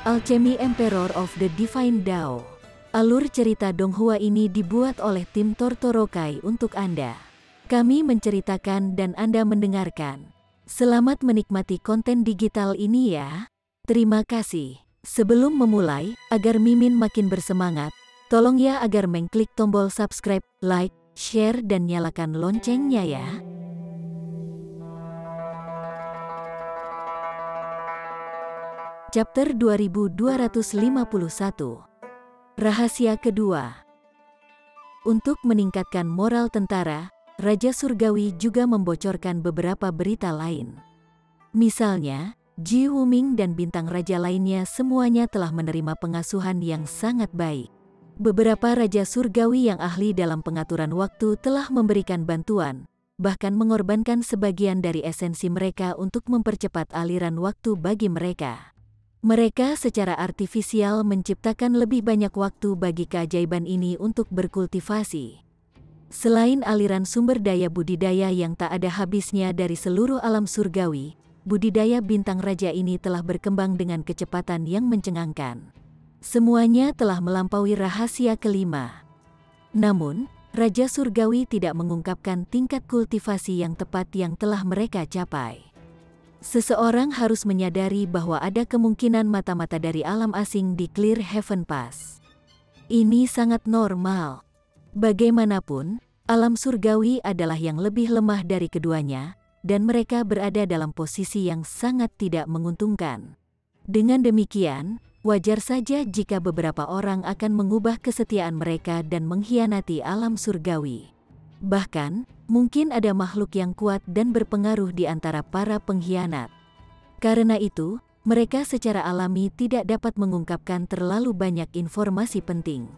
Alchemy Emperor of the Divine Dao. Alur cerita Donghua ini dibuat oleh tim Tortorokai untuk Anda. Kami menceritakan dan Anda mendengarkan. Selamat menikmati konten digital ini ya. Terima kasih. Sebelum memulai, agar Mimin makin bersemangat, tolong ya agar mengklik tombol subscribe, like, share dan nyalakan loncengnya ya. Chapter 2251. Rahasia kedua. Untuk meningkatkan moral tentara, Raja Surgawi juga membocorkan beberapa berita lain. Misalnya, Ji Wuming dan bintang raja lainnya semuanya telah menerima pengasuhan yang sangat baik. Beberapa Raja Surgawi yang ahli dalam pengaturan waktu telah memberikan bantuan, bahkan mengorbankan sebagian dari esensi mereka untuk mempercepat aliran waktu bagi mereka. Mereka secara artifisial menciptakan lebih banyak waktu bagi keajaiban ini untuk berkultivasi. Selain aliran sumber daya budidaya yang tak ada habisnya dari seluruh alam surgawi, budidaya bintang raja ini telah berkembang dengan kecepatan yang mencengangkan. Semuanya telah melampaui rahasia kelima. Namun, Raja Surgawi tidak mengungkapkan tingkat kultivasi yang tepat yang telah mereka capai. Seseorang harus menyadari bahwa ada kemungkinan mata-mata dari alam asing di Clear Heaven Pass. Ini sangat normal. Bagaimanapun, alam surgawi adalah yang lebih lemah dari keduanya, dan mereka berada dalam posisi yang sangat tidak menguntungkan. Dengan demikian, wajar saja jika beberapa orang akan mengubah kesetiaan mereka dan mengkhianati alam surgawi. Bahkan, mungkin ada makhluk yang kuat dan berpengaruh di antara para pengkhianat. Karena itu, mereka secara alami tidak dapat mengungkapkan terlalu banyak informasi penting.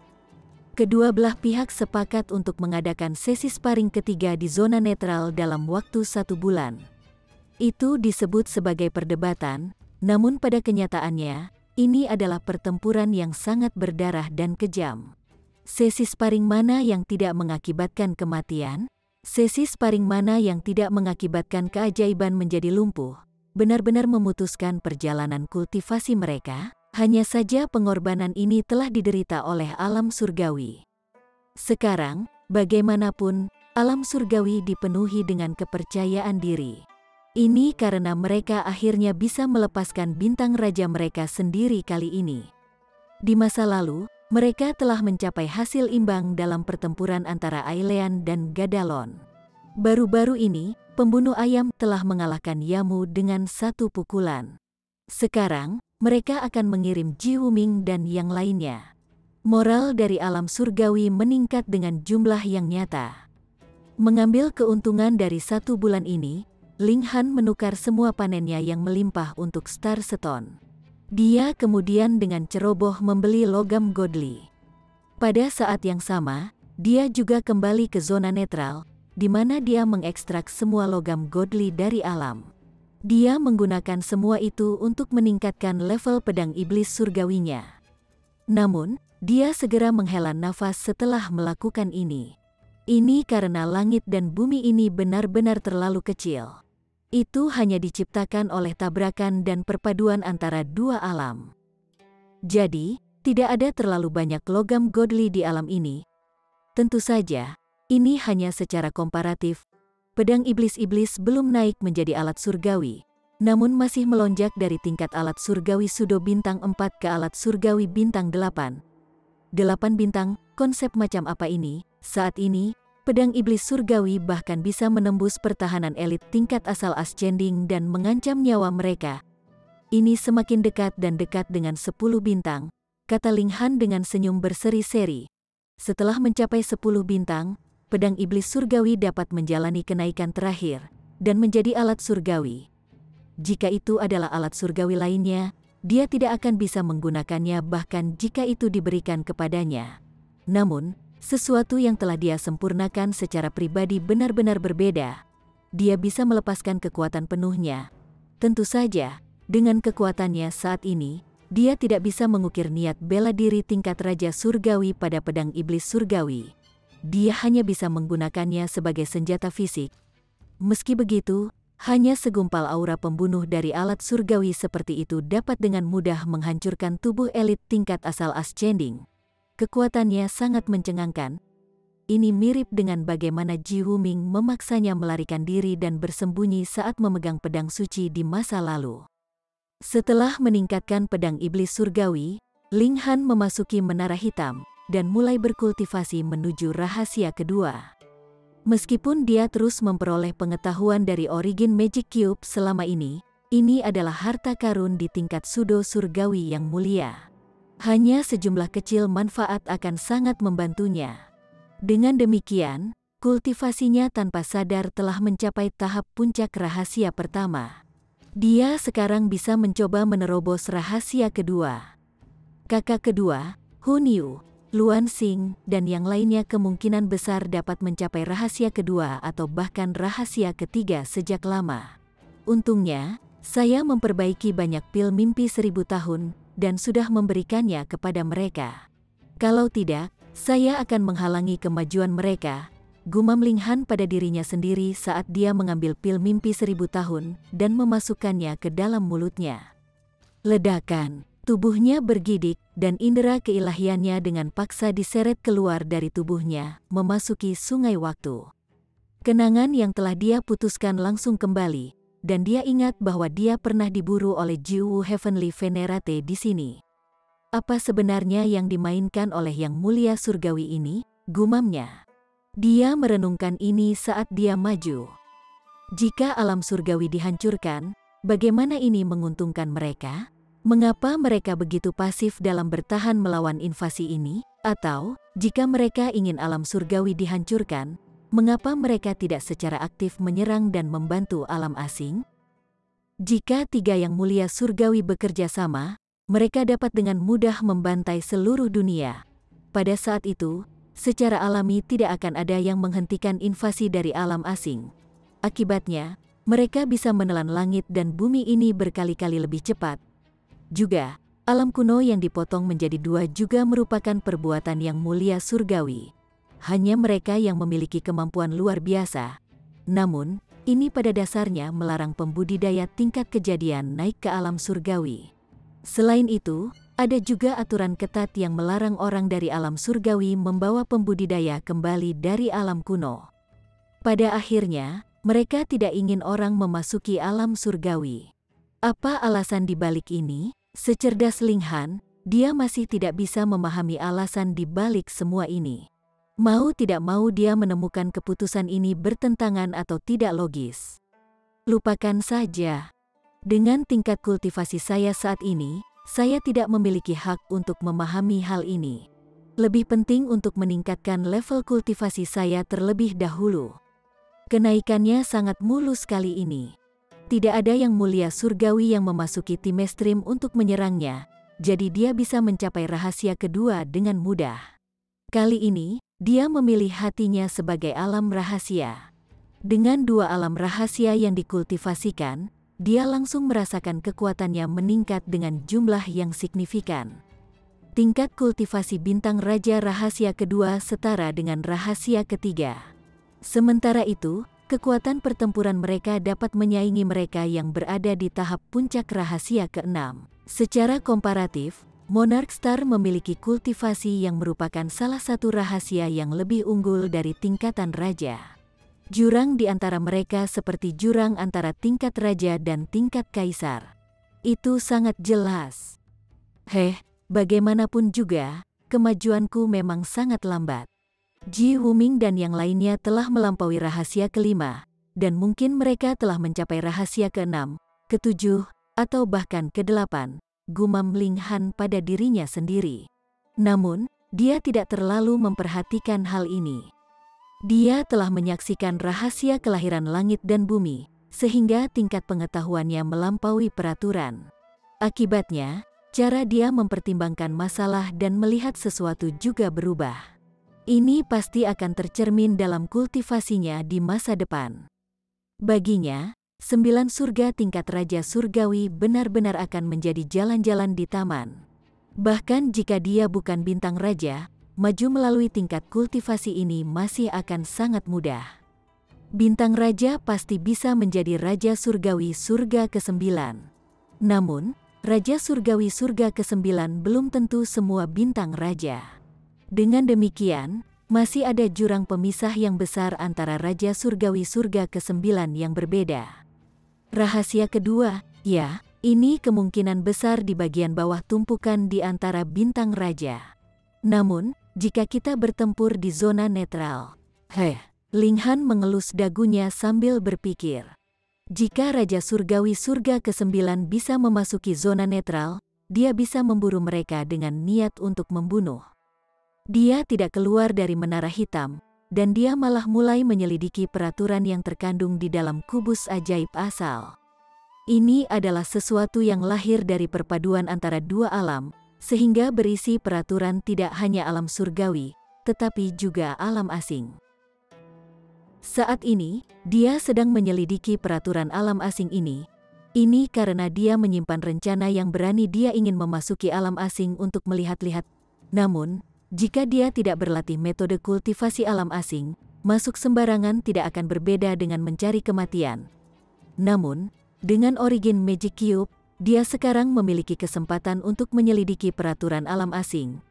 Kedua belah pihak sepakat untuk mengadakan sesi sparring ketiga di zona netral dalam waktu 1 bulan. Itu disebut sebagai perdebatan, namun pada kenyataannya, ini adalah pertempuran yang sangat berdarah dan kejam. Sesi sparring mana yang tidak mengakibatkan kematian? Sesi sparring mana yang tidak mengakibatkan keajaiban menjadi lumpuh? Benar-benar memutuskan perjalanan kultivasi mereka? Hanya saja pengorbanan ini telah diderita oleh alam surgawi. Sekarang, bagaimanapun, alam surgawi dipenuhi dengan kepercayaan diri. Ini karena mereka akhirnya bisa melepaskan bintang raja mereka sendiri kali ini. Di masa lalu, mereka telah mencapai hasil imbang dalam pertempuran antara Ailean dan Gadalon. Baru-baru ini, pembunuh ayam telah mengalahkan Yamu dengan 1 pukulan. Sekarang, mereka akan mengirim Ji Wuming dan yang lainnya. Moral dari alam surgawi meningkat dengan jumlah yang nyata. Mengambil keuntungan dari 1 bulan ini, Ling Han menukar semua panennya yang melimpah untuk Star Stone. Dia kemudian dengan ceroboh membeli logam godly. Pada saat yang sama, dia juga kembali ke zona netral, di mana dia mengekstrak semua logam godly dari alam. Dia menggunakan semua itu untuk meningkatkan level pedang iblis surgawinya. Namun, dia segera menghela nafas setelah melakukan ini. Ini karena langit dan bumi ini benar-benar terlalu kecil. Itu hanya diciptakan oleh tabrakan dan perpaduan antara 2 alam. Jadi, tidak ada terlalu banyak logam godly di alam ini. Tentu saja, ini hanya secara komparatif. Pedang iblis-iblis belum naik menjadi alat surgawi, namun masih melonjak dari tingkat alat surgawi Sudo bintang 4 ke alat surgawi bintang 8. 8 bintang, konsep macam apa ini? Saat ini, pedang iblis surgawi bahkan bisa menembus pertahanan elit tingkat asal ascending dan mengancam nyawa mereka. Ini semakin dekat dan dekat dengan 10 bintang, kata Ling Han dengan senyum berseri-seri. Setelah mencapai 10 bintang, pedang iblis surgawi dapat menjalani kenaikan terakhir, dan menjadi alat surgawi. Jika itu adalah alat surgawi lainnya, dia tidak akan bisa menggunakannya bahkan jika itu diberikan kepadanya. Namun, sesuatu yang telah dia sempurnakan secara pribadi benar-benar berbeda. Dia bisa melepaskan kekuatan penuhnya. Tentu saja, dengan kekuatannya saat ini, dia tidak bisa mengukir niat bela diri tingkat raja surgawi pada pedang iblis surgawi. Dia hanya bisa menggunakannya sebagai senjata fisik. Meski begitu, Hanya segumpal aura pembunuh dari alat surgawi seperti itu dapat dengan mudah menghancurkan tubuh elit tingkat asal ascending. Kekuatannya sangat mencengangkan. Ini mirip dengan bagaimana Ji Wuming memaksanya melarikan diri dan bersembunyi saat memegang pedang suci di masa lalu. Setelah meningkatkan pedang iblis surgawi, Ling Han memasuki menara hitam dan mulai berkultivasi menuju rahasia kedua. Meskipun dia terus memperoleh pengetahuan dari Origin Magic Cube selama ini adalah harta karun di tingkat pseudo surgawi yang mulia. Hanya sejumlah kecil manfaat akan sangat membantunya. Dengan demikian, kultivasinya tanpa sadar telah mencapai tahap puncak rahasia pertama. Dia sekarang bisa mencoba menerobos rahasia kedua. Kakak kedua, Hun Yu, Luan Xing, dan yang lainnya kemungkinan besar dapat mencapai rahasia kedua atau bahkan rahasia ketiga sejak lama. Untungnya, saya memperbaiki banyak pil mimpi 1000 tahun dan sudah memberikannya kepada mereka. Kalau tidak, saya akan menghalangi kemajuan mereka, gumam Ling Han pada dirinya sendiri saat dia mengambil pil mimpi 1000 tahun dan memasukkannya ke dalam mulutnya. Ledakan. Tubuhnya bergidik dan indera keilahiannya dengan paksa diseret keluar dari tubuhnya, memasuki sungai waktu. Kenangan yang telah dia putuskan langsung kembali, dan dia ingat bahwa dia pernah diburu oleh Jiwu Heavenly Venerate di sini. Apa sebenarnya yang dimainkan oleh Yang Mulia Surgawi ini? Gumamnya. Dia merenungkan ini saat dia maju. Jika alam surgawi dihancurkan, bagaimana ini menguntungkan mereka? Mengapa mereka begitu pasif dalam bertahan melawan invasi ini? Atau, jika mereka ingin alam surgawi dihancurkan, mengapa mereka tidak secara aktif menyerang dan membantu alam asing? Jika tiga Yang Mulia Surgawi bekerja sama, mereka dapat dengan mudah membantai seluruh dunia. Pada saat itu, secara alami tidak akan ada yang menghentikan invasi dari alam asing. Akibatnya, mereka bisa menelan langit dan bumi ini berkali-kali lebih cepat. Juga, alam kuno yang dipotong menjadi dua juga merupakan perbuatan Yang Mulia Surgawi. Hanya mereka yang memiliki kemampuan luar biasa. Namun, ini pada dasarnya melarang pembudidaya tingkat kejadian naik ke alam surgawi. Selain itu, ada juga aturan ketat yang melarang orang dari alam surgawi membawa pembudidaya kembali dari alam kuno. Pada akhirnya, mereka tidak ingin orang memasuki alam surgawi. Apa alasan di balik ini? Secerdas Ling Han, dia masih tidak bisa memahami alasan di balik semua ini. Mau tidak mau dia menemukan keputusan ini bertentangan atau tidak logis. Lupakan saja. Dengan tingkat kultivasi saya saat ini, saya tidak memiliki hak untuk memahami hal ini. Lebih penting untuk meningkatkan level kultivasi saya terlebih dahulu. Kenaikannya sangat mulus kali ini. Tidak ada Yang Mulia Surgawi yang memasuki tim mainstream untuk menyerangnya, jadi dia bisa mencapai rahasia kedua dengan mudah. Kali ini, dia memilih hatinya sebagai alam rahasia. Dengan dua alam rahasia yang dikultivasikan, dia langsung merasakan kekuatannya meningkat dengan jumlah yang signifikan. Tingkat kultivasi bintang raja rahasia kedua setara dengan rahasia ketiga. Sementara itu, kekuatan pertempuran mereka dapat menyaingi mereka yang berada di tahap puncak rahasia ke-6. Secara komparatif, Monarch Star memiliki kultivasi yang merupakan salah satu rahasia yang lebih unggul dari tingkatan raja. Jurang di antara mereka seperti jurang antara tingkat raja dan tingkat kaisar. Itu sangat jelas. Bagaimanapun juga, kemajuanku memang sangat lambat. Ji Wuming dan yang lainnya telah melampaui rahasia kelima, dan mungkin mereka telah mencapai rahasia ke-6, ke-7, atau bahkan ke-8, gumam Ling Han pada dirinya sendiri. Namun, dia tidak terlalu memperhatikan hal ini. Dia telah menyaksikan rahasia kelahiran langit dan bumi, sehingga tingkat pengetahuannya melampaui peraturan. Akibatnya, cara dia mempertimbangkan masalah dan melihat sesuatu juga berubah. Ini pasti akan tercermin dalam kultivasinya di masa depan. Baginya, 9 surga tingkat raja surgawi benar-benar akan menjadi jalan-jalan di taman. Bahkan jika dia bukan bintang raja, maju melalui tingkat kultivasi ini masih akan sangat mudah. bintang raja pasti bisa menjadi Raja Surgawi surga ke-9. Namun, Raja Surgawi surga ke-9 belum tentu semua bintang raja. Dengan demikian, masih ada jurang pemisah yang besar antara Raja Surgawi surga ke-9 yang berbeda. Rahasia kedua, ya, ini kemungkinan besar di bagian bawah tumpukan di antara bintang raja. Namun, jika kita bertempur di zona netral. Ling Han mengelus dagunya sambil berpikir. Jika Raja Surgawi surga ke-9 bisa memasuki zona netral, dia bisa memburu mereka dengan niat untuk membunuh. Dia tidak keluar dari menara hitam, dan dia malah mulai menyelidiki peraturan yang terkandung di dalam kubus ajaib asal. Ini adalah sesuatu yang lahir dari perpaduan antara dua alam, sehingga berisi peraturan tidak hanya alam surgawi, tetapi juga alam asing. Saat ini, dia sedang menyelidiki peraturan alam asing ini. Ini karena dia menyimpan rencana yang berani. Dia ingin memasuki alam asing untuk melihat-lihat. Namun, jika dia tidak berlatih metode kultivasi alam asing, masuk sembarangan tidak akan berbeda dengan mencari kematian. Namun, dengan Origin Magic Cube, dia sekarang memiliki kesempatan untuk menyelidiki peraturan alam asing.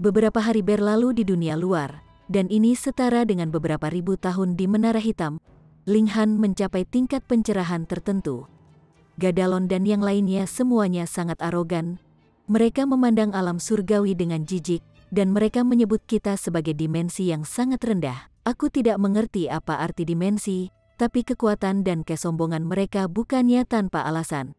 Beberapa hari berlalu di dunia luar, dan ini setara dengan beberapa ribu tahun di Menara Hitam. Ling Han mencapai tingkat pencerahan tertentu. Gadalon dan yang lainnya semuanya sangat arogan. Mereka memandang alam surgawi dengan jijik, dan mereka menyebut kita sebagai dimensi yang sangat rendah. Aku tidak mengerti apa arti dimensi, tapi kekuatan dan kesombongan mereka bukannya tanpa alasan.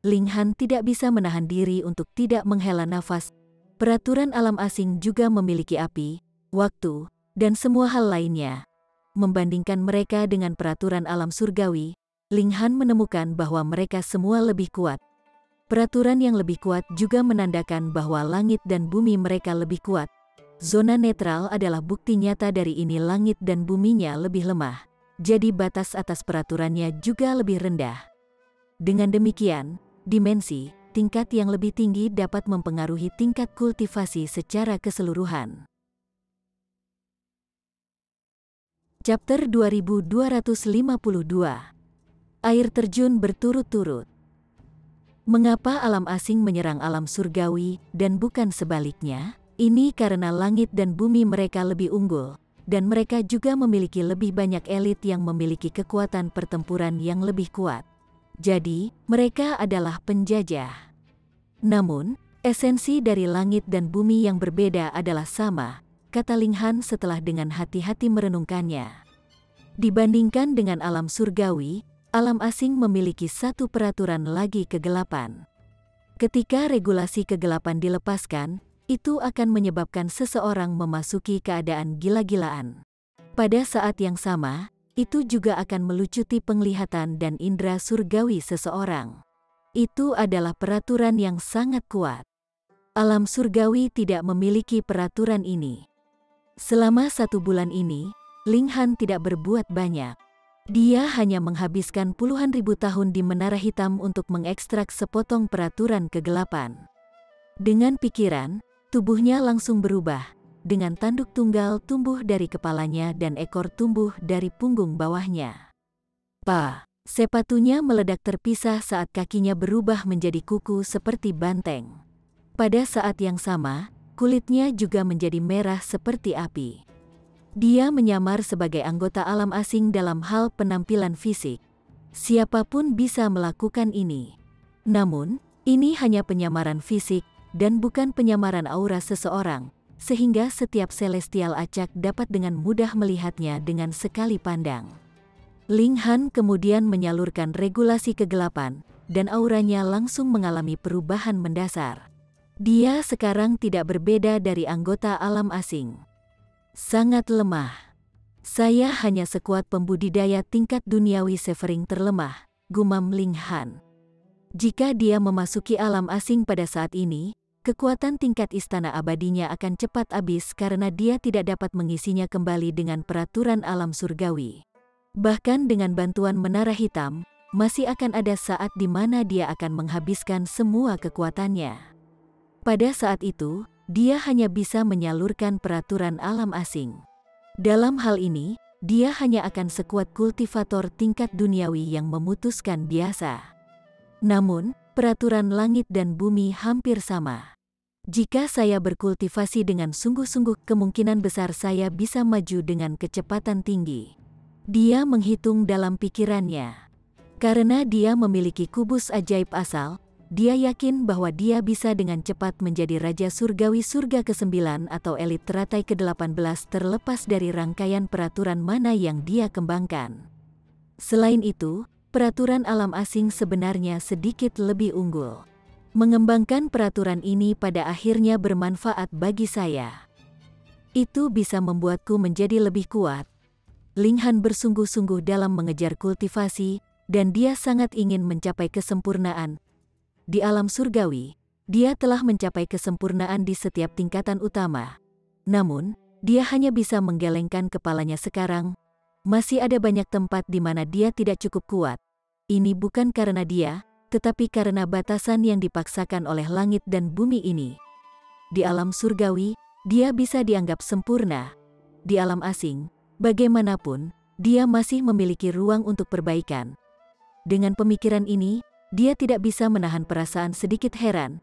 Ling Han tidak bisa menahan diri untuk tidak menghela nafas. Peraturan alam asing juga memiliki api, waktu, dan semua hal lainnya. Membandingkan mereka dengan peraturan alam surgawi, Ling Han menemukan bahwa mereka semua lebih kuat. Peraturan yang lebih kuat juga menandakan bahwa langit dan bumi mereka lebih kuat. Zona netral adalah bukti nyata dari ini. Langit dan buminya lebih lemah, jadi batas atas peraturannya juga lebih rendah. Dengan demikian, dimensi, tingkat yang lebih tinggi dapat mempengaruhi tingkat kultivasi secara keseluruhan. Chapter 2252. Air terjun berturut-turut. Mengapa alam asing menyerang alam surgawi dan bukan sebaliknya? Ini karena langit dan bumi mereka lebih unggul, dan mereka juga memiliki lebih banyak elit yang memiliki kekuatan pertempuran yang lebih kuat. Jadi, mereka adalah penjajah. Namun, esensi dari langit dan bumi yang berbeda adalah sama, kata Ling Han setelah dengan hati-hati merenungkannya. Dibandingkan dengan alam surgawi, alam asing memiliki satu peraturan lagi: kegelapan. Ketika regulasi kegelapan dilepaskan, itu akan menyebabkan seseorang memasuki keadaan gila-gilaan. Pada saat yang sama, itu juga akan melucuti penglihatan dan indera surgawi seseorang. Itu adalah peraturan yang sangat kuat. Alam surgawi tidak memiliki peraturan ini. Selama 1 bulan ini, Ling Han tidak berbuat banyak. Dia hanya menghabiskan puluhan ribu tahun di Menara Hitam untuk mengekstrak sepotong peraturan kegelapan. Dengan pikiran, tubuhnya langsung berubah. Dengan tanduk tunggal tumbuh dari kepalanya dan ekor tumbuh dari punggung bawahnya. Sepatunya meledak terpisah saat kakinya berubah menjadi kuku seperti banteng. Pada saat yang sama, kulitnya juga menjadi merah seperti api. Dia menyamar sebagai anggota alam asing dalam hal penampilan fisik. Siapapun bisa melakukan ini. Namun, ini hanya penyamaran fisik dan bukan penyamaran aura seseorang, sehingga setiap celestial acak dapat dengan mudah melihatnya dengan sekali pandang. Ling Han kemudian menyalurkan regulasi kegelapan, dan auranya langsung mengalami perubahan mendasar. Dia sekarang tidak berbeda dari anggota alam asing. Sangat lemah. Saya hanya sekuat pembudidaya tingkat duniawi Severing terlemah, gumam Ling Han. Jika dia memasuki alam asing pada saat ini, kekuatan tingkat istana abadinya akan cepat habis karena dia tidak dapat mengisinya kembali dengan peraturan alam surgawi. Bahkan dengan bantuan Menara Hitam, masih akan ada saat di mana dia akan menghabiskan semua kekuatannya. Pada saat itu, dia hanya bisa menyalurkan peraturan alam asing. Dalam hal ini, dia hanya akan sekuat kultivator tingkat duniawi yang memutuskan biasa. Namun, peraturan langit dan bumi hampir sama. Jika saya berkultivasi dengan sungguh-sungguh, kemungkinan besar saya bisa maju dengan kecepatan tinggi. Dia menghitung dalam pikirannya. Karena dia memiliki kubus ajaib asal, dia yakin bahwa dia bisa dengan cepat menjadi Raja Surgawi Surga ke-9 atau elit teratai ke-18 terlepas dari rangkaian peraturan mana yang dia kembangkan. Selain itu, peraturan alam asing sebenarnya sedikit lebih unggul. Mengembangkan peraturan ini pada akhirnya bermanfaat bagi saya. Itu bisa membuatku menjadi lebih kuat. Ling Han bersungguh-sungguh dalam mengejar kultivasi, dan dia sangat ingin mencapai kesempurnaan. Di alam surgawi, dia telah mencapai kesempurnaan di setiap tingkatan utama. Namun, dia hanya bisa menggelengkan kepalanya sekarang. Masih ada banyak tempat di mana dia tidak cukup kuat. Ini bukan karena dia, tetapi karena batasan yang dipaksakan oleh langit dan bumi ini. Di alam surgawi, dia bisa dianggap sempurna. Di alam asing, bagaimanapun, dia masih memiliki ruang untuk perbaikan. Dengan pemikiran ini, dia tidak bisa menahan perasaan sedikit heran.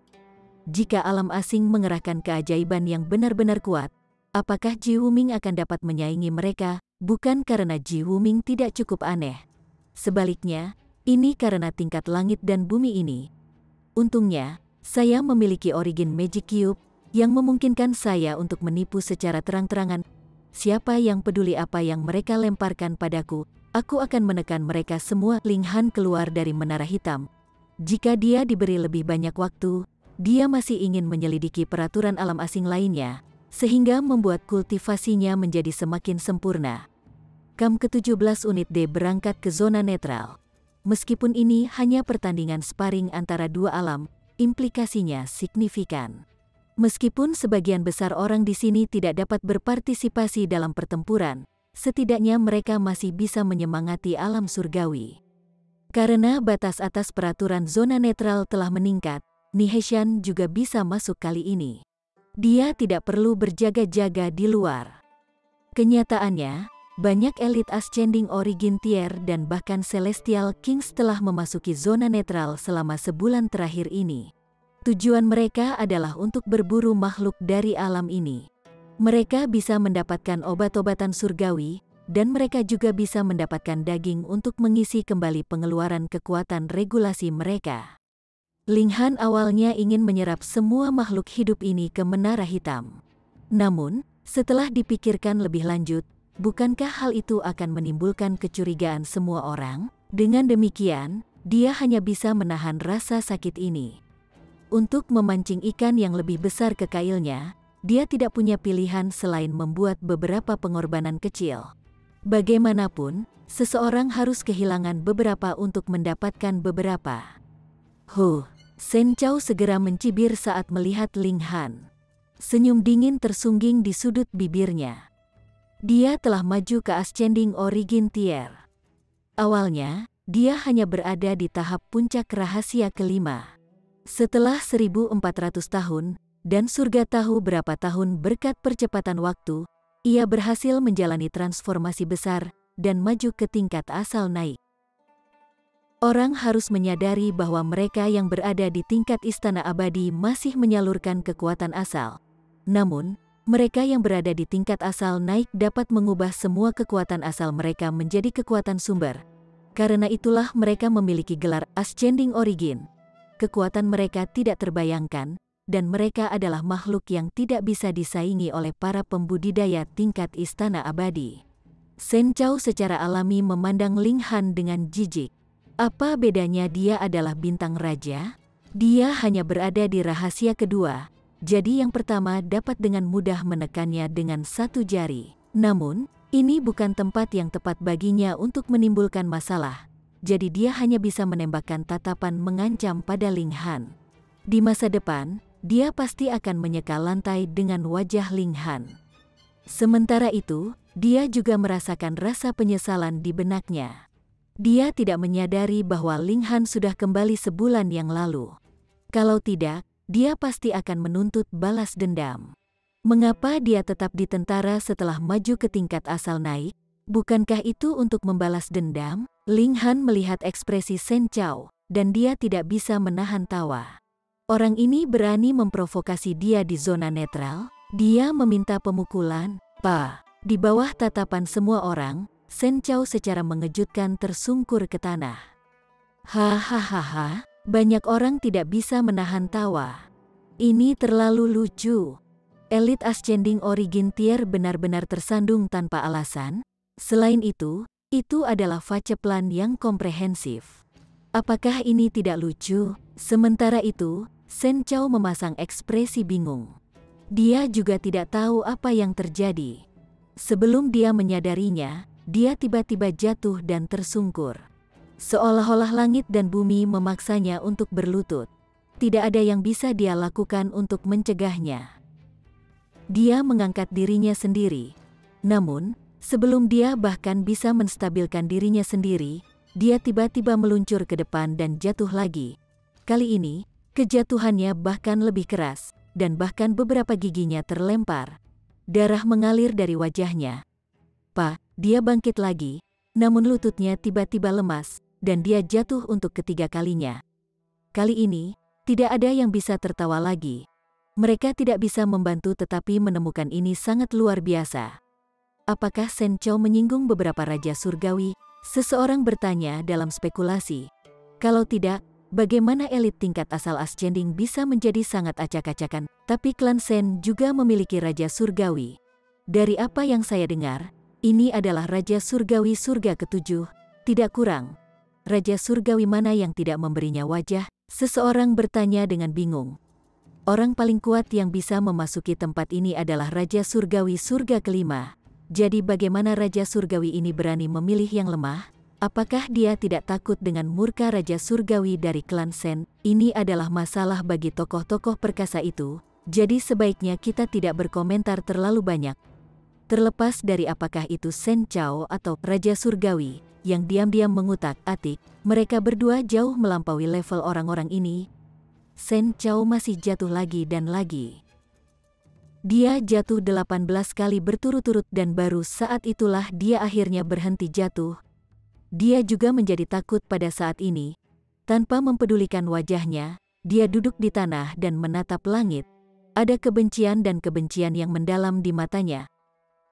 Jika alam asing mengerahkan keajaiban yang benar-benar kuat, apakah Ji Wuming akan dapat menyaingi mereka? Bukan karena Ji Wuming tidak cukup aneh. Sebaliknya, ini karena tingkat langit dan bumi ini. Untungnya, saya memiliki Origin Magic Cube yang memungkinkan saya untuk menipu secara terang-terangan. Siapa yang peduli apa yang mereka lemparkan padaku, aku akan menekan mereka semua. Ling Han keluar dari menara hitam. Jika dia diberi lebih banyak waktu, dia masih ingin menyelidiki peraturan alam asing lainnya, sehingga membuat kultivasinya menjadi semakin sempurna. Kam ke-17 unit D berangkat ke zona netral. Meskipun ini hanya pertandingan sparring antara dua alam, implikasinya signifikan. Meskipun sebagian besar orang di sini tidak dapat berpartisipasi dalam pertempuran, setidaknya mereka masih bisa menyemangati alam surgawi. Karena batas atas peraturan zona netral telah meningkat, Niheshan juga bisa masuk kali ini. Dia tidak perlu berjaga-jaga di luar. Kenyataannya, banyak elit Ascending Origin Tier dan bahkan Celestial Kings telah memasuki zona netral selama sebulan terakhir ini. Tujuan mereka adalah untuk berburu makhluk dari alam ini. Mereka bisa mendapatkan obat-obatan surgawi, dan mereka juga bisa mendapatkan daging untuk mengisi kembali pengeluaran kekuatan regulasi mereka. Ling Han awalnya ingin menyerap semua makhluk hidup ini ke menara hitam. Namun, setelah dipikirkan lebih lanjut, bukankah hal itu akan menimbulkan kecurigaan semua orang? Dengan demikian, dia hanya bisa menahan rasa sakit ini. Untuk memancing ikan yang lebih besar ke kailnya, dia tidak punya pilihan selain membuat beberapa pengorbanan kecil. Bagaimanapun, seseorang harus kehilangan beberapa untuk mendapatkan beberapa. Shen Chao segera mencibir saat melihat Ling Han. Senyum dingin tersungging di sudut bibirnya. Dia telah maju ke Ascending Origin Tier. Awalnya, dia hanya berada di tahap puncak rahasia kelima. Setelah 1400 tahun, dan surga tahu berapa tahun berkat percepatan waktu, ia berhasil menjalani transformasi besar, dan maju ke tingkat asal naik. Orang harus menyadari bahwa mereka yang berada di tingkat istana abadi masih menyalurkan kekuatan asal. Namun, mereka yang berada di tingkat asal naik dapat mengubah semua kekuatan asal mereka menjadi kekuatan sumber. Karena itulah mereka memiliki gelar Ascending Origin. Kekuatan mereka tidak terbayangkan, dan mereka adalah makhluk yang tidak bisa disaingi oleh para pembudidaya tingkat istana abadi. Shen Chao secara alami memandang Ling Han dengan jijik. Apa bedanya dia adalah bintang raja? Dia hanya berada di rahasia kedua, jadi yang pertama dapat dengan mudah menekannya dengan satu jari. Namun, ini bukan tempat yang tepat baginya untuk menimbulkan masalah. Jadi dia hanya bisa menembakkan tatapan mengancam pada Ling Han. Di masa depan, dia pasti akan menyeka lantai dengan wajah Ling Han. Sementara itu, dia juga merasakan rasa penyesalan di benaknya. Dia tidak menyadari bahwa Ling Han sudah kembali sebulan yang lalu. Kalau tidak, dia pasti akan menuntut balas dendam. Mengapa dia tetap di tentara setelah maju ke tingkat asal naik? Bukankah itu untuk membalas dendam? Ling Han melihat ekspresi Shen Chao, dan dia tidak bisa menahan tawa. Orang ini berani memprovokasi dia di zona netral. Dia meminta pemukulan. Pa. Di bawah tatapan semua orang, Shen Chao secara mengejutkan tersungkur ke tanah. Hahaha, banyak orang tidak bisa menahan tawa. Ini terlalu lucu. Elit Ascending Origin Tier benar-benar tersandung tanpa alasan. Selain itu adalah face plan yang komprehensif. Apakah ini tidak lucu? Sementara itu, Shen Chao memasang ekspresi bingung. Dia juga tidak tahu apa yang terjadi. Sebelum dia menyadarinya, dia tiba-tiba jatuh dan tersungkur. Seolah-olah langit dan bumi memaksanya untuk berlutut. Tidak ada yang bisa dia lakukan untuk mencegahnya. Dia mengangkat dirinya sendiri. Namun, sebelum dia bahkan bisa menstabilkan dirinya sendiri, dia tiba-tiba meluncur ke depan dan jatuh lagi. Kali ini, kejatuhannya bahkan lebih keras, dan bahkan beberapa giginya terlempar. Darah mengalir dari wajahnya. Dia bangkit lagi, namun lututnya tiba-tiba lemas, dan dia jatuh untuk ketiga kalinya. Kali ini, tidak ada yang bisa tertawa lagi. Mereka tidak bisa membantu tetapi menemukan ini sangat luar biasa. Apakah Shen Chao menyinggung beberapa raja surgawi? Seseorang bertanya dalam spekulasi. Kalau tidak, bagaimana elit tingkat asal ascending bisa menjadi sangat acak-acakan? Tapi klan Shen juga memiliki raja surgawi. Dari apa yang saya dengar, ini adalah raja surgawi surga ke-7, tidak kurang. Raja surgawi mana yang tidak memberinya wajah? Seseorang bertanya dengan bingung. Orang paling kuat yang bisa memasuki tempat ini adalah raja surgawi surga ke-5. Jadi bagaimana raja surgawi ini berani memilih yang lemah? Apakah dia tidak takut dengan murka raja surgawi dari klan Shen? Ini adalah masalah bagi tokoh-tokoh perkasa itu, jadi sebaiknya kita tidak berkomentar terlalu banyak. Terlepas dari apakah itu Shen Chao atau raja surgawi yang diam-diam mengutak-atik, mereka berdua jauh melampaui level orang-orang ini. Shen Chao masih jatuh lagi dan lagi. Dia jatuh 18 kali berturut-turut dan baru saat itulah dia akhirnya berhenti jatuh. Dia juga menjadi takut pada saat ini. Tanpa mempedulikan wajahnya, dia duduk di tanah dan menatap langit. Ada kebencian dan kebencian yang mendalam di matanya.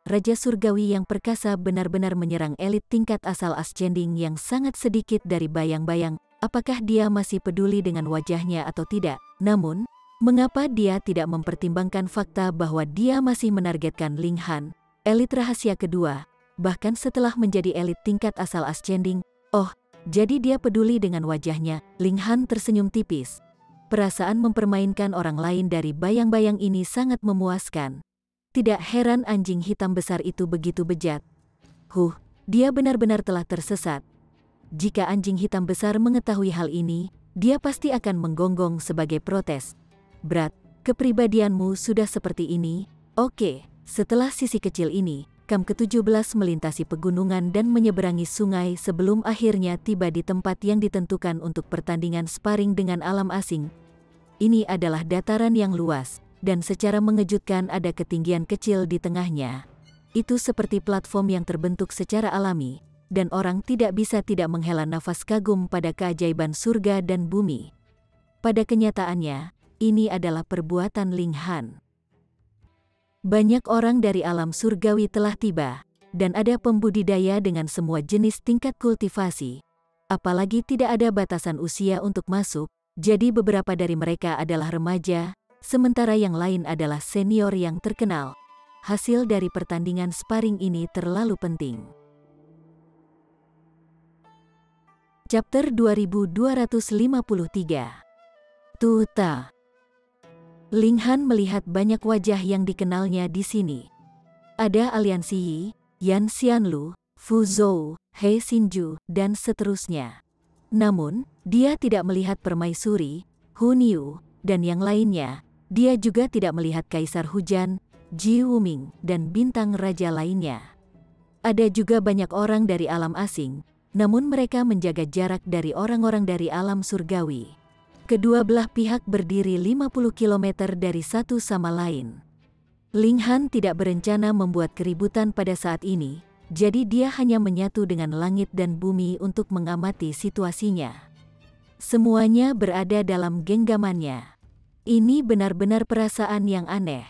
Raja surgawi yang perkasa benar-benar menyerang elit tingkat asal ascending yang sangat sedikit dari bayang-bayang. Apakah dia masih peduli dengan wajahnya atau tidak? Namun, mengapa dia tidak mempertimbangkan fakta bahwa dia masih menargetkan Ling Han, elit rahasia kedua, bahkan setelah menjadi elit tingkat asal ascending? Oh, jadi dia peduli dengan wajahnya. Ling Han tersenyum tipis. Perasaan mempermainkan orang lain dari bayang-bayang ini sangat memuaskan. Tidak heran anjing hitam besar itu begitu bejat. Dia benar-benar telah tersesat. Jika anjing hitam besar mengetahui hal ini, dia pasti akan menggonggong sebagai protes. Berat, kepribadianmu sudah seperti ini? Oke, setelah sisi kecil ini, Kam ke-17 melintasi pegunungan dan menyeberangi sungai sebelum akhirnya tiba di tempat yang ditentukan untuk pertandingan sparring dengan alam asing. Ini adalah dataran yang luas, dan secara mengejutkan ada ketinggian kecil di tengahnya. Itu seperti platform yang terbentuk secara alami, dan orang tidak bisa tidak menghela nafas kagum pada keajaiban surga dan bumi. Pada kenyataannya, ini adalah perbuatan Ling Han. Banyak orang dari alam surgawi telah tiba, dan ada pembudidaya dengan semua jenis tingkat kultivasi. Apalagi tidak ada batasan usia untuk masuk, jadi beberapa dari mereka adalah remaja, sementara yang lain adalah senior yang terkenal. Hasil dari pertandingan sparring ini terlalu penting. Chapter 2253. Tuta. Ling Han melihat banyak wajah yang dikenalnya di sini. Ada Aliansi Yi, Yan Xianlu, Fu Zhou, He Xinju, dan seterusnya. Namun, dia tidak melihat permaisuri, Hu Niu, dan yang lainnya. Dia juga tidak melihat Kaisar Hujan, Ji Wuming, dan bintang raja lainnya. Ada juga banyak orang dari alam asing, namun mereka menjaga jarak dari orang-orang dari alam surgawi. Kedua belah pihak berdiri 50 km dari satu sama lain. Ling Han tidak berencana membuat keributan pada saat ini, jadi dia hanya menyatu dengan langit dan bumi untuk mengamati situasinya. Semuanya berada dalam genggamannya. Ini benar-benar perasaan yang aneh.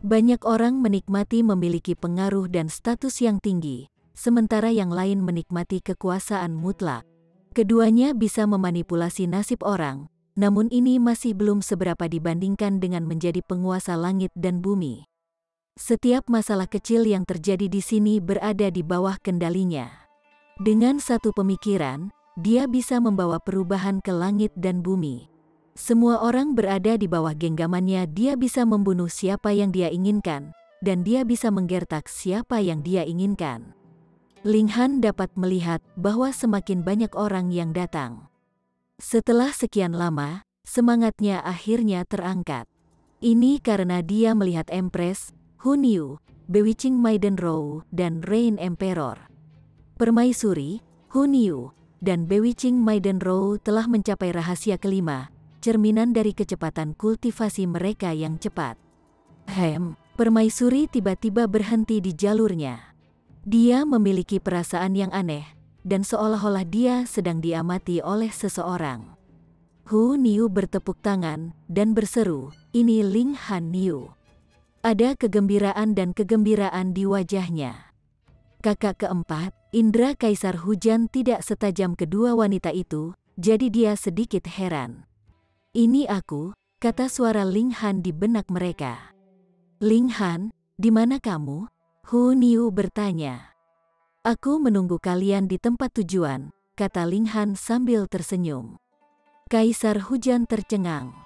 Banyak orang menikmati memiliki pengaruh dan status yang tinggi, sementara yang lain menikmati kekuasaan mutlak. Keduanya bisa memanipulasi nasib orang, namun ini masih belum seberapa dibandingkan dengan menjadi penguasa langit dan bumi. Setiap masalah kecil yang terjadi di sini berada di bawah kendalinya. Dengan satu pemikiran, dia bisa membawa perubahan ke langit dan bumi. Semua orang berada di bawah genggamannya. Dia bisa membunuh siapa yang dia inginkan, dan dia bisa menggertak siapa yang dia inginkan. Ling Han dapat melihat bahwa semakin banyak orang yang datang. Setelah sekian lama, semangatnya akhirnya terangkat. Ini karena dia melihat Empress, Hu Niu, Bewitching Maiden Rou, dan Rain Emperor. Permaisuri, Hu Niu, dan Bewitching Maiden Rou telah mencapai rahasia kelima, cerminan dari kecepatan kultivasi mereka yang cepat. Permaisuri tiba-tiba berhenti di jalurnya. Dia memiliki perasaan yang aneh, dan seolah-olah dia sedang diamati oleh seseorang. Hu Niu bertepuk tangan dan berseru, "Ini Ling Han Niu." Ada kegembiraan dan kegembiraan di wajahnya. Kakak keempat, indera Kaisar Hujan tidak setajam kedua wanita itu, jadi dia sedikit heran. "Ini aku," kata suara Ling Han di benak mereka. "Ling Han, di mana kamu?" Hu Niu bertanya. "Aku menunggu kalian di tempat tujuan," kata Ling Han sambil tersenyum. Kaisar Hujan tercengang.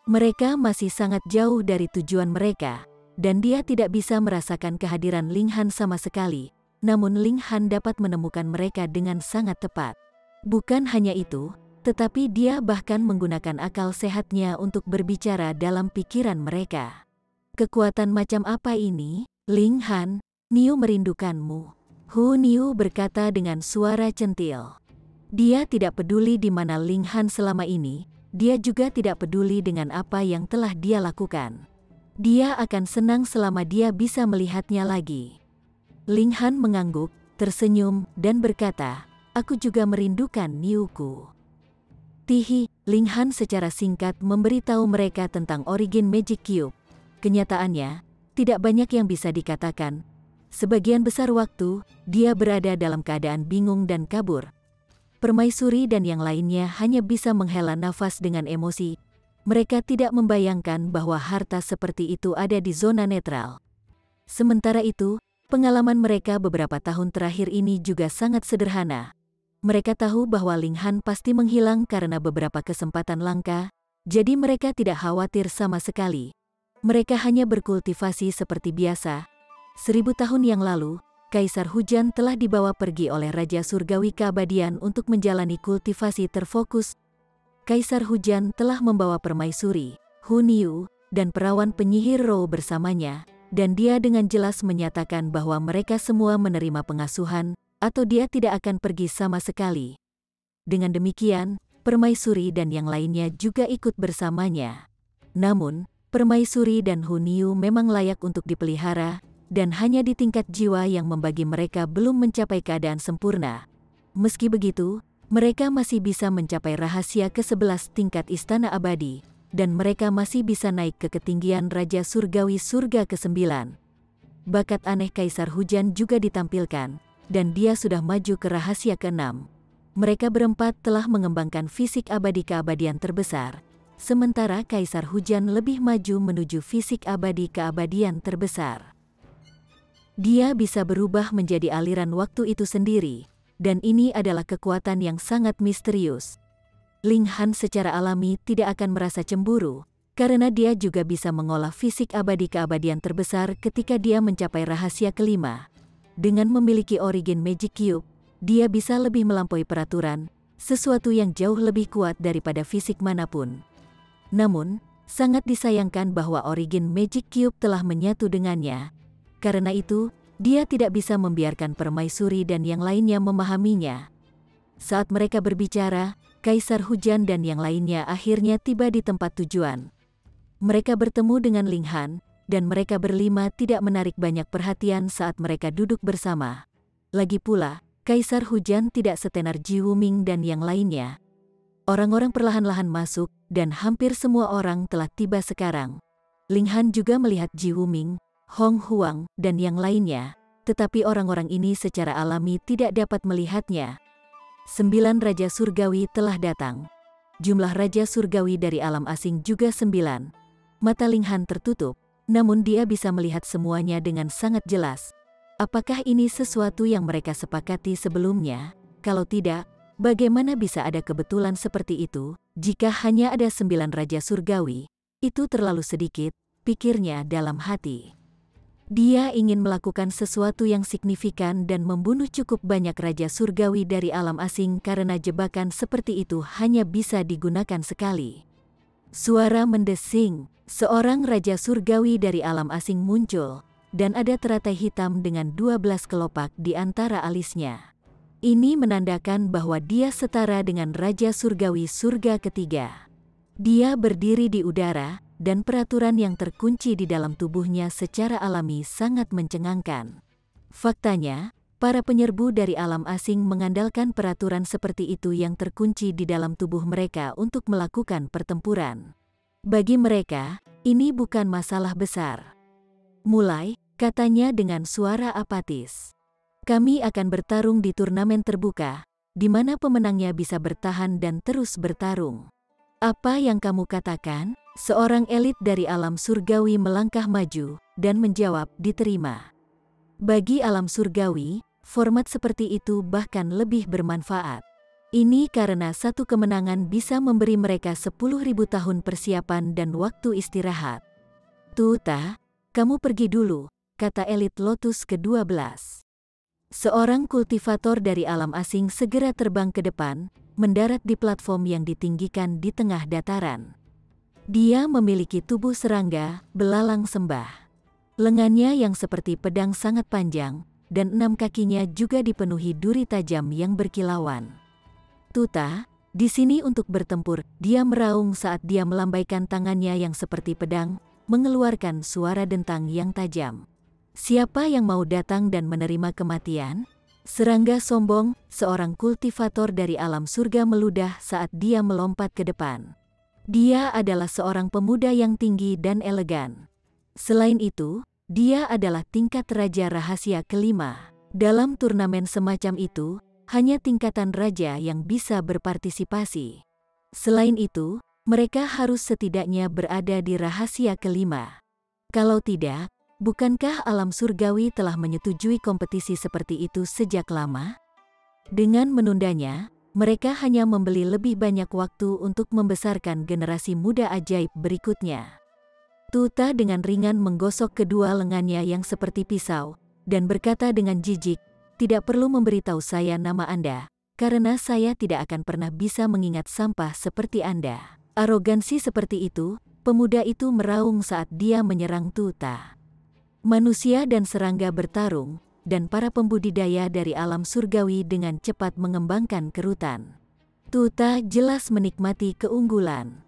Mereka masih sangat jauh dari tujuan mereka, dan dia tidak bisa merasakan kehadiran Ling Han sama sekali, namun Ling Han dapat menemukan mereka dengan sangat tepat. Bukan hanya itu, tetapi dia bahkan menggunakan akal sehatnya untuk berbicara dalam pikiran mereka. "Kekuatan macam apa ini, Ling Han? Niu merindukanmu." Hu Niu berkata dengan suara centil. Dia tidak peduli di mana Ling Han selama ini, dia juga tidak peduli dengan apa yang telah dia lakukan. Dia akan senang selama dia bisa melihatnya lagi. Ling Han mengangguk, tersenyum, dan berkata, "Aku juga merindukan Niuku." Tihi, Ling Han secara singkat memberitahu mereka tentang origin Magic Cube. Kenyataannya, tidak banyak yang bisa dikatakan. Sebagian besar waktu, dia berada dalam keadaan bingung dan kabur. Permaisuri dan yang lainnya hanya bisa menghela nafas dengan emosi. Mereka tidak membayangkan bahwa harta seperti itu ada di zona netral. Sementara itu, pengalaman mereka beberapa tahun terakhir ini juga sangat sederhana. Mereka tahu bahwa Ling Han pasti menghilang karena beberapa kesempatan langka, jadi mereka tidak khawatir sama sekali. Mereka hanya berkultivasi seperti biasa. 1000 tahun yang lalu, Kaisar Hujan telah dibawa pergi oleh Raja Surgawi Keabadian untuk menjalani kultivasi terfokus. Kaisar Hujan telah membawa permaisuri, Hu Niu, dan perawan penyihir Rou bersamanya, dan dia dengan jelas menyatakan bahwa mereka semua menerima pengasuhan, atau dia tidak akan pergi sama sekali. Dengan demikian, permaisuri dan yang lainnya juga ikut bersamanya. Namun, permaisuri dan Hu Niu memang layak untuk dipelihara, dan hanya di tingkat jiwa yang membagi mereka belum mencapai keadaan sempurna. Meski begitu, mereka masih bisa mencapai rahasia ke-11 tingkat Istana Abadi, dan mereka masih bisa naik ke ketinggian Raja Surgawi Surga ke-9. Bakat aneh Kaisar Hujan juga ditampilkan, dan dia sudah maju ke rahasia ke-6. Mereka berempat telah mengembangkan fisik abadi keabadian terbesar, sementara Kaisar Hujan lebih maju menuju fisik abadi keabadian terbesar. Dia bisa berubah menjadi aliran waktu itu sendiri, dan ini adalah kekuatan yang sangat misterius. Ling Han secara alami tidak akan merasa cemburu, karena dia juga bisa mengolah fisik abadi keabadian terbesar ketika dia mencapai rahasia kelima. Dengan memiliki origin Magic Cube, dia bisa lebih melampaui peraturan, sesuatu yang jauh lebih kuat daripada fisik manapun. Namun, sangat disayangkan bahwa origin Magic Cube telah menyatu dengannya. Karena itu, dia tidak bisa membiarkan permaisuri dan yang lainnya memahaminya. Saat mereka berbicara, Kaisar Hujan dan yang lainnya akhirnya tiba di tempat tujuan. Mereka bertemu dengan Ling Han, dan mereka berlima tidak menarik banyak perhatian saat mereka duduk bersama. Lagi pula, Kaisar Hujan tidak setenar Ji Wuming dan yang lainnya. Orang-orang perlahan-lahan masuk, dan hampir semua orang telah tiba sekarang. Ling Han juga melihat Ji Wuming, Hong Huang, dan yang lainnya, tetapi orang-orang ini secara alami tidak dapat melihatnya. 9 Raja Surgawi telah datang. Jumlah Raja Surgawi dari alam asing juga 9. Mata Ling Han tertutup, namun dia bisa melihat semuanya dengan sangat jelas. Apakah ini sesuatu yang mereka sepakati sebelumnya? Kalau tidak, bagaimana bisa ada kebetulan seperti itu? Jika hanya ada 9 Raja Surgawi, itu terlalu sedikit, pikirnya dalam hati. Dia ingin melakukan sesuatu yang signifikan dan membunuh cukup banyak Raja Surgawi dari alam asing karena jebakan seperti itu hanya bisa digunakan sekali. Suara mendesing, seorang Raja Surgawi dari alam asing muncul, dan ada teratai hitam dengan 12 kelopak di antara alisnya. Ini menandakan bahwa dia setara dengan Raja Surgawi surga ketiga. Dia berdiri di udara, dan peraturan yang terkunci di dalam tubuhnya secara alami sangat mencengangkan. Faktanya, para penyerbu dari alam asing mengandalkan peraturan seperti itu yang terkunci di dalam tubuh mereka untuk melakukan pertempuran. Bagi mereka, ini bukan masalah besar. Mulai, katanya dengan suara apatis. Kami akan bertarung di turnamen terbuka, di mana pemenangnya bisa bertahan dan terus bertarung. Apa yang kamu katakan? Seorang elit dari alam surgawi melangkah maju, dan menjawab, diterima. Bagi alam surgawi, format seperti itu bahkan lebih bermanfaat. Ini karena satu kemenangan bisa memberi mereka 10.000 tahun persiapan dan waktu istirahat. Tuta, kamu pergi dulu, kata elit Lotus ke-12. Seorang kultivator dari alam asing segera terbang ke depan, mendarat di platform yang ditinggikan di tengah dataran. Dia memiliki tubuh serangga, belalang sembah. Lengannya yang seperti pedang sangat panjang, dan 6 kakinya juga dipenuhi duri tajam yang berkilauan. Tuta, di sini untuk bertempur, dia meraung saat dia melambaikan tangannya yang seperti pedang, mengeluarkan suara dentang yang tajam. Siapa yang mau datang dan menerima kematian? Serangga sombong, seorang kultivator dari alam surga meludah saat dia melompat ke depan. Dia adalah seorang pemuda yang tinggi dan elegan. Selain itu, dia adalah tingkat raja rahasia kelima. Dalam turnamen semacam itu, hanya tingkatan raja yang bisa berpartisipasi. Selain itu, mereka harus setidaknya berada di rahasia kelima. Kalau tidak, bukankah alam surgawi telah menyetujui kompetisi seperti itu sejak lama? Dengan menundanya, mereka hanya membeli lebih banyak waktu untuk membesarkan generasi muda ajaib berikutnya. Tuta dengan ringan menggosok kedua lengannya yang seperti pisau, dan berkata dengan jijik, tidak perlu memberitahu saya nama Anda, karena saya tidak akan pernah bisa mengingat sampah seperti Anda. Arogansi seperti itu, pemuda itu meraung saat dia menyerang Tuta. Manusia dan serangga bertarung, dan para pembudidaya dari alam surgawi dengan cepat mengembangkan kerutan. Tuta jelas menikmati keunggulan.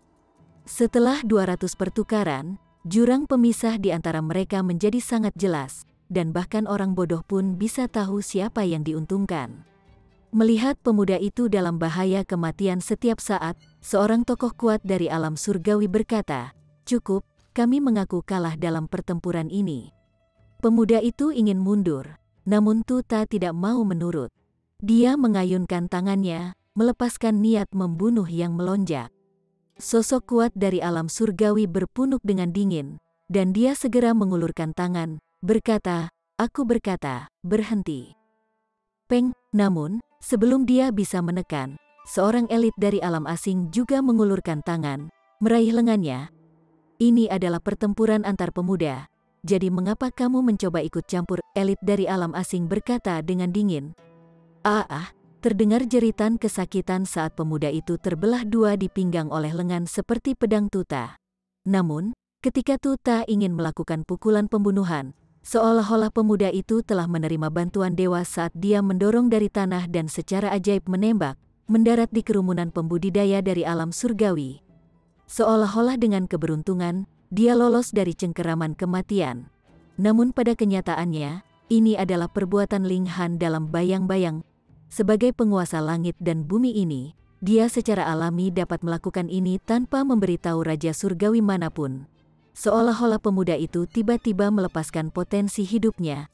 Setelah 200 pertukaran, jurang pemisah di antara mereka menjadi sangat jelas, dan bahkan orang bodoh pun bisa tahu siapa yang diuntungkan. Melihat pemuda itu dalam bahaya kematian setiap saat, seorang tokoh kuat dari alam surgawi berkata, "Cukup, kami mengaku kalah dalam pertempuran ini." Pemuda itu ingin mundur, namun Tuta tidak mau menurut. Dia mengayunkan tangannya, melepaskan niat membunuh yang melonjak. Sosok kuat dari alam surgawi berpunuk dengan dingin, dan dia segera mengulurkan tangan, berkata, "Aku berkata, berhenti." Peng, namun, sebelum dia bisa menekan, seorang elit dari alam asing juga mengulurkan tangan, meraih lengannya. Ini adalah pertempuran antar pemuda. Jadi mengapa kamu mencoba ikut campur? Elit dari alam asing berkata dengan dingin. Terdengar jeritan kesakitan saat pemuda itu terbelah dua di pinggang oleh lengan seperti pedang Tuta. Namun, ketika Tuta ingin melakukan pukulan pembunuhan, seolah-olah pemuda itu telah menerima bantuan dewa saat dia mendorong dari tanah dan secara ajaib menembak, mendarat di kerumunan pembudidaya dari alam surgawi. Seolah-olah dengan keberuntungan, dia lolos dari cengkeraman kematian. Namun pada kenyataannya, Ini adalah perbuatan Ling Han dalam bayang-bayang. Sebagai penguasa langit dan bumi ini, dia secara alami dapat melakukan ini tanpa memberitahu Raja Surgawi manapun. Seolah-olah pemuda itu tiba-tiba melepaskan potensi hidupnya.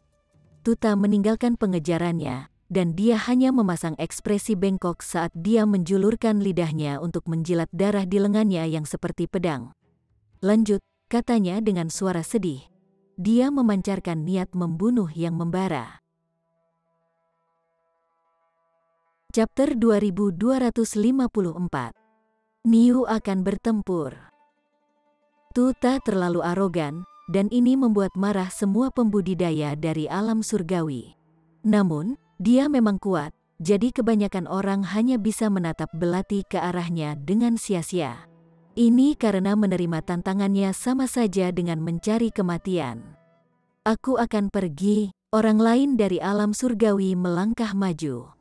Tuta meninggalkan pengejarannya, dan dia hanya memasang ekspresi bengkok saat dia menjulurkan lidahnya untuk menjilat darah di lengannya yang seperti pedang. Lanjut, katanya dengan suara sedih. Dia memancarkan niat membunuh yang membara. Chapter 2254. Niu akan bertempur. Tuta terlalu arogan, dan ini membuat marah semua pembudidaya dari alam surgawi. Namun, dia memang kuat, jadi kebanyakan orang hanya bisa menatap belati ke arahnya dengan sia-sia. Ini karena menerima tantangannya sama saja dengan mencari kematian. Aku akan pergi, orang lain dari alam surgawi melangkah maju.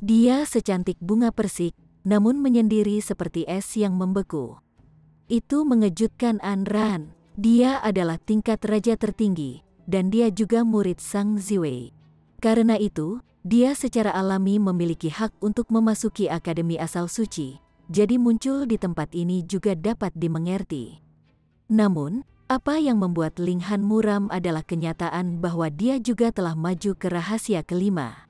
Dia secantik bunga persik, namun menyendiri seperti es yang membeku. Itu mengejutkan Anran. Dia adalah tingkat raja tertinggi, dan dia juga murid Sang Ziwei. Karena itu, dia secara alami memiliki hak untuk memasuki Akademi Asal Suci, jadi muncul di tempat ini juga dapat dimengerti. Namun, apa yang membuat Ling Han muram adalah kenyataan bahwa dia juga telah maju ke rahasia kelima.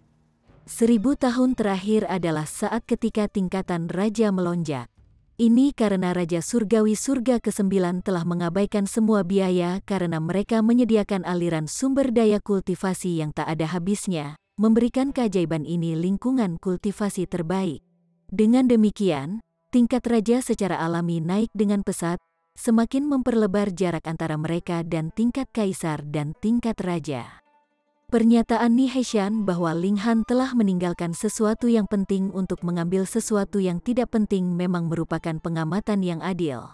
1000 tahun terakhir adalah saat ketika tingkatan raja melonjak. Ini karena Raja Surgawi Surga ke-9 telah mengabaikan semua biaya karena mereka menyediakan aliran sumber daya kultivasi yang tak ada habisnya, memberikan keajaiban ini lingkungan kultivasi terbaik. Dengan demikian, tingkat raja secara alami naik dengan pesat, semakin memperlebar jarak antara mereka dan tingkat kaisar dan tingkat raja. Pernyataan Ni Heishan bahwa Ling Han telah meninggalkan sesuatu yang penting untuk mengambil sesuatu yang tidak penting memang merupakan pengamatan yang adil.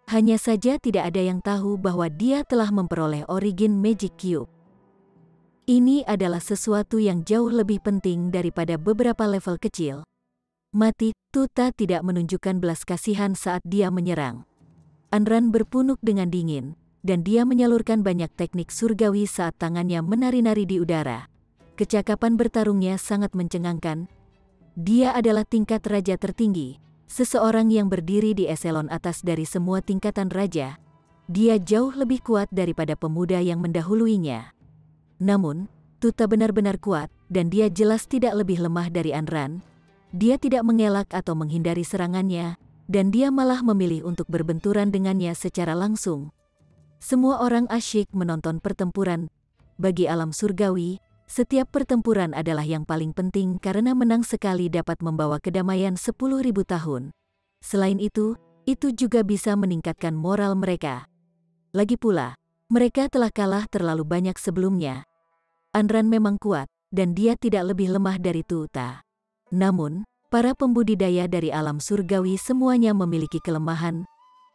Hanya saja tidak ada yang tahu bahwa dia telah memperoleh Origin Magic Cube. Ini adalah sesuatu yang jauh lebih penting daripada beberapa level kecil. Mati, Tuta tidak menunjukkan belas kasihan saat dia menyerang. Anran berpunuk dengan dingin, dan dia menyalurkan banyak teknik surgawi saat tangannya menari-nari di udara. Kecakapan bertarungnya sangat mencengangkan. Dia adalah tingkat raja tertinggi, seseorang yang berdiri di eselon atas dari semua tingkatan raja. Dia jauh lebih kuat daripada pemuda yang mendahuluinya. Namun, Tuta benar-benar kuat, dan dia jelas tidak lebih lemah dari Anran. Dia tidak mengelak atau menghindari serangannya, dan dia malah memilih untuk berbenturan dengannya secara langsung. Semua orang asyik menonton pertempuran. Bagi alam surgawi, setiap pertempuran adalah yang paling penting karena menang sekali dapat membawa kedamaian 10.000 tahun. Selain itu juga bisa meningkatkan moral mereka. Lagi pula, mereka telah kalah terlalu banyak sebelumnya. Anran memang kuat, dan dia tidak lebih lemah dari Tuta. Namun, para pembudidaya dari alam surgawi semuanya memiliki kelemahan.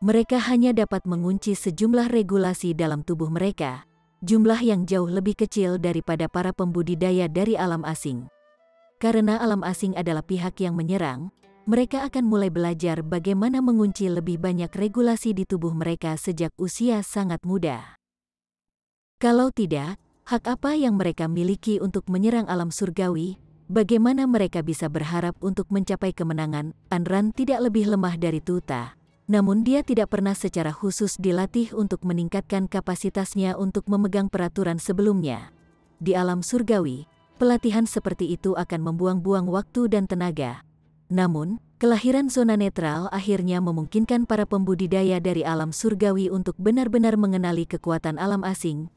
Mereka hanya dapat mengunci sejumlah regulasi dalam tubuh mereka, jumlah yang jauh lebih kecil daripada para pembudidaya dari alam asing. Karena alam asing adalah pihak yang menyerang, mereka akan mulai belajar bagaimana mengunci lebih banyak regulasi di tubuh mereka sejak usia sangat muda. Kalau tidak, hak apa yang mereka miliki untuk menyerang alam surgawi? Bagaimana mereka bisa berharap untuk mencapai kemenangan? Anran tidak lebih lemah dari Tuta. Namun dia tidak pernah secara khusus dilatih untuk meningkatkan kapasitasnya untuk memegang peraturan sebelumnya. Di alam surgawi, pelatihan seperti itu akan membuang-buang waktu dan tenaga. Namun, kelahiran zona netral akhirnya memungkinkan para pembudidaya dari alam surgawi untuk benar-benar mengenali kekuatan alam asing.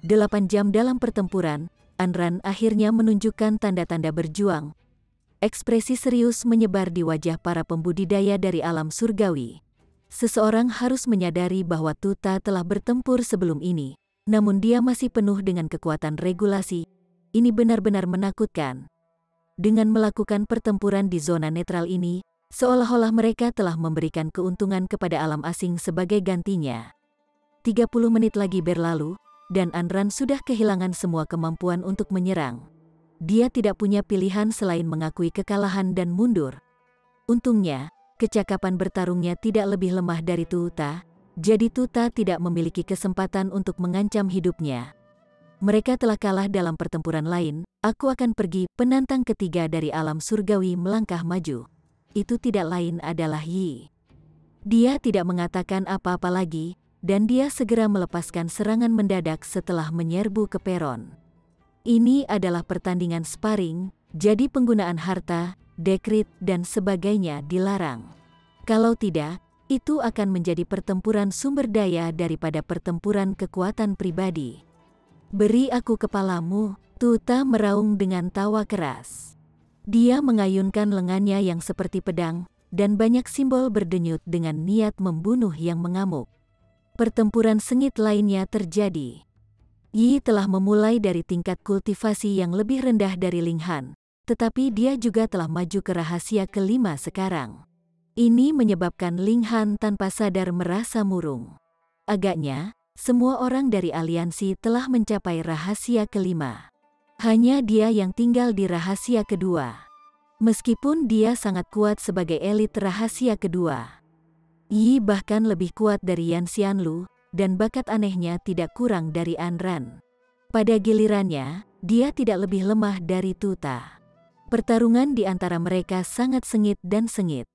8 jam dalam pertempuran, Anran akhirnya menunjukkan tanda-tanda berjuang. Ekspresi serius menyebar di wajah para pembudidaya dari alam surgawi. Seseorang harus menyadari bahwa Tuta telah bertempur sebelum ini, namun dia masih penuh dengan kekuatan regulasi. Ini benar-benar menakutkan. Dengan melakukan pertempuran di zona netral ini, seolah-olah mereka telah memberikan keuntungan kepada alam asing sebagai gantinya. 30 menit lagi berlalu, dan Anran sudah kehilangan semua kemampuan untuk menyerang. Dia tidak punya pilihan selain mengakui kekalahan dan mundur. Untungnya, kecakapan bertarungnya tidak lebih lemah dari Tuta, jadi Tuta tidak memiliki kesempatan untuk mengancam hidupnya. mereka telah kalah dalam pertempuran lain, aku akan pergi." Penantang ketiga dari alam surgawi melangkah maju. Itu tidak lain adalah Yi. Dia tidak mengatakan apa-apa lagi, dan dia segera melepaskan serangan mendadak setelah menyerbu ke peron. Ini adalah pertandingan sparring, jadi penggunaan harta, dekrit, dan sebagainya dilarang. Kalau tidak, itu akan menjadi pertempuran sumber daya daripada pertempuran kekuatan pribadi. "Beri aku kepalamu," Tuta meraung dengan tawa keras. Dia mengayunkan lengannya yang seperti pedang, dan banyak simbol berdenyut dengan niat membunuh yang mengamuk. Pertempuran sengit lainnya terjadi. Yi telah memulai dari tingkat kultivasi yang lebih rendah dari Ling Han, tetapi dia juga telah maju ke rahasia kelima sekarang. Ini menyebabkan Ling Han tanpa sadar merasa murung. Agaknya, semua orang dari aliansi telah mencapai rahasia kelima. Hanya dia yang tinggal di rahasia kedua. Meskipun dia sangat kuat sebagai elit rahasia kedua, Yi bahkan lebih kuat dari Yan Xianlu, dan bakat anehnya tidak kurang dari An Ran. Pada gilirannya, dia tidak lebih lemah dari Tuta. Pertarungan di antara mereka sangat sengit dan sengit.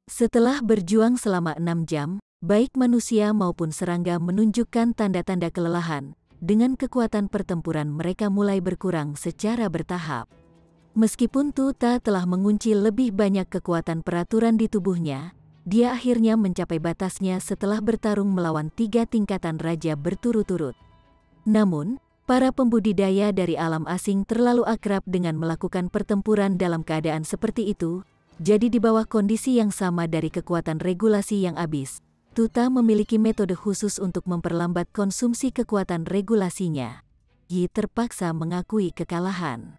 Setelah berjuang selama 6 jam, baik manusia maupun serangga menunjukkan tanda-tanda kelelahan. Dengan kekuatan pertempuran mereka mulai berkurang secara bertahap. Meskipun Tuta telah mengunci lebih banyak kekuatan peraturan di tubuhnya, dia akhirnya mencapai batasnya setelah bertarung melawan 3 tingkatan raja berturut-turut. Namun, para pembudidaya dari alam asing terlalu akrab dengan melakukan pertempuran dalam keadaan seperti itu, jadi di bawah kondisi yang sama dari kekuatan regulasi yang habis, Tuta memiliki metode khusus untuk memperlambat konsumsi kekuatan regulasinya. Yi terpaksa mengakui kekalahan.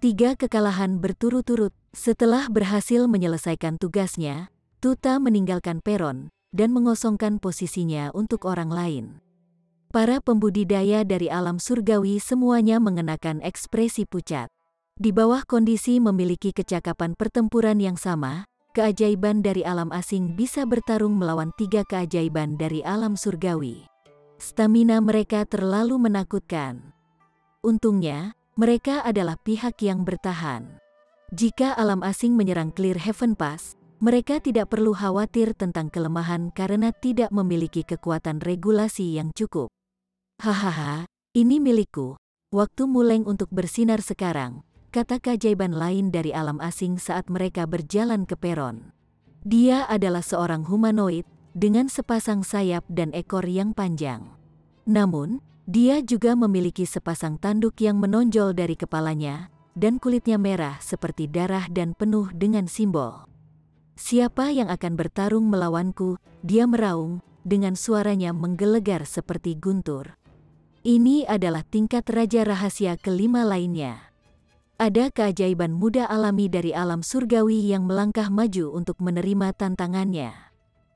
3 kekalahan berturut-turut. Setelah berhasil menyelesaikan tugasnya, Tuta meninggalkan peron dan mengosongkan posisinya untuk orang lain. Para pembudidaya dari alam surgawi semuanya mengenakan ekspresi pucat. Di bawah kondisi memiliki kecakapan pertempuran yang sama, keajaiban dari alam asing bisa bertarung melawan 3 keajaiban dari alam surgawi. Stamina mereka terlalu menakutkan. Untungnya, mereka adalah pihak yang bertahan. Jika alam asing menyerang Clear Heaven Pass, mereka tidak perlu khawatir tentang kelemahan karena tidak memiliki kekuatan regulasi yang cukup. "Hahaha, ini milikku. Waktu muleng untuk bersinar sekarang," kata keajaiban lain dari alam asing saat mereka berjalan ke peron. Dia adalah seorang humanoid dengan sepasang sayap dan ekor yang panjang. Namun, dia juga memiliki sepasang tanduk yang menonjol dari kepalanya, dan kulitnya merah seperti darah dan penuh dengan simbol. "Siapa yang akan bertarung melawanku?" dia meraung, dengan suaranya menggelegar seperti guntur. Ini adalah tingkat raja rahasia kelima lainnya. Ada keajaiban muda alami dari alam surgawi yang melangkah maju untuk menerima tantangannya.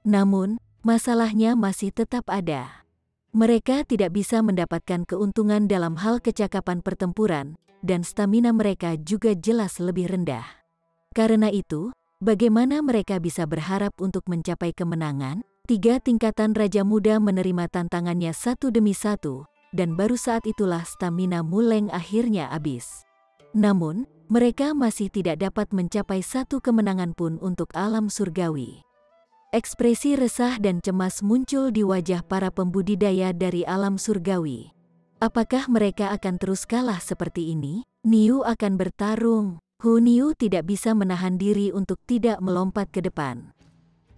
Namun, masalahnya masih tetap ada. Mereka tidak bisa mendapatkan keuntungan dalam hal kecakapan pertempuran, dan stamina mereka juga jelas lebih rendah. Karena itu, bagaimana mereka bisa berharap untuk mencapai kemenangan? 3 tingkatan Raja Muda menerima tantangannya satu demi satu, dan baru saat itulah stamina Muleng akhirnya habis. Namun, mereka masih tidak dapat mencapai satu kemenangan pun untuk alam surgawi. Ekspresi resah dan cemas muncul di wajah para pembudidaya dari alam surgawi. Apakah mereka akan terus kalah seperti ini? Niu akan bertarung. Niu tidak bisa menahan diri untuk tidak melompat ke depan.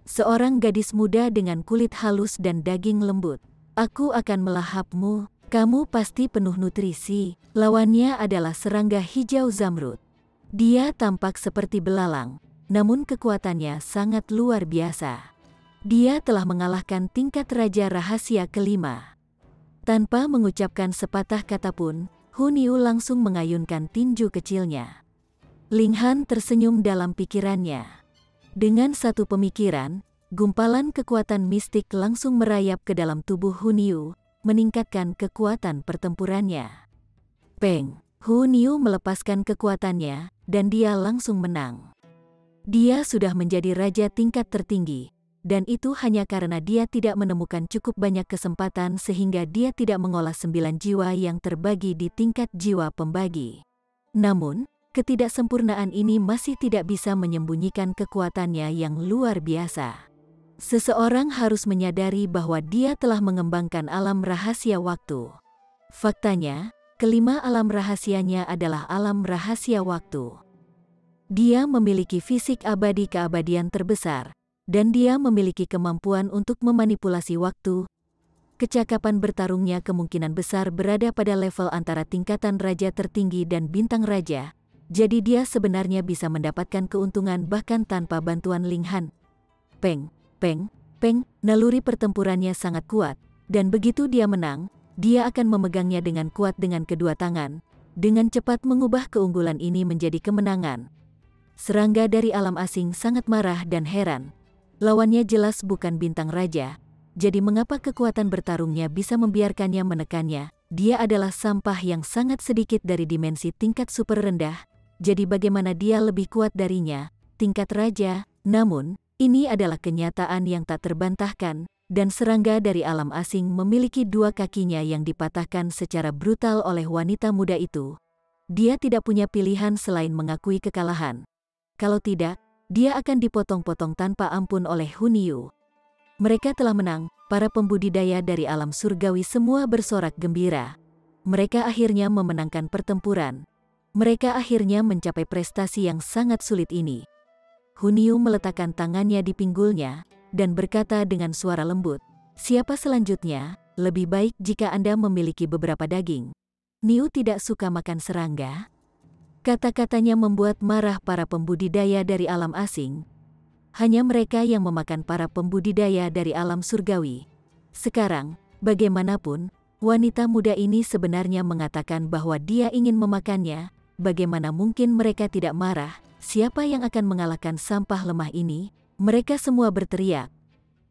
Seorang gadis muda dengan kulit halus dan daging lembut. "Aku akan melahapmu. Kamu pasti penuh nutrisi." Lawannya adalah serangga hijau zamrud. Dia tampak seperti belalang, namun kekuatannya sangat luar biasa. Dia telah mengalahkan tingkat raja rahasia kelima. Tanpa mengucapkan sepatah kata pun, Niu langsung mengayunkan tinju kecilnya. Ling Han tersenyum dalam pikirannya. Dengan satu pemikiran, gumpalan kekuatan mistik langsung merayap ke dalam tubuh Niu, meningkatkan kekuatan pertempurannya. Peng! Niu melepaskan kekuatannya, dan dia langsung menang. Dia sudah menjadi raja tingkat tertinggi, dan itu hanya karena dia tidak menemukan cukup banyak kesempatan sehingga dia tidak mengolah 9 jiwa yang terbagi di tingkat jiwa pembagi. Namun, ketidaksempurnaan ini masih tidak bisa menyembunyikan kekuatannya yang luar biasa. Seseorang harus menyadari bahwa dia telah mengembangkan alam rahasia waktu. Faktanya, kelima alam rahasianya adalah alam rahasia waktu. Dia memiliki fisik abadi keabadian terbesar, dan dia memiliki kemampuan untuk memanipulasi waktu. Kecakapan bertarungnya kemungkinan besar berada pada level antara tingkatan raja tertinggi dan bintang raja, jadi dia sebenarnya bisa mendapatkan keuntungan bahkan tanpa bantuan Ling Han. Peng, naluri pertempurannya sangat kuat, dan begitu dia menang, dia akan memegangnya dengan kuat dengan kedua tangan, dengan cepat mengubah keunggulan ini menjadi kemenangan. Serangga dari alam asing sangat marah dan heran. Lawannya jelas bukan bintang raja, jadi mengapa kekuatan bertarungnya bisa membiarkannya menekannya? Dia adalah sampah yang sangat sedikit dari dimensi tingkat super rendah, jadi bagaimana dia lebih kuat darinya, tingkat raja? Namun, ini adalah kenyataan yang tak terbantahkan, dan serangga dari alam asing memiliki dua kakinya yang dipatahkan secara brutal oleh wanita muda itu. Dia tidak punya pilihan selain mengakui kekalahan. Kalau tidak, dia akan dipotong-potong tanpa ampun oleh Hunyu. Mereka telah menang, para pembudidaya dari alam surgawi semua bersorak gembira. Mereka akhirnya memenangkan pertempuran. Mereka akhirnya mencapai prestasi yang sangat sulit ini. Hunyu meletakkan tangannya di pinggulnya, dan berkata dengan suara lembut, "Siapa selanjutnya? Lebih baik jika Anda memiliki beberapa daging." Niu tidak suka makan serangga. Kata-katanya membuat marah para pembudidaya dari alam asing. Hanya mereka yang memakan para pembudidaya dari alam surgawi. Sekarang, bagaimanapun, wanita muda ini sebenarnya mengatakan bahwa dia ingin memakannya. Bagaimana mungkin mereka tidak marah? Siapa yang akan mengalahkan sampah lemah ini? Mereka semua berteriak.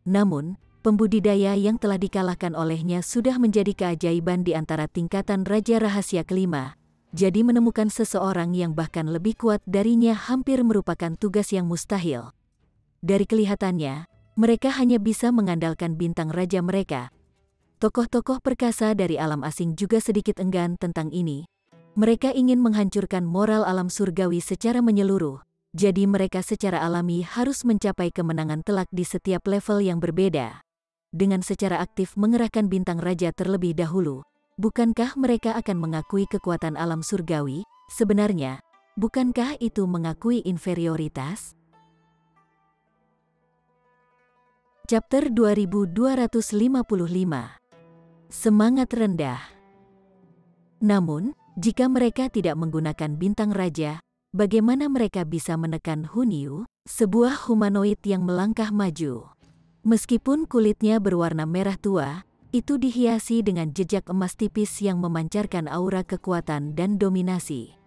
Namun, pembudidaya yang telah dikalahkan olehnya sudah menjadi keajaiban di antara tingkatan Raja Rahasia kelima. Jadi menemukan seseorang yang bahkan lebih kuat darinya hampir merupakan tugas yang mustahil. Dari kelihatannya, mereka hanya bisa mengandalkan bintang raja mereka. Tokoh-tokoh perkasa dari alam asing juga sedikit enggan tentang ini. Mereka ingin menghancurkan moral alam surgawi secara menyeluruh, jadi mereka secara alami harus mencapai kemenangan telak di setiap level yang berbeda. Dengan secara aktif mengerahkan bintang raja terlebih dahulu, bukankah mereka akan mengakui kekuatan alam surgawi? Sebenarnya, bukankah itu mengakui inferioritas? Chapter 2255. Semangat rendah. Namun, jika mereka tidak menggunakan bintang raja, bagaimana mereka bisa menekan Hunyu, sebuah humanoid yang melangkah maju? Meskipun kulitnya berwarna merah tua, itu dihiasi dengan jejak emas tipis yang memancarkan aura kekuatan dan dominasi.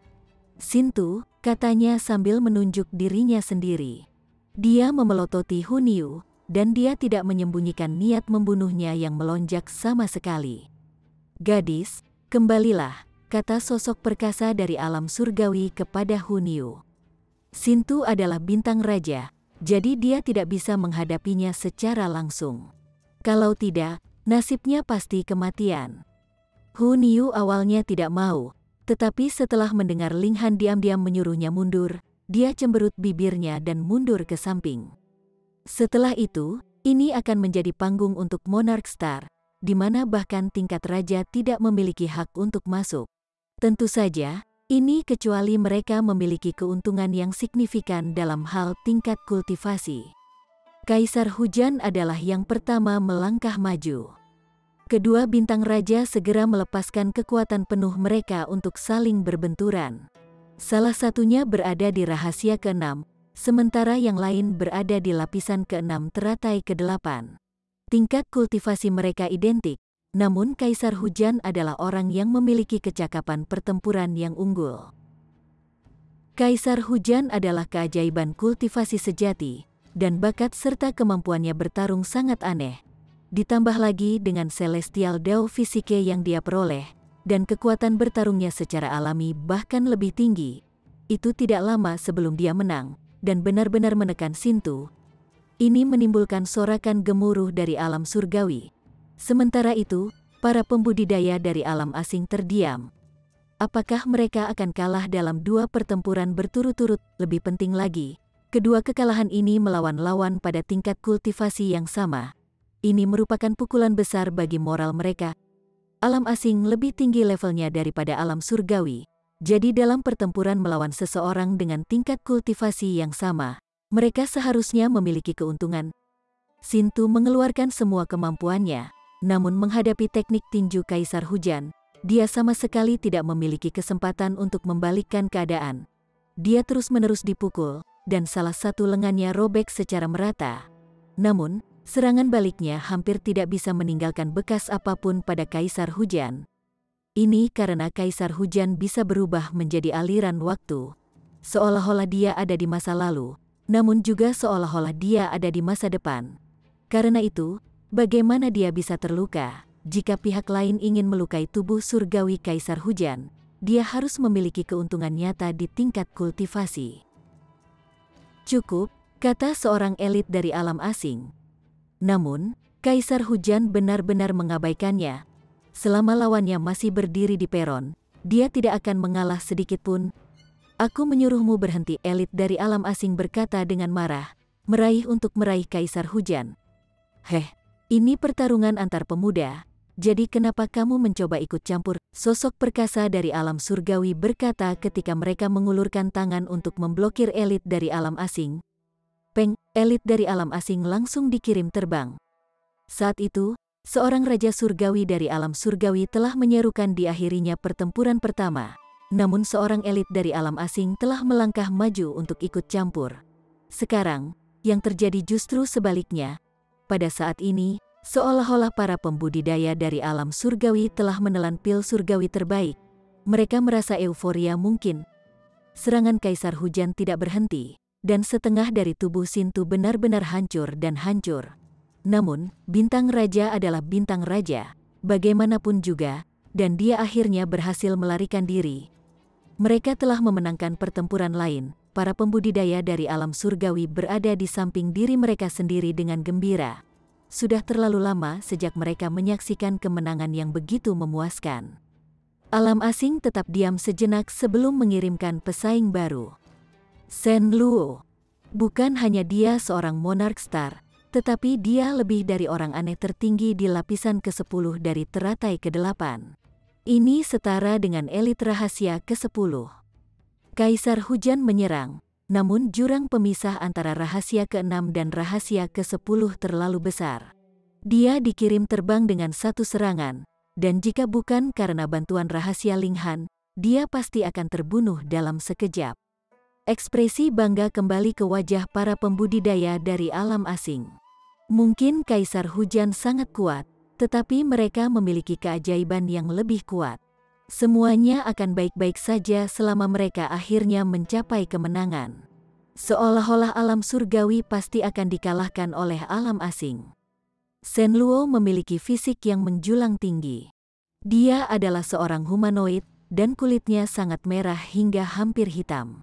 "Sintu," katanya sambil menunjuk dirinya sendiri. Dia memelototi Hunyu, dan dia tidak menyembunyikan niat membunuhnya yang melonjak sama sekali. "Gadis, kembalilah," kata sosok perkasa dari alam surgawi kepada Hunyu. Sintu adalah bintang raja, jadi dia tidak bisa menghadapinya secara langsung. Kalau tidak, nasibnya pasti kematian. Hunyu awalnya tidak mau, tetapi setelah mendengar Ling Han diam-diam menyuruhnya mundur, dia cemberut bibirnya dan mundur ke samping. Setelah itu, ini akan menjadi panggung untuk Monarch Star, di mana bahkan tingkat raja tidak memiliki hak untuk masuk. Tentu saja, ini kecuali mereka memiliki keuntungan yang signifikan dalam hal tingkat kultivasi. Kaisar Hujan adalah yang pertama melangkah maju. Kedua bintang raja segera melepaskan kekuatan penuh mereka untuk saling berbenturan. Salah satunya berada di rahasia ke-6, sementara yang lain berada di lapisan ke-6 teratai ke-8. Tingkat kultivasi mereka identik, namun Kaisar Hujan adalah orang yang memiliki kecakapan pertempuran yang unggul. Kaisar Hujan adalah keajaiban kultivasi sejati, dan bakat serta kemampuannya bertarung sangat aneh. Ditambah lagi dengan Celestial Dao Fisike yang dia peroleh, dan kekuatan bertarungnya secara alami bahkan lebih tinggi. Itu tidak lama sebelum dia menang, dan benar-benar menekan Sintu. Ini menimbulkan sorakan gemuruh dari alam surgawi. Sementara itu, para pembudidaya dari alam asing terdiam. Apakah mereka akan kalah dalam 2 pertempuran berturut-turut? Lebih penting lagi, kedua kekalahan ini melawan lawan pada tingkat kultivasi yang sama. Ini merupakan pukulan besar bagi moral mereka. Alam asing lebih tinggi levelnya daripada alam surgawi. Jadi dalam pertempuran melawan seseorang dengan tingkat kultivasi yang sama, mereka seharusnya memiliki keuntungan. Sintu mengeluarkan semua kemampuannya, namun menghadapi teknik tinju Kaisar Hujan, dia sama sekali tidak memiliki kesempatan untuk membalikkan keadaan. Dia terus-menerus dipukul, dan salah satu lengannya robek secara merata. Namun, serangan baliknya hampir tidak bisa meninggalkan bekas apapun pada Kaisar Hujan. Ini karena Kaisar Hujan bisa berubah menjadi aliran waktu. Seolah-olah dia ada di masa lalu, namun juga seolah-olah dia ada di masa depan. Karena itu, bagaimana dia bisa terluka? Jika pihak lain ingin melukai tubuh surgawi Kaisar Hujan, dia harus memiliki keuntungan nyata di tingkat kultivasi. Cukup, kata seorang elit dari alam asing. Namun, Kaisar Hujan benar-benar mengabaikannya. Selama lawannya masih berdiri di peron, dia tidak akan mengalah sedikitpun. Aku menyuruhmu berhenti, elit dari alam asing berkata dengan marah, meraih Kaisar Hujan. Ini pertarungan antar pemuda, jadi kenapa kamu mencoba ikut campur? Sosok perkasa dari alam surgawi berkata ketika mereka mengulurkan tangan untuk memblokir elit dari alam asing. Peng, elit dari alam asing langsung dikirim terbang. Saat itu, seorang raja surgawi dari alam surgawi telah menyerukan diakhirinya pertempuran pertama. Namun seorang elit dari alam asing telah melangkah maju untuk ikut campur. Sekarang, yang terjadi justru sebaliknya. Pada saat ini, seolah-olah para pembudidaya dari alam surgawi telah menelan pil surgawi terbaik. Mereka merasa euforia mungkin. Serangan Kaisar Hujan tidak berhenti, dan setengah dari tubuh Sintu benar-benar hancur dan hancur. Namun, bintang raja adalah bintang raja, bagaimanapun juga, dan dia akhirnya berhasil melarikan diri. Mereka telah memenangkan pertempuran lain. Para pembudidaya dari alam surgawi berada di samping diri mereka sendiri dengan gembira. Sudah terlalu lama sejak mereka menyaksikan kemenangan yang begitu memuaskan. Alam asing tetap diam sejenak sebelum mengirimkan pesaing baru. Shen Luo. Bukan hanya dia seorang monark star, tetapi dia lebih dari orang aneh tertinggi di lapisan ke-10 dari teratai ke-8. Ini setara dengan elit rahasia ke-10. Kaisar Hujan menyerang, namun jurang pemisah antara rahasia ke-6 dan rahasia ke-10 terlalu besar. Dia dikirim terbang dengan satu serangan, dan jika bukan karena bantuan rahasia Ling Han, dia pasti akan terbunuh dalam sekejap. Ekspresi bangga kembali ke wajah para pembudidaya dari alam asing. Mungkin Kaisar Hujan sangat kuat, tetapi mereka memiliki keajaiban yang lebih kuat. Semuanya akan baik-baik saja selama mereka akhirnya mencapai kemenangan. Seolah-olah alam surgawi pasti akan dikalahkan oleh alam asing. Shen Luo memiliki fisik yang menjulang tinggi. Dia adalah seorang humanoid, dan kulitnya sangat merah hingga hampir hitam.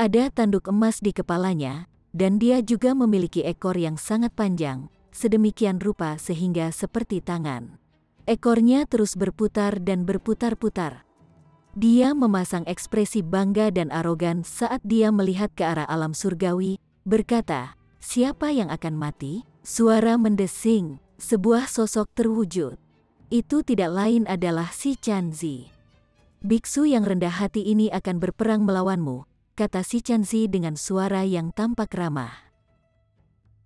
Ada tanduk emas di kepalanya, dan dia juga memiliki ekor yang sangat panjang, sedemikian rupa sehingga seperti tangan. Ekornya terus berputar dan berputar-putar. Dia memasang ekspresi bangga dan arogan saat dia melihat ke arah alam surgawi, berkata, "Siapa yang akan mati?" Suara mendesing, sebuah sosok terwujud. Itu tidak lain adalah Si Chanzi. "Biksu yang rendah hati ini akan berperang melawanmu," kata Si Chanzi dengan suara yang tampak ramah.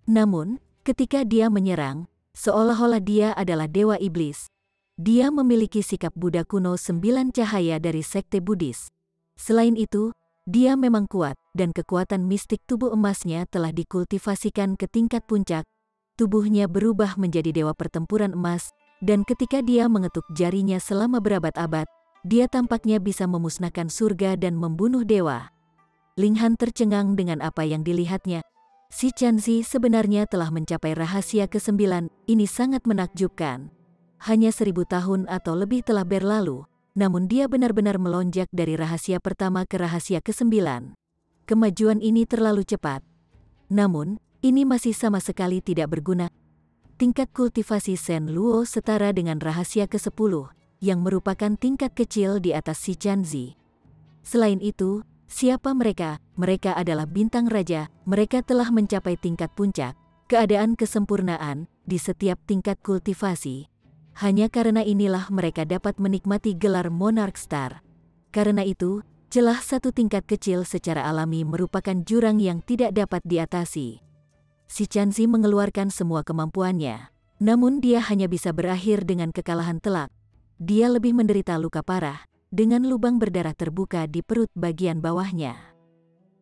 Namun, ketika dia menyerang, seolah-olah dia adalah dewa iblis. Dia memiliki sikap Buddha kuno 9 cahaya dari sekte Buddhis. Selain itu, dia memang kuat, dan kekuatan mistik tubuh emasnya telah dikultivasikan ke tingkat puncak. Tubuhnya berubah menjadi dewa pertempuran emas, dan ketika dia mengetuk jarinya selama berabad-abad, dia tampaknya bisa memusnahkan surga dan membunuh dewa. Ling Han tercengang dengan apa yang dilihatnya. Si Chanzi sebenarnya telah mencapai rahasia ke-9, ini sangat menakjubkan. Hanya 1000 tahun atau lebih telah berlalu, namun dia benar-benar melonjak dari rahasia pertama ke rahasia ke-9. Kemajuan ini terlalu cepat. Namun, ini masih sama sekali tidak berguna. Tingkat kultivasi Shen Luo setara dengan rahasia ke-10, yang merupakan tingkat kecil di atas si Chanzi. Selain itu, siapa mereka? Mereka adalah bintang raja, mereka telah mencapai tingkat puncak, keadaan kesempurnaan, di setiap tingkat kultivasi. Hanya karena inilah mereka dapat menikmati gelar Monarch Star. Karena itu, celah satu tingkat kecil secara alami merupakan jurang yang tidak dapat diatasi. Si Chanzi mengeluarkan semua kemampuannya, namun dia hanya bisa berakhir dengan kekalahan telak. Dia lebih menderita luka parah, dengan lubang berdarah terbuka di perut bagian bawahnya.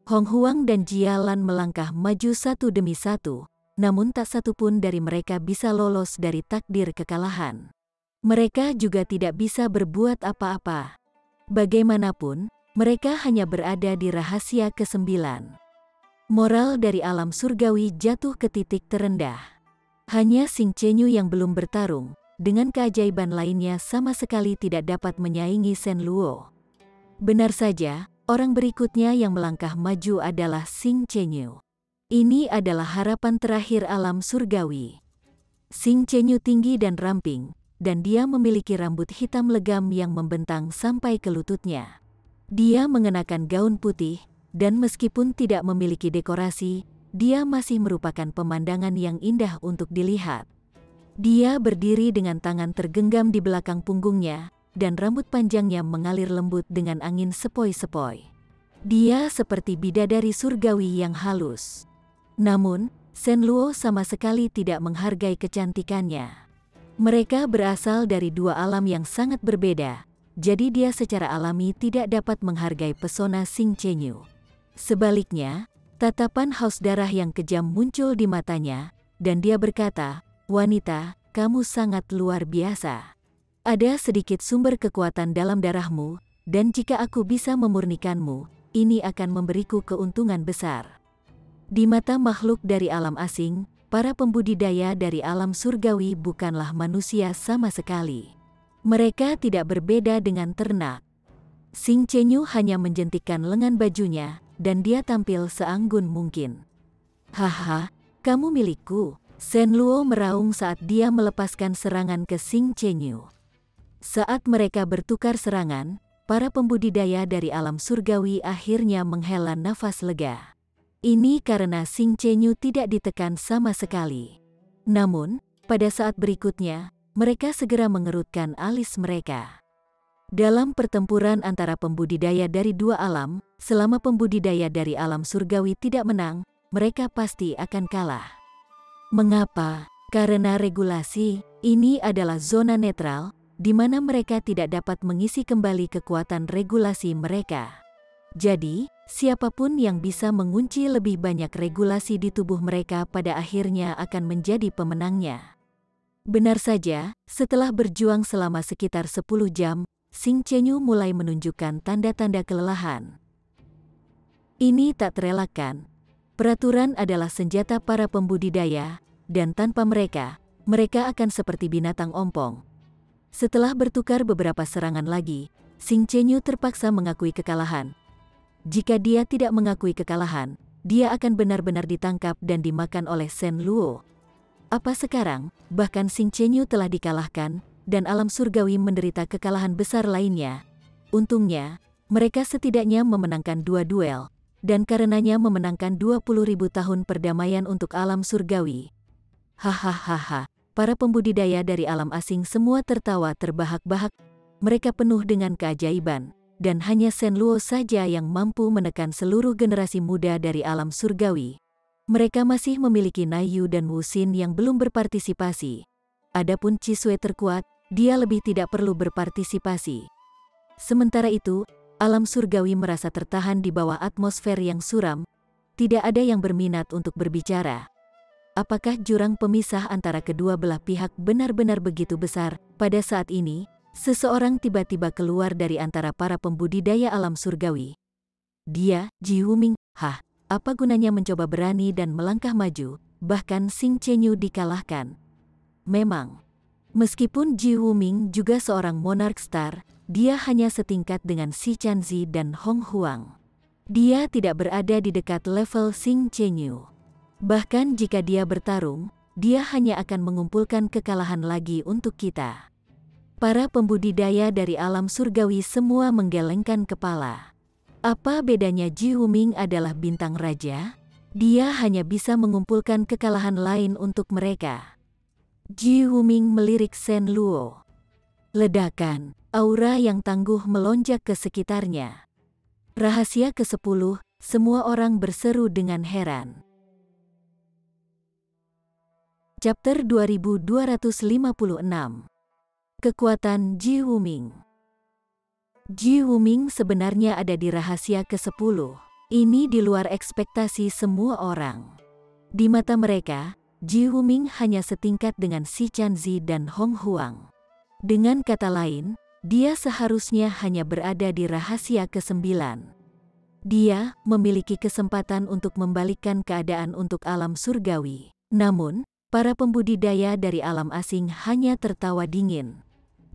Hong Huang dan Jia Lan melangkah maju satu demi satu, namun tak satu pun dari mereka bisa lolos dari takdir kekalahan. Mereka juga tidak bisa berbuat apa-apa. Bagaimanapun, mereka hanya berada di rahasia ke-9. Moral dari alam surgawi jatuh ke titik terendah. Hanya Xing Chenyu yang belum bertarung, dengan keajaiban lainnya sama sekali tidak dapat menyaingi Shen Luo. Benar saja, orang berikutnya yang melangkah maju adalah Xing Chenyu. Ini adalah harapan terakhir alam surgawi. Xing Chenyu tinggi dan ramping, dan dia memiliki rambut hitam legam yang membentang sampai ke lututnya. Dia mengenakan gaun putih, dan meskipun tidak memiliki dekorasi, dia masih merupakan pemandangan yang indah untuk dilihat. Dia berdiri dengan tangan tergenggam di belakang punggungnya, dan rambut panjangnya mengalir lembut dengan angin sepoi-sepoi. Dia seperti bidadari surgawi yang halus. Namun, Shen Luo sama sekali tidak menghargai kecantikannya. Mereka berasal dari dua alam yang sangat berbeda, jadi dia secara alami tidak dapat menghargai pesona Xing Chenyu. Sebaliknya, tatapan haus darah yang kejam muncul di matanya, dan dia berkata, "Wanita, kamu sangat luar biasa. Ada sedikit sumber kekuatan dalam darahmu, dan jika aku bisa memurnikanmu, ini akan memberiku keuntungan besar." Di mata makhluk dari alam asing, para pembudidaya dari alam surgawi bukanlah manusia sama sekali. Mereka tidak berbeda dengan ternak. Xing Chenyu hanya menjentikkan lengan bajunya, dan dia tampil seanggun mungkin. "Haha, kamu milikku," Shen Luo meraung saat dia melepaskan serangan ke Xing Chenyu. Saat mereka bertukar serangan, para pembudidaya dari alam surgawi akhirnya menghela nafas lega. Ini karena Xing Chenyu tidak ditekan sama sekali. Namun, pada saat berikutnya, mereka segera mengerutkan alis mereka. Dalam pertempuran antara pembudidaya dari dua alam, selama pembudidaya dari alam surgawi tidak menang, mereka pasti akan kalah. Mengapa? Karena regulasi, ini adalah zona netral, di mana mereka tidak dapat mengisi kembali kekuatan regulasi mereka. Jadi, siapapun yang bisa mengunci lebih banyak regulasi di tubuh mereka pada akhirnya akan menjadi pemenangnya. Benar saja, setelah berjuang selama sekitar 10 jam, Xing Chenyu mulai menunjukkan tanda-tanda kelelahan. Ini tak terelakkan. Peraturan adalah senjata para pembudidaya, dan tanpa mereka, mereka akan seperti binatang ompong. Setelah bertukar beberapa serangan lagi, Xing Chenyu terpaksa mengakui kekalahan. Jika dia tidak mengakui kekalahan, dia akan benar-benar ditangkap dan dimakan oleh Shen Luo. Apa sekarang, bahkan Xing Chenyu telah dikalahkan, dan alam surgawi menderita kekalahan besar lainnya. Untungnya, mereka setidaknya memenangkan 2 duel, dan karenanya memenangkan 20.000 tahun perdamaian untuk alam surgawi. Hahaha, para pembudidaya dari alam asing semua tertawa terbahak-bahak. Mereka penuh dengan keajaiban. Dan hanya Shen Luo saja yang mampu menekan seluruh generasi muda dari alam surgawi. Mereka masih memiliki Naiyu dan Wu Xin yang belum berpartisipasi. Adapun Cisue terkuat, dia lebih tidak perlu berpartisipasi. Sementara itu, alam surgawi merasa tertahan di bawah atmosfer yang suram. Tidak ada yang berminat untuk berbicara. Apakah jurang pemisah antara kedua belah pihak benar-benar begitu besar? Pada saat ini, seseorang tiba-tiba keluar dari antara para pembudidaya alam surgawi. Dia, Ji Wuming. Apa gunanya mencoba berani dan melangkah maju, bahkan Xing Chenyu dikalahkan. Memang, meskipun Ji Wuming juga seorang Monarch Star, dia hanya setingkat dengan Xi Chanzi dan Hong Huang. Dia tidak berada di dekat level Xing Chenyu. Bahkan jika dia bertarung, dia hanya akan mengumpulkan kekalahan lagi untuk kita. Para pembudidaya dari alam surgawi semua menggelengkan kepala. Apa bedanya Ji Wuming adalah bintang raja? Dia hanya bisa mengumpulkan kekalahan lain untuk mereka. Ji Wuming melirik Shen Luo. Ledakan, aura yang tangguh melonjak ke sekitarnya. Rahasia ke-10, semua orang berseru dengan heran. Chapter 2256. Kekuatan Ji Wuming. Ji Wuming sebenarnya ada di rahasia ke-10. Ini di luar ekspektasi semua orang. Di mata mereka, Ji Wuming hanya setingkat dengan Xi Chanzi dan Hong Huang. Dengan kata lain, dia seharusnya hanya berada di rahasia ke-9. Dia memiliki kesempatan untuk membalikkan keadaan untuk alam surgawi. Namun, para pembudidaya dari alam asing hanya tertawa dingin.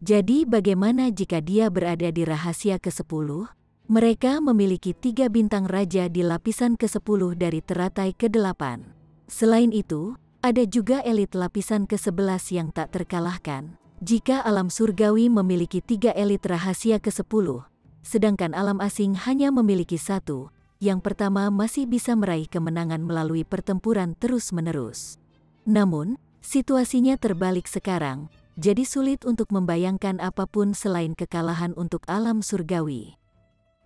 Jadi bagaimana jika dia berada di rahasia ke-10? Mereka memiliki 3 bintang raja di lapisan ke-10 dari teratai ke-8. Selain itu, ada juga elit lapisan ke-11 yang tak terkalahkan. Jika alam surgawi memiliki 3 elit rahasia ke-10, sedangkan alam asing hanya memiliki 1, yang pertama masih bisa meraih kemenangan melalui pertempuran terus-menerus. Namun, situasinya terbalik sekarang, jadi sulit untuk membayangkan apapun selain kekalahan untuk alam surgawi.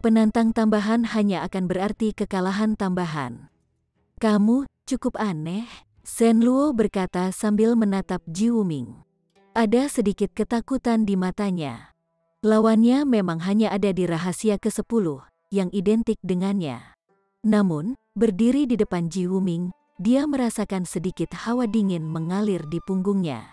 Penantang tambahan hanya akan berarti kekalahan tambahan. Kamu cukup aneh, Shen Luo berkata sambil menatap Ji Wuming. Ada sedikit ketakutan di matanya. Lawannya memang hanya ada di rahasia ke-10, yang identik dengannya. Namun, berdiri di depan Ji Wuming, dia merasakan sedikit hawa dingin mengalir di punggungnya.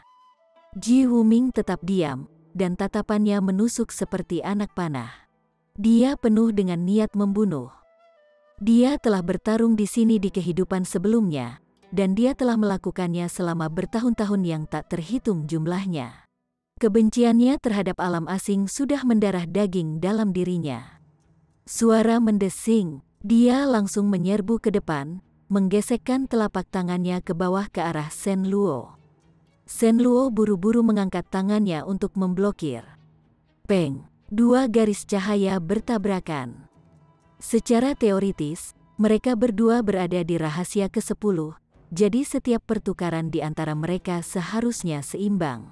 Ji Wuming tetap diam, dan tatapannya menusuk seperti anak panah. Dia penuh dengan niat membunuh. Dia telah bertarung di sini di kehidupan sebelumnya, dan dia telah melakukannya selama bertahun-tahun yang tak terhitung jumlahnya. Kebenciannya terhadap alam asing sudah mendarah daging dalam dirinya. Suara mendesing, dia langsung menyerbu ke depan, menggesekkan telapak tangannya ke bawah ke arah Shen Luo. Shen Luo buru-buru mengangkat tangannya untuk memblokir. Peng, 2 garis cahaya bertabrakan. Secara teoritis, mereka berdua berada di rahasia ke-10, jadi setiap pertukaran di antara mereka seharusnya seimbang.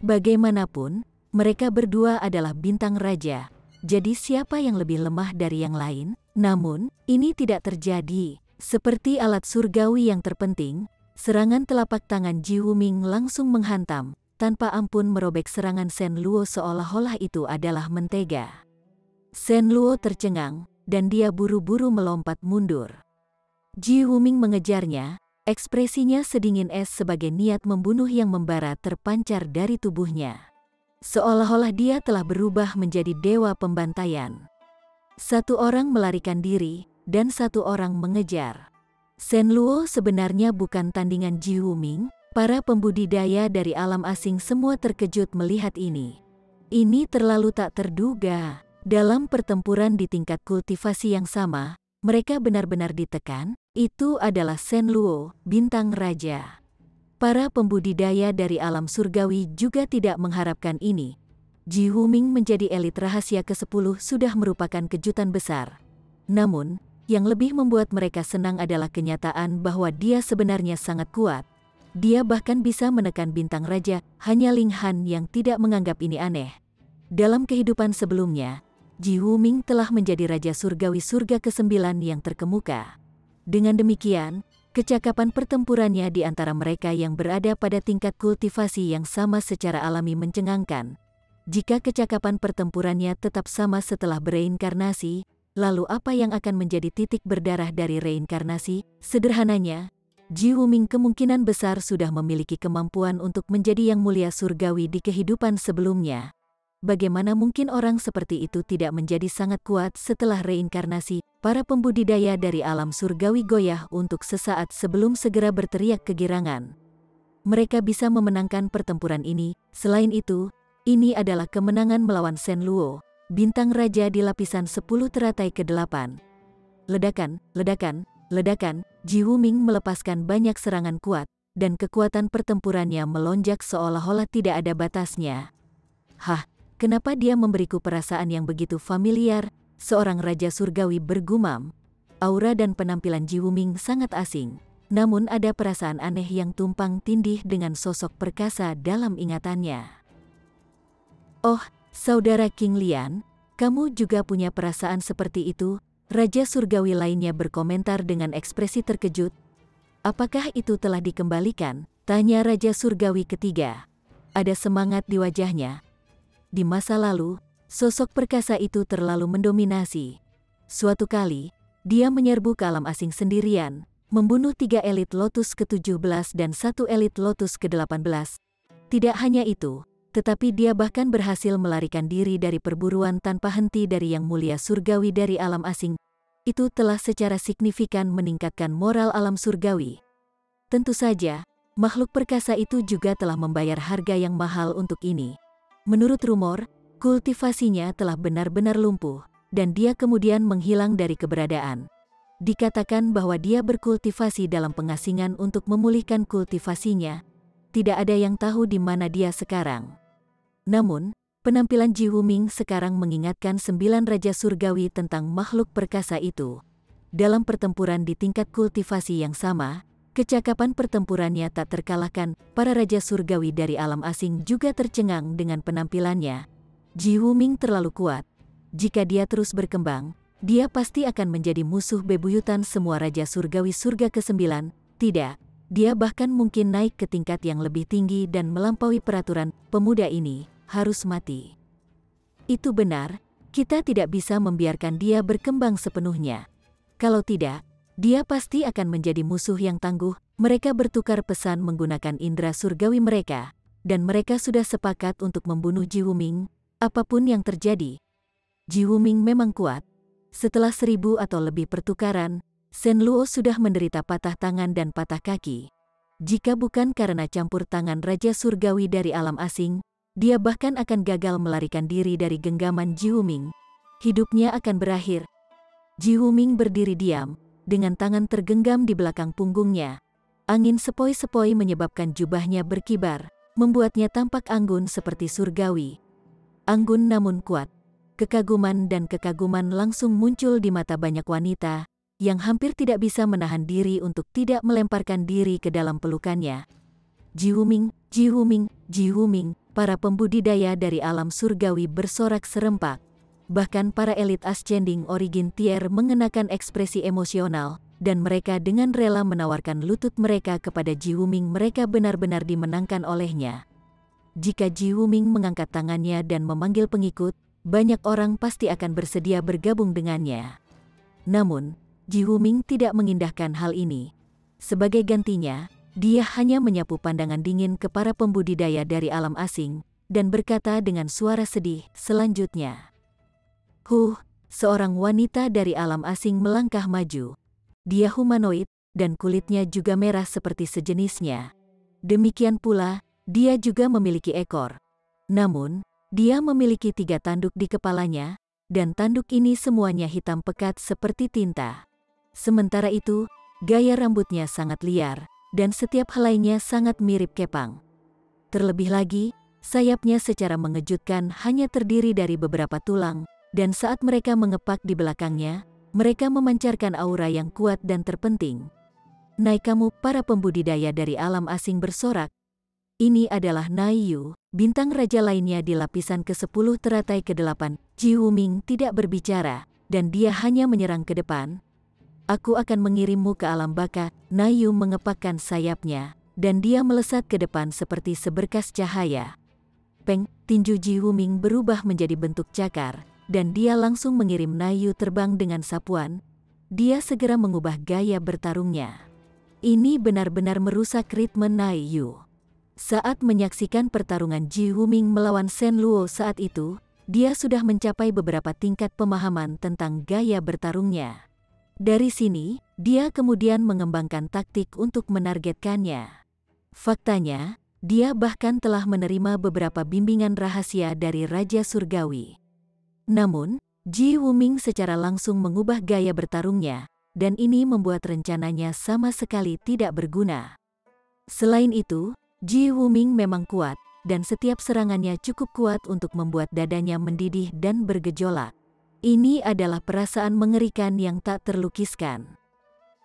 Bagaimanapun, mereka berdua adalah bintang raja, jadi siapa yang lebih lemah dari yang lain? Namun, ini tidak terjadi. Seperti alat surgawi yang terpenting, serangan telapak tangan Ji Wuming langsung menghantam, tanpa ampun merobek serangan Shen Luo seolah-olah itu adalah mentega. Shen Luo tercengang, dan dia buru-buru melompat mundur. Ji Wuming mengejarnya. Ekspresinya sedingin es sebagai niat membunuh yang membara terpancar dari tubuhnya. Seolah-olah dia telah berubah menjadi dewa pembantaian. 1 orang melarikan diri, dan 1 orang mengejar. Shen Luo sebenarnya bukan tandingan Ji Wuming. Para pembudidaya dari alam asing semua terkejut melihat ini. Ini terlalu tak terduga. Dalam pertempuran di tingkat kultivasi yang sama, mereka benar-benar ditekan. Itu adalah Shen Luo, bintang raja. Para pembudidaya dari alam surgawi juga tidak mengharapkan ini. Ji Wuming menjadi elit rahasia ke-10 sudah merupakan kejutan besar. Namun, yang lebih membuat mereka senang adalah kenyataan bahwa dia sebenarnya sangat kuat. Dia bahkan bisa menekan bintang raja, hanya Ling Han yang tidak menganggap ini aneh. Dalam kehidupan sebelumnya, Ji Wuming telah menjadi raja surgawi surga ke-9 yang terkemuka. Dengan demikian, kecakapan pertempurannya di antara mereka yang berada pada tingkat kultivasi yang sama secara alami mencengangkan. Jika kecakapan pertempurannya tetap sama setelah bereinkarnasi, lalu apa yang akan menjadi titik berdarah dari reinkarnasi? Sederhananya, Ji Wuming kemungkinan besar sudah memiliki kemampuan untuk menjadi yang mulia surgawi di kehidupan sebelumnya. Bagaimana mungkin orang seperti itu tidak menjadi sangat kuat setelah reinkarnasi? Para pembudidaya dari alam surgawi goyah untuk sesaat sebelum segera berteriak kegirangan. Mereka bisa memenangkan pertempuran ini. Selain itu, ini adalah kemenangan melawan Shen Luo, bintang raja di lapisan 10 teratai ke-8. Ledakan, ledakan, ledakan, Ji Wuming melepaskan banyak serangan kuat, dan kekuatan pertempurannya melonjak seolah-olah tidak ada batasnya. Hah, kenapa dia memberiku perasaan yang begitu familiar? Seorang raja surgawi bergumam. Aura dan penampilan Ji Wuming sangat asing, namun ada perasaan aneh yang tumpang tindih dengan sosok perkasa dalam ingatannya. Oh, saudara King Lian, kamu juga punya perasaan seperti itu? Raja surgawi lainnya berkomentar dengan ekspresi terkejut. Apakah itu telah dikembalikan? Tanya raja surgawi ketiga. Ada semangat di wajahnya. Di masa lalu, sosok perkasa itu terlalu mendominasi. Suatu kali, dia menyerbu ke alam asing sendirian, membunuh 3 elit Lotus ke-17 dan 1 elit Lotus ke-18. Tidak hanya itu, tetapi dia bahkan berhasil melarikan diri dari perburuan tanpa henti dari Yang Mulia Surgawi dari alam asing. Itu telah secara signifikan meningkatkan moral alam surgawi. Tentu saja, makhluk perkasa itu juga telah membayar harga yang mahal untuk ini. Menurut rumor, kultivasinya telah benar-benar lumpuh, dan dia kemudian menghilang dari keberadaan. Dikatakan bahwa dia berkultivasi dalam pengasingan untuk memulihkan kultivasinya. Tidak ada yang tahu di mana dia sekarang. Namun, penampilan Ji Wuming sekarang mengingatkan 9 raja surgawi tentang makhluk perkasa itu. Dalam pertempuran di tingkat kultivasi yang sama, kecakapan pertempurannya tak terkalahkan. Para raja surgawi dari alam asing juga tercengang dengan penampilannya. Ji Wuming terlalu kuat. Jika dia terus berkembang, dia pasti akan menjadi musuh bebuyutan semua raja surgawi surga ke-9. Tidak, dia bahkan mungkin naik ke tingkat yang lebih tinggi dan melampaui peraturan. Pemuda ini harus mati. Itu benar, kita tidak bisa membiarkan dia berkembang sepenuhnya. Kalau tidak, dia pasti akan menjadi musuh yang tangguh. Mereka bertukar pesan menggunakan indera surgawi mereka, dan mereka sudah sepakat untuk membunuh Ji Wuming, apapun yang terjadi. Ji Wuming memang kuat. Setelah 1000 atau lebih pertukaran, Shen Luo sudah menderita patah tangan dan patah kaki. Jika bukan karena campur tangan Raja Surgawi dari alam asing, dia bahkan akan gagal melarikan diri dari genggaman Ji Wuming. Hidupnya akan berakhir. Ji Wuming berdiri diam, dengan tangan tergenggam di belakang punggungnya. Angin sepoi-sepoi menyebabkan jubahnya berkibar, membuatnya tampak anggun seperti surgawi. Anggun namun kuat. Kekaguman dan kekaguman langsung muncul di mata banyak wanita, yang hampir tidak bisa menahan diri untuk tidak melemparkan diri ke dalam pelukannya. Ji Wuming, Ji Wuming, Ji Wuming, para pembudidaya dari alam surgawi bersorak serempak. Bahkan para elit Ascending Origin Tier mengenakan ekspresi emosional, dan mereka dengan rela menawarkan lutut mereka kepada Ji Wuming. Mereka benar-benar dimenangkan olehnya. Jika Ji Wuming mengangkat tangannya dan memanggil pengikut, banyak orang pasti akan bersedia bergabung dengannya. Namun, Ji Wuming tidak mengindahkan hal ini. Sebagai gantinya, dia hanya menyapu pandangan dingin ke para pembudidaya dari alam asing, dan berkata dengan suara sedih, selanjutnya. Seorang wanita dari alam asing melangkah maju. Dia humanoid, dan kulitnya juga merah seperti sejenisnya. Demikian pula, dia juga memiliki ekor. Namun, dia memiliki 3 tanduk di kepalanya, dan tanduk ini semuanya hitam pekat seperti tinta. Sementara itu, gaya rambutnya sangat liar, dan setiap helainya sangat mirip kepang. Terlebih lagi, sayapnya secara mengejutkan hanya terdiri dari beberapa tulang, dan saat mereka mengepak di belakangnya, mereka memancarkan aura yang kuat dan terpenting. Naik kamu, para pembudidaya dari alam asing bersorak. Ini adalah Nai Yu, bintang raja lainnya di lapisan ke-10 teratai ke-8. Ji Wuming tidak berbicara, dan dia hanya menyerang ke depan. Aku akan mengirimmu ke alam baka. Nai Yu mengepakkan sayapnya, dan dia melesat ke depan seperti seberkas cahaya. Peng, tinju Ji Wuming berubah menjadi bentuk cakar, dan dia langsung mengirim Nai Yu terbang dengan sapuan. Dia segera mengubah gaya bertarungnya. Ini benar-benar merusak ritme Nai Yu. Saat menyaksikan pertarungan Ji Wuming melawan Shen Luo saat itu, dia sudah mencapai beberapa tingkat pemahaman tentang gaya bertarungnya. Dari sini, dia kemudian mengembangkan taktik untuk menargetkannya. Faktanya, dia bahkan telah menerima beberapa bimbingan rahasia dari Raja Surgawi. Namun, Ji Wuming secara langsung mengubah gaya bertarungnya, dan ini membuat rencananya sama sekali tidak berguna. Selain itu, Ji Wuming memang kuat, dan setiap serangannya cukup kuat untuk membuat dadanya mendidih dan bergejolak. Ini adalah perasaan mengerikan yang tak terlukiskan.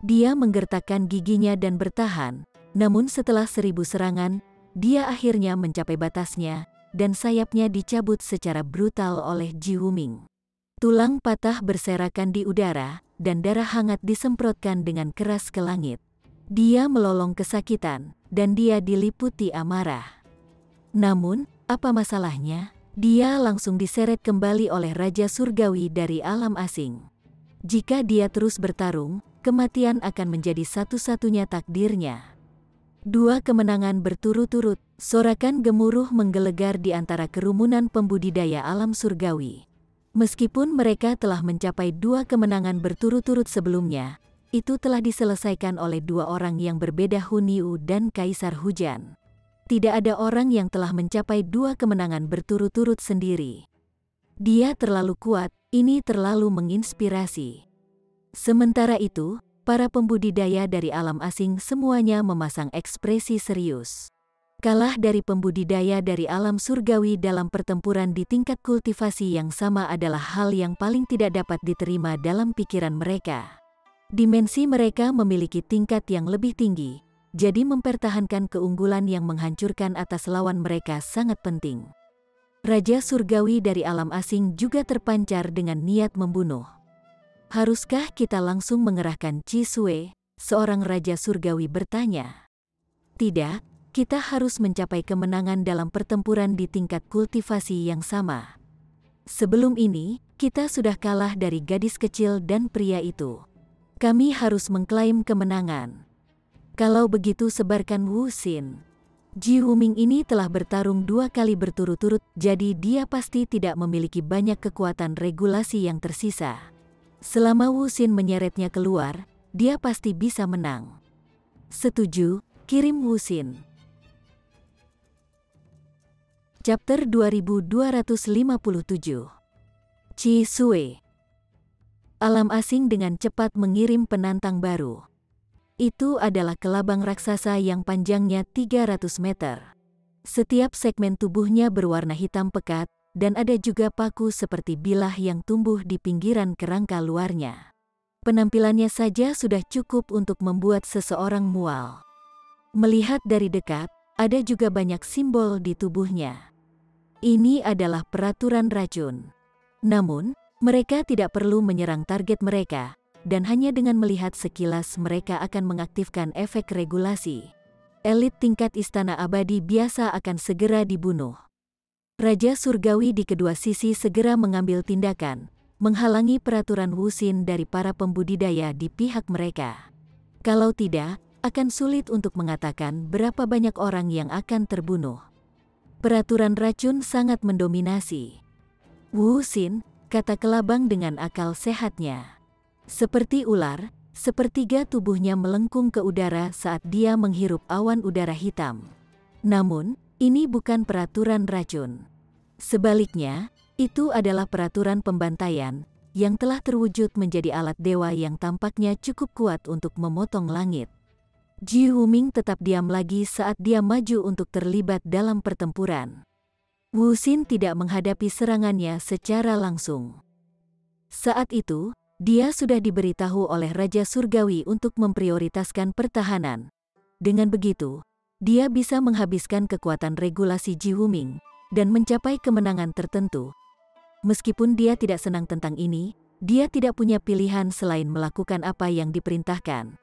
Dia menggertakkan giginya dan bertahan, namun setelah 1000 serangan, dia akhirnya mencapai batasnya, dan sayapnya dicabut secara brutal oleh Ji Wuming. Tulang patah berserakan di udara, dan darah hangat disemprotkan dengan keras ke langit. Dia melolong kesakitan, dan dia diliputi amarah. Namun, apa masalahnya? Dia langsung diseret kembali oleh Raja Surgawi dari alam asing. Jika dia terus bertarung, kematian akan menjadi satu-satunya takdirnya. 2 kemenangan berturut-turut, sorakan gemuruh menggelegar di antara kerumunan pembudidaya alam surgawi. Meskipun mereka telah mencapai 2 kemenangan berturut-turut sebelumnya, itu telah diselesaikan oleh 2 orang yang berbeda, Huniu dan Kaisar Hujan. Tidak ada orang yang telah mencapai 2 kemenangan berturut-turut sendiri. Dia terlalu kuat, ini terlalu menginspirasi. Sementara itu, para pembudidaya dari alam asing semuanya memasang ekspresi serius. Kalah dari pembudidaya dari alam surgawi dalam pertempuran di tingkat kultivasi yang sama adalah hal yang paling tidak dapat diterima dalam pikiran mereka. Dimensi mereka memiliki tingkat yang lebih tinggi, jadi mempertahankan keunggulan yang menghancurkan atas lawan mereka sangat penting. Raja Surgawi dari alam asing juga terpancar dengan niat membunuh. Haruskah kita langsung mengerahkan Chi Sui? Seorang Raja Surgawi bertanya. Tidak, kita harus mencapai kemenangan dalam pertempuran di tingkat kultivasi yang sama. Sebelum ini, kita sudah kalah dari gadis kecil dan pria itu. Kami harus mengklaim kemenangan. Kalau begitu sebarkan Wuxin. Ji Wuming ini telah bertarung 2 kali berturut-turut, jadi dia pasti tidak memiliki banyak kekuatan regulasi yang tersisa. Selama Wuxin menyeretnya keluar, dia pasti bisa menang. Setuju, kirim Wuxin. Chapter 2257. Chi Sui. Alam asing dengan cepat mengirim penantang baru. Itu adalah kelabang raksasa yang panjangnya 300 meter. Setiap segmen tubuhnya berwarna hitam pekat, dan ada juga paku seperti bilah yang tumbuh di pinggiran kerangka luarnya. Penampilannya saja sudah cukup untuk membuat seseorang mual. Melihat dari dekat, ada juga banyak simbol di tubuhnya. Ini adalah peraturan racun. Namun, mereka tidak perlu menyerang target mereka, dan hanya dengan melihat sekilas mereka akan mengaktifkan efek regulasi. Elit tingkat Istana Abadi biasa akan segera dibunuh. Raja Surgawi di kedua sisi segera mengambil tindakan, menghalangi peraturan Wuxin dari para pembudidaya di pihak mereka. Kalau tidak, akan sulit untuk mengatakan berapa banyak orang yang akan terbunuh. Peraturan racun sangat mendominasi. Wuxin, kata kelabang dengan akal sehatnya. Seperti ular, sepertiga tubuhnya melengkung ke udara saat dia menghirup awan udara hitam. Namun, ini bukan peraturan racun. Sebaliknya, itu adalah peraturan pembantaian yang telah terwujud menjadi alat dewa yang tampaknya cukup kuat untuk memotong langit. Ji Wuming tetap diam lagi saat dia maju untuk terlibat dalam pertempuran. Wuxin tidak menghadapi serangannya secara langsung. Saat itu, dia sudah diberitahu oleh Raja Surgawi untuk memprioritaskan pertahanan. Dengan begitu, dia bisa menghabiskan kekuatan regulasi Ji Wuming dan mencapai kemenangan tertentu. Meskipun dia tidak senang tentang ini, dia tidak punya pilihan selain melakukan apa yang diperintahkan.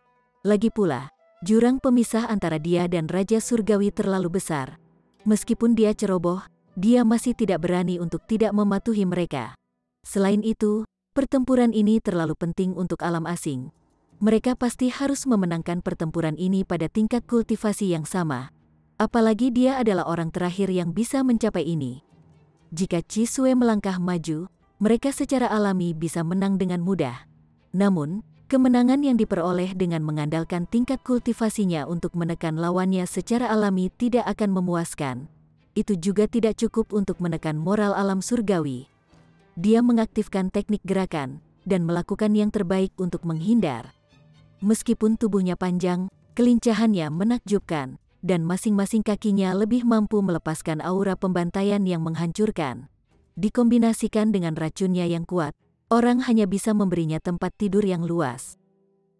Lagi pula, jurang pemisah antara dia dan Raja Surgawi terlalu besar. Meskipun dia ceroboh, dia masih tidak berani untuk tidak mematuhi mereka. Selain itu, pertempuran ini terlalu penting untuk alam asing. Mereka pasti harus memenangkan pertempuran ini pada tingkat kultivasi yang sama. Apalagi dia adalah orang terakhir yang bisa mencapai ini. Jika Chi Sui melangkah maju, mereka secara alami bisa menang dengan mudah. Namun, kemenangan yang diperoleh dengan mengandalkan tingkat kultivasinya untuk menekan lawannya secara alami tidak akan memuaskan. Itu juga tidak cukup untuk menekan moral alam surgawi. Dia mengaktifkan teknik gerakan, dan melakukan yang terbaik untuk menghindar. Meskipun tubuhnya panjang, kelincahannya menakjubkan, dan masing-masing kakinya lebih mampu melepaskan aura pembantaian yang menghancurkan. Dikombinasikan dengan racunnya yang kuat, orang hanya bisa memberinya tempat tidur yang luas.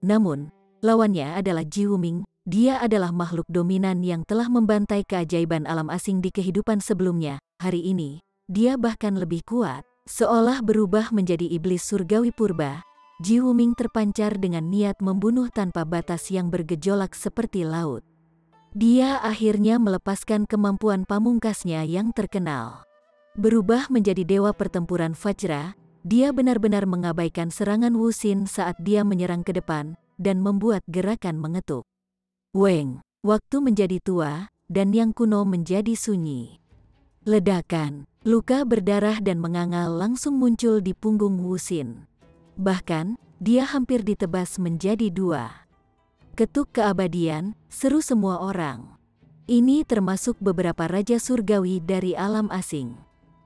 Namun, lawannya adalah Ji Wuming. Dia adalah makhluk dominan yang telah membantai keajaiban alam asing di kehidupan sebelumnya. Hari ini, dia bahkan lebih kuat. Seolah berubah menjadi iblis surgawi purba, Ji Wuming terpancar dengan niat membunuh tanpa batas yang bergejolak seperti laut. Dia akhirnya melepaskan kemampuan pamungkasnya yang terkenal. Berubah menjadi dewa pertempuran Fajra, dia benar-benar mengabaikan serangan Wuxin saat dia menyerang ke depan, dan membuat gerakan mengetuk. Weng, waktu menjadi tua, dan yang kuno menjadi sunyi. Ledakan, luka berdarah dan mengangal langsung muncul di punggung Wuxin. Bahkan, dia hampir ditebas menjadi dua. Ketuk keabadian, seru semua orang. Ini termasuk beberapa raja surgawi dari alam asing.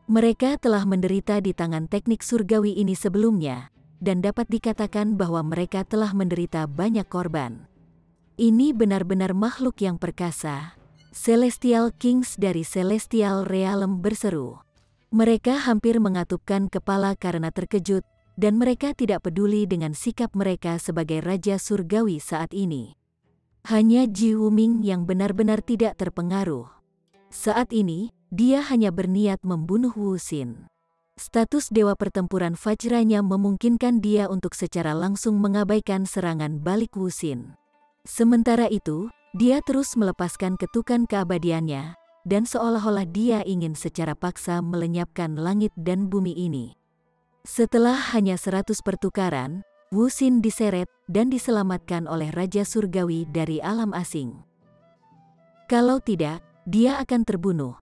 Mereka telah menderita di tangan teknik surgawi ini sebelumnya, dan dapat dikatakan bahwa mereka telah menderita banyak korban. Ini benar-benar makhluk yang perkasa. Celestial Kings dari Celestial Realm berseru. Mereka hampir mengatupkan kepala karena terkejut, dan mereka tidak peduli dengan sikap mereka sebagai raja surgawi saat ini. Hanya Ji Wuming yang benar-benar tidak terpengaruh. Saat ini, dia hanya berniat membunuh Wuxin. Status dewa pertempuran Fajranya memungkinkan dia untuk secara langsung mengabaikan serangan balik Wuxin. Sementara itu, dia terus melepaskan ketukan keabadiannya, dan seolah-olah dia ingin secara paksa melenyapkan langit dan bumi ini. Setelah hanya 100 pertukaran, Wuxin diseret dan diselamatkan oleh Raja Surgawi dari alam asing. Kalau tidak, dia akan terbunuh.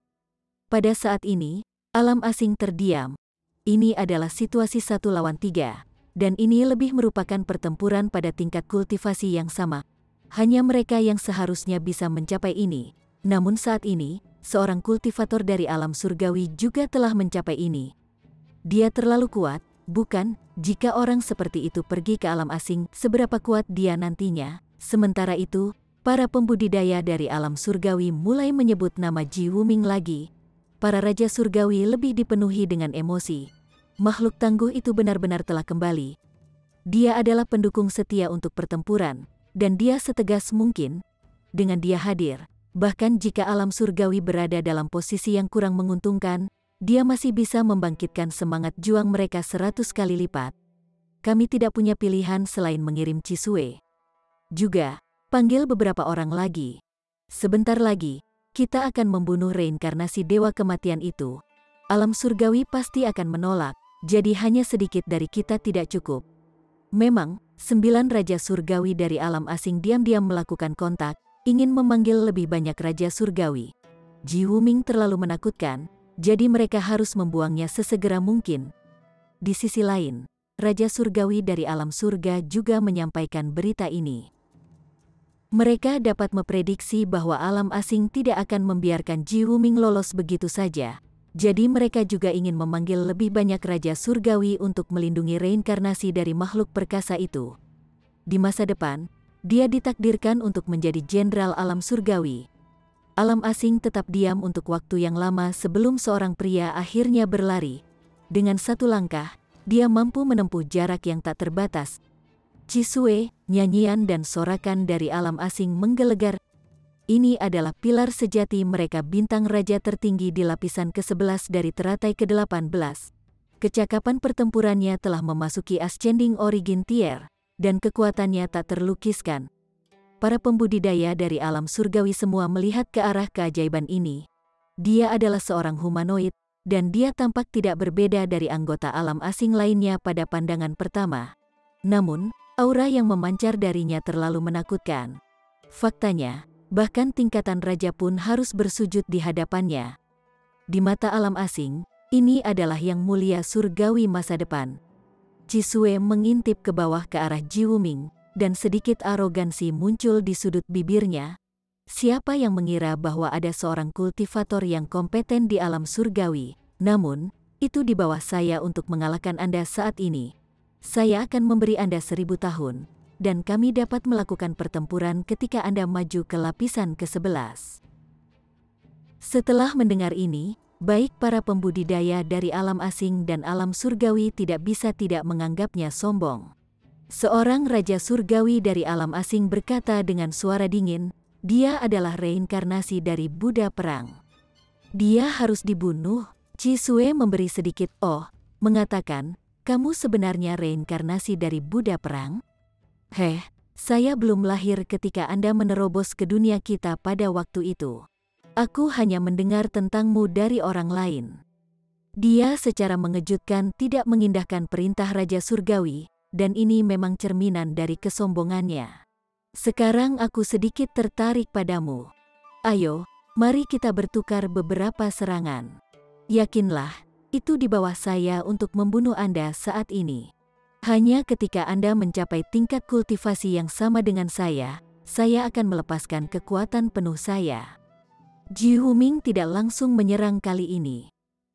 Pada saat ini, alam asing terdiam. Ini adalah situasi 1 lawan 3, dan ini lebih merupakan pertempuran pada tingkat kultivasi yang sama. Hanya mereka yang seharusnya bisa mencapai ini. Namun saat ini, seorang kultivator dari alam surgawi juga telah mencapai ini. Dia terlalu kuat, bukan? Jika orang seperti itu pergi ke alam asing, seberapa kuat dia nantinya? Sementara itu, para pembudidaya dari alam surgawi mulai menyebut nama Ji Wuming lagi. Para raja surgawi lebih dipenuhi dengan emosi. Makhluk tangguh itu benar-benar telah kembali. Dia adalah pendukung setia untuk pertempuran, dan dia setegas mungkin. Dengan dia hadir, bahkan jika alam surgawi berada dalam posisi yang kurang menguntungkan, dia masih bisa membangkitkan semangat juang mereka 100 kali lipat. Kami tidak punya pilihan selain mengirim Cisue. Juga, panggil beberapa orang lagi. Sebentar lagi, kita akan membunuh reinkarnasi dewa kematian itu. Alam surgawi pasti akan menolak, jadi hanya sedikit dari kita tidak cukup. Memang, 9 raja surgawi dari alam asing diam-diam melakukan kontak, ingin memanggil lebih banyak raja surgawi. Ji Wuming terlalu menakutkan, jadi mereka harus membuangnya sesegera mungkin. Di sisi lain, Raja Surgawi dari alam surga juga menyampaikan berita ini. Mereka dapat memprediksi bahwa alam asing tidak akan membiarkan Ji Wuming lolos begitu saja. Jadi mereka juga ingin memanggil lebih banyak Raja Surgawi untuk melindungi reinkarnasi dari makhluk perkasa itu. Di masa depan, dia ditakdirkan untuk menjadi jenderal alam surgawi. Alam asing tetap diam untuk waktu yang lama sebelum seorang pria akhirnya berlari. Dengan 1 langkah, dia mampu menempuh jarak yang tak terbatas. Cisue, nyanyian dan sorakan dari alam asing menggelegar. Ini adalah pilar sejati mereka, bintang raja tertinggi di lapisan ke-11 dari teratai ke-18. Kecakapan pertempurannya telah memasuki Ascending Origin Tier, dan kekuatannya tak terlukiskan. Para pembudidaya dari alam surgawi semua melihat ke arah keajaiban ini. Dia adalah seorang humanoid, dan dia tampak tidak berbeda dari anggota alam asing lainnya pada pandangan pertama. Namun, aura yang memancar darinya terlalu menakutkan. Faktanya, bahkan tingkatan raja pun harus bersujud di hadapannya. Di mata alam asing, ini adalah yang mulia surgawi masa depan. Cisue mengintip ke bawah ke arah Ji Wuming, dan sedikit arogansi muncul di sudut bibirnya. Siapa yang mengira bahwa ada seorang kultivator yang kompeten di alam surgawi? Namun, itu di bawah saya untuk mengalahkan Anda saat ini. saya akan memberi Anda 1000 tahun, dan kami dapat melakukan pertempuran ketika Anda maju ke lapisan ke-11. Setelah mendengar ini, baik para pembudidaya dari alam asing dan alam surgawi tidak bisa tidak menganggapnya sombong. Seorang raja surgawi dari alam asing berkata dengan suara dingin, dia adalah reinkarnasi dari Buddha perang. Dia harus dibunuh. Cisue memberi sedikit mengatakan, kamu sebenarnya reinkarnasi dari Buddha perang? Saya belum lahir ketika Anda menerobos ke dunia kita pada waktu itu. Aku hanya mendengar tentangmu dari orang lain. Dia secara mengejutkan tidak mengindahkan perintah Raja Surgawi, dan ini memang cerminan dari kesombongannya. Sekarang aku sedikit tertarik padamu. Ayo, mari kita bertukar beberapa serangan. Yakinlah, itu di bawah saya untuk membunuh Anda saat ini. Hanya ketika Anda mencapai tingkat kultivasi yang sama dengan saya akan melepaskan kekuatan penuh saya. Ji Huming tidak langsung menyerang kali ini.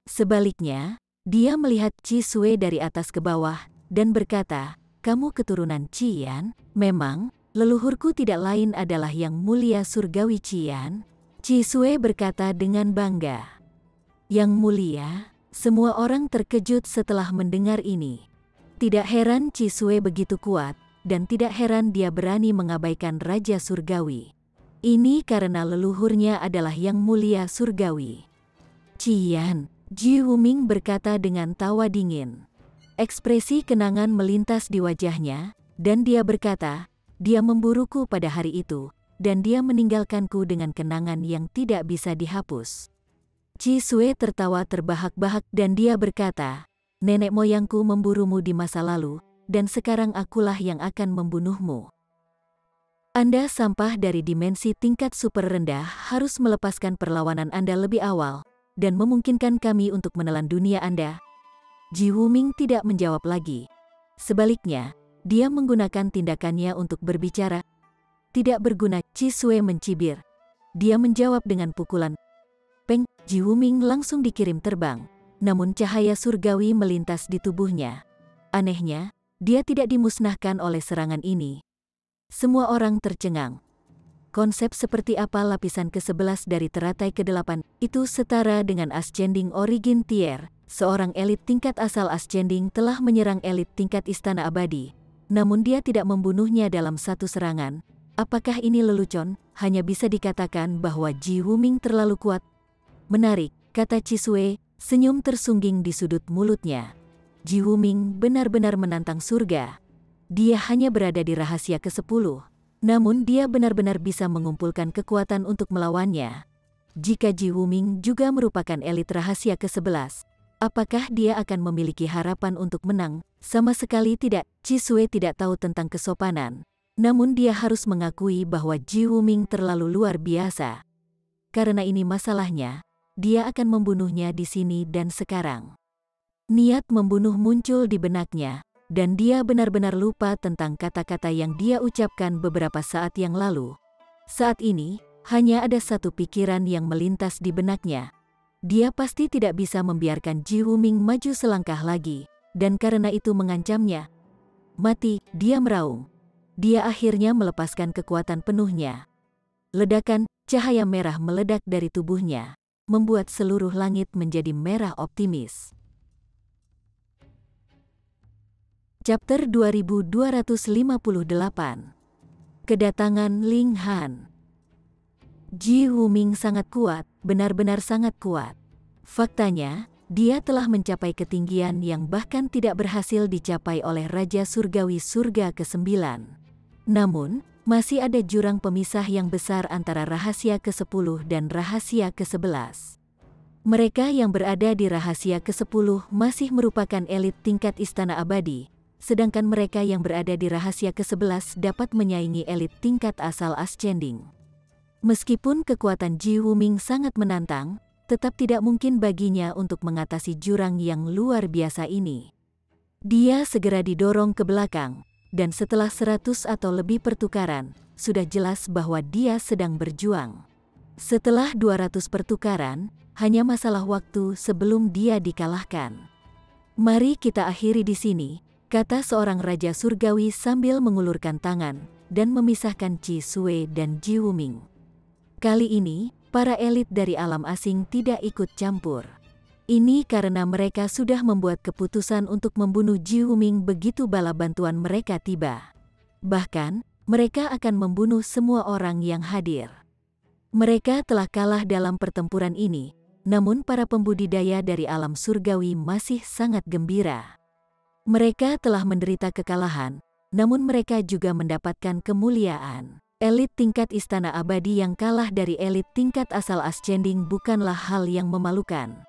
Sebaliknya, dia melihat Cisue dari atas ke bawah dan berkata, kamu keturunan Cian? Memang, leluhurku tidak lain adalah yang mulia surgawi Cian. Cisue berkata dengan bangga. Yang mulia, semua orang terkejut setelah mendengar ini. Tidak heran Cisue begitu kuat, dan tidak heran dia berani mengabaikan Raja Surgawi. Ini karena leluhurnya adalah yang mulia surgawi. Cian, Ji Huming berkata dengan tawa dingin. Ekspresi kenangan melintas di wajahnya, dan dia berkata, dia memburuku pada hari itu, dan dia meninggalkanku dengan kenangan yang tidak bisa dihapus. Cisue tertawa terbahak-bahak dan dia berkata, nenek moyangku memburumu di masa lalu, dan sekarang akulah yang akan membunuhmu. Anda sampah dari dimensi tingkat super rendah harus melepaskan perlawanan Anda lebih awal, dan memungkinkan kami untuk menelan dunia Anda. Ji Huming tidak menjawab lagi. Sebaliknya, dia menggunakan tindakannya untuk berbicara. Tidak berguna, Cisue mencibir. Dia menjawab dengan pukulan. Peng, Ji Huming langsung dikirim terbang, namun cahaya surgawi melintas di tubuhnya. Anehnya, dia tidak dimusnahkan oleh serangan ini. Semua orang tercengang. Konsep seperti apa lapisan ke-11 dari teratai ke-8 itu setara dengan Ascending Origin Tier. Seorang elit tingkat asal Ascending telah menyerang elit tingkat Istana Abadi, namun dia tidak membunuhnya dalam satu serangan. Apakah ini lelucon? Hanya bisa dikatakan bahwa Ji Huming terlalu kuat. Menarik, kata Cisue, senyum tersungging di sudut mulutnya. Ji Huming benar-benar menantang surga. Dia hanya berada di rahasia ke-10, namun dia benar-benar bisa mengumpulkan kekuatan untuk melawannya. Jika Ji Huming juga merupakan elit rahasia ke-11, apakah dia akan memiliki harapan untuk menang? Sama sekali tidak. Cisue tidak tahu tentang kesopanan, namun dia harus mengakui bahwa Ji Huming terlalu luar biasa. Karena ini masalahnya, dia akan membunuhnya di sini dan sekarang. Niat membunuh muncul di benaknya, dan dia benar-benar lupa tentang kata-kata yang dia ucapkan beberapa saat yang lalu. Saat ini, hanya ada satu pikiran yang melintas di benaknya. Dia pasti tidak bisa membiarkan Ji Huming maju selangkah lagi, dan karena itu mengancamnya. Mati, dia meraung. Dia akhirnya melepaskan kekuatan penuhnya. Ledakan, cahaya merah meledak dari tubuhnya, membuat seluruh langit menjadi merah optimis. Chapter 2258. Kedatangan Ling Han. Ji Huming sangat kuat, benar-benar sangat kuat. Faktanya, dia telah mencapai ketinggian yang bahkan tidak berhasil dicapai oleh Raja Surgawi Surga ke-9. Namun, masih ada jurang pemisah yang besar antara rahasia ke-10 dan rahasia ke-11. Mereka yang berada di rahasia ke-10 masih merupakan elit tingkat Istana Abadi, sedangkan mereka yang berada di rahasia ke-11 dapat menyaingi elit tingkat asal Ascending. Meskipun kekuatan Ji Huming sangat menantang, tetap tidak mungkin baginya untuk mengatasi jurang yang luar biasa ini. Dia segera didorong ke belakang, dan setelah 100 atau lebih pertukaran, sudah jelas bahwa dia sedang berjuang. Setelah 200 pertukaran, hanya masalah waktu sebelum dia dikalahkan. Mari kita akhiri di sini, kata seorang raja surgawi sambil mengulurkan tangan dan memisahkan Qi Shui dan Ji Wuming. Kali ini, para elit dari alam asing tidak ikut campur. Ini karena mereka sudah membuat keputusan untuk membunuh Ji Wuming begitu bala bantuan mereka tiba. Bahkan, mereka akan membunuh semua orang yang hadir. Mereka telah kalah dalam pertempuran ini, namun para pembudidaya dari alam surgawi masih sangat gembira. Mereka telah menderita kekalahan, namun mereka juga mendapatkan kemuliaan. Elit tingkat istana abadi yang kalah dari elit tingkat asal ascending bukanlah hal yang memalukan.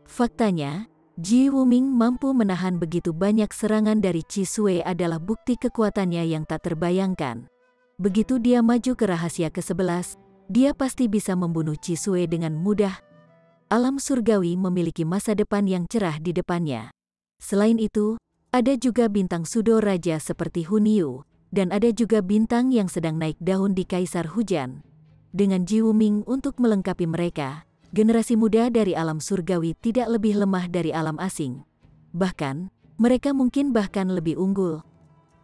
Faktanya, Ji Wuming mampu menahan begitu banyak serangan dari Qi Shui adalah bukti kekuatannya yang tak terbayangkan. Begitu dia maju ke rahasia ke-11, dia pasti bisa membunuh Qi Shui dengan mudah. Alam surgawi memiliki masa depan yang cerah di depannya. Selain itu, ada juga bintang sudo raja seperti Hunyu, dan ada juga bintang yang sedang naik daun di Kaisar Hujan. Dengan Ji Wuming untuk melengkapi mereka, generasi muda dari alam surgawi tidak lebih lemah dari alam asing. Bahkan, mereka mungkin bahkan lebih unggul.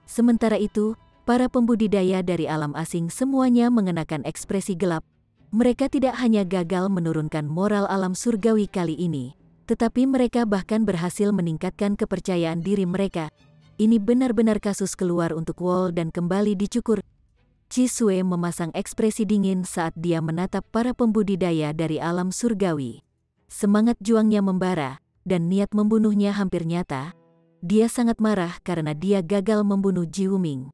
Sementara itu, para pembudidaya dari alam asing semuanya mengenakan ekspresi gelap. Mereka tidak hanya gagal menurunkan moral alam surgawi kali ini, tetapi mereka bahkan berhasil meningkatkan kepercayaan diri mereka. Ini benar-benar kasus keluar untuk Wall dan kembali dicukur. Qi Shui memasang ekspresi dingin saat dia menatap para pembudidaya dari alam surgawi. Semangat juangnya membara, dan niat membunuhnya hampir nyata. Dia sangat marah karena dia gagal membunuh Ji Wuming.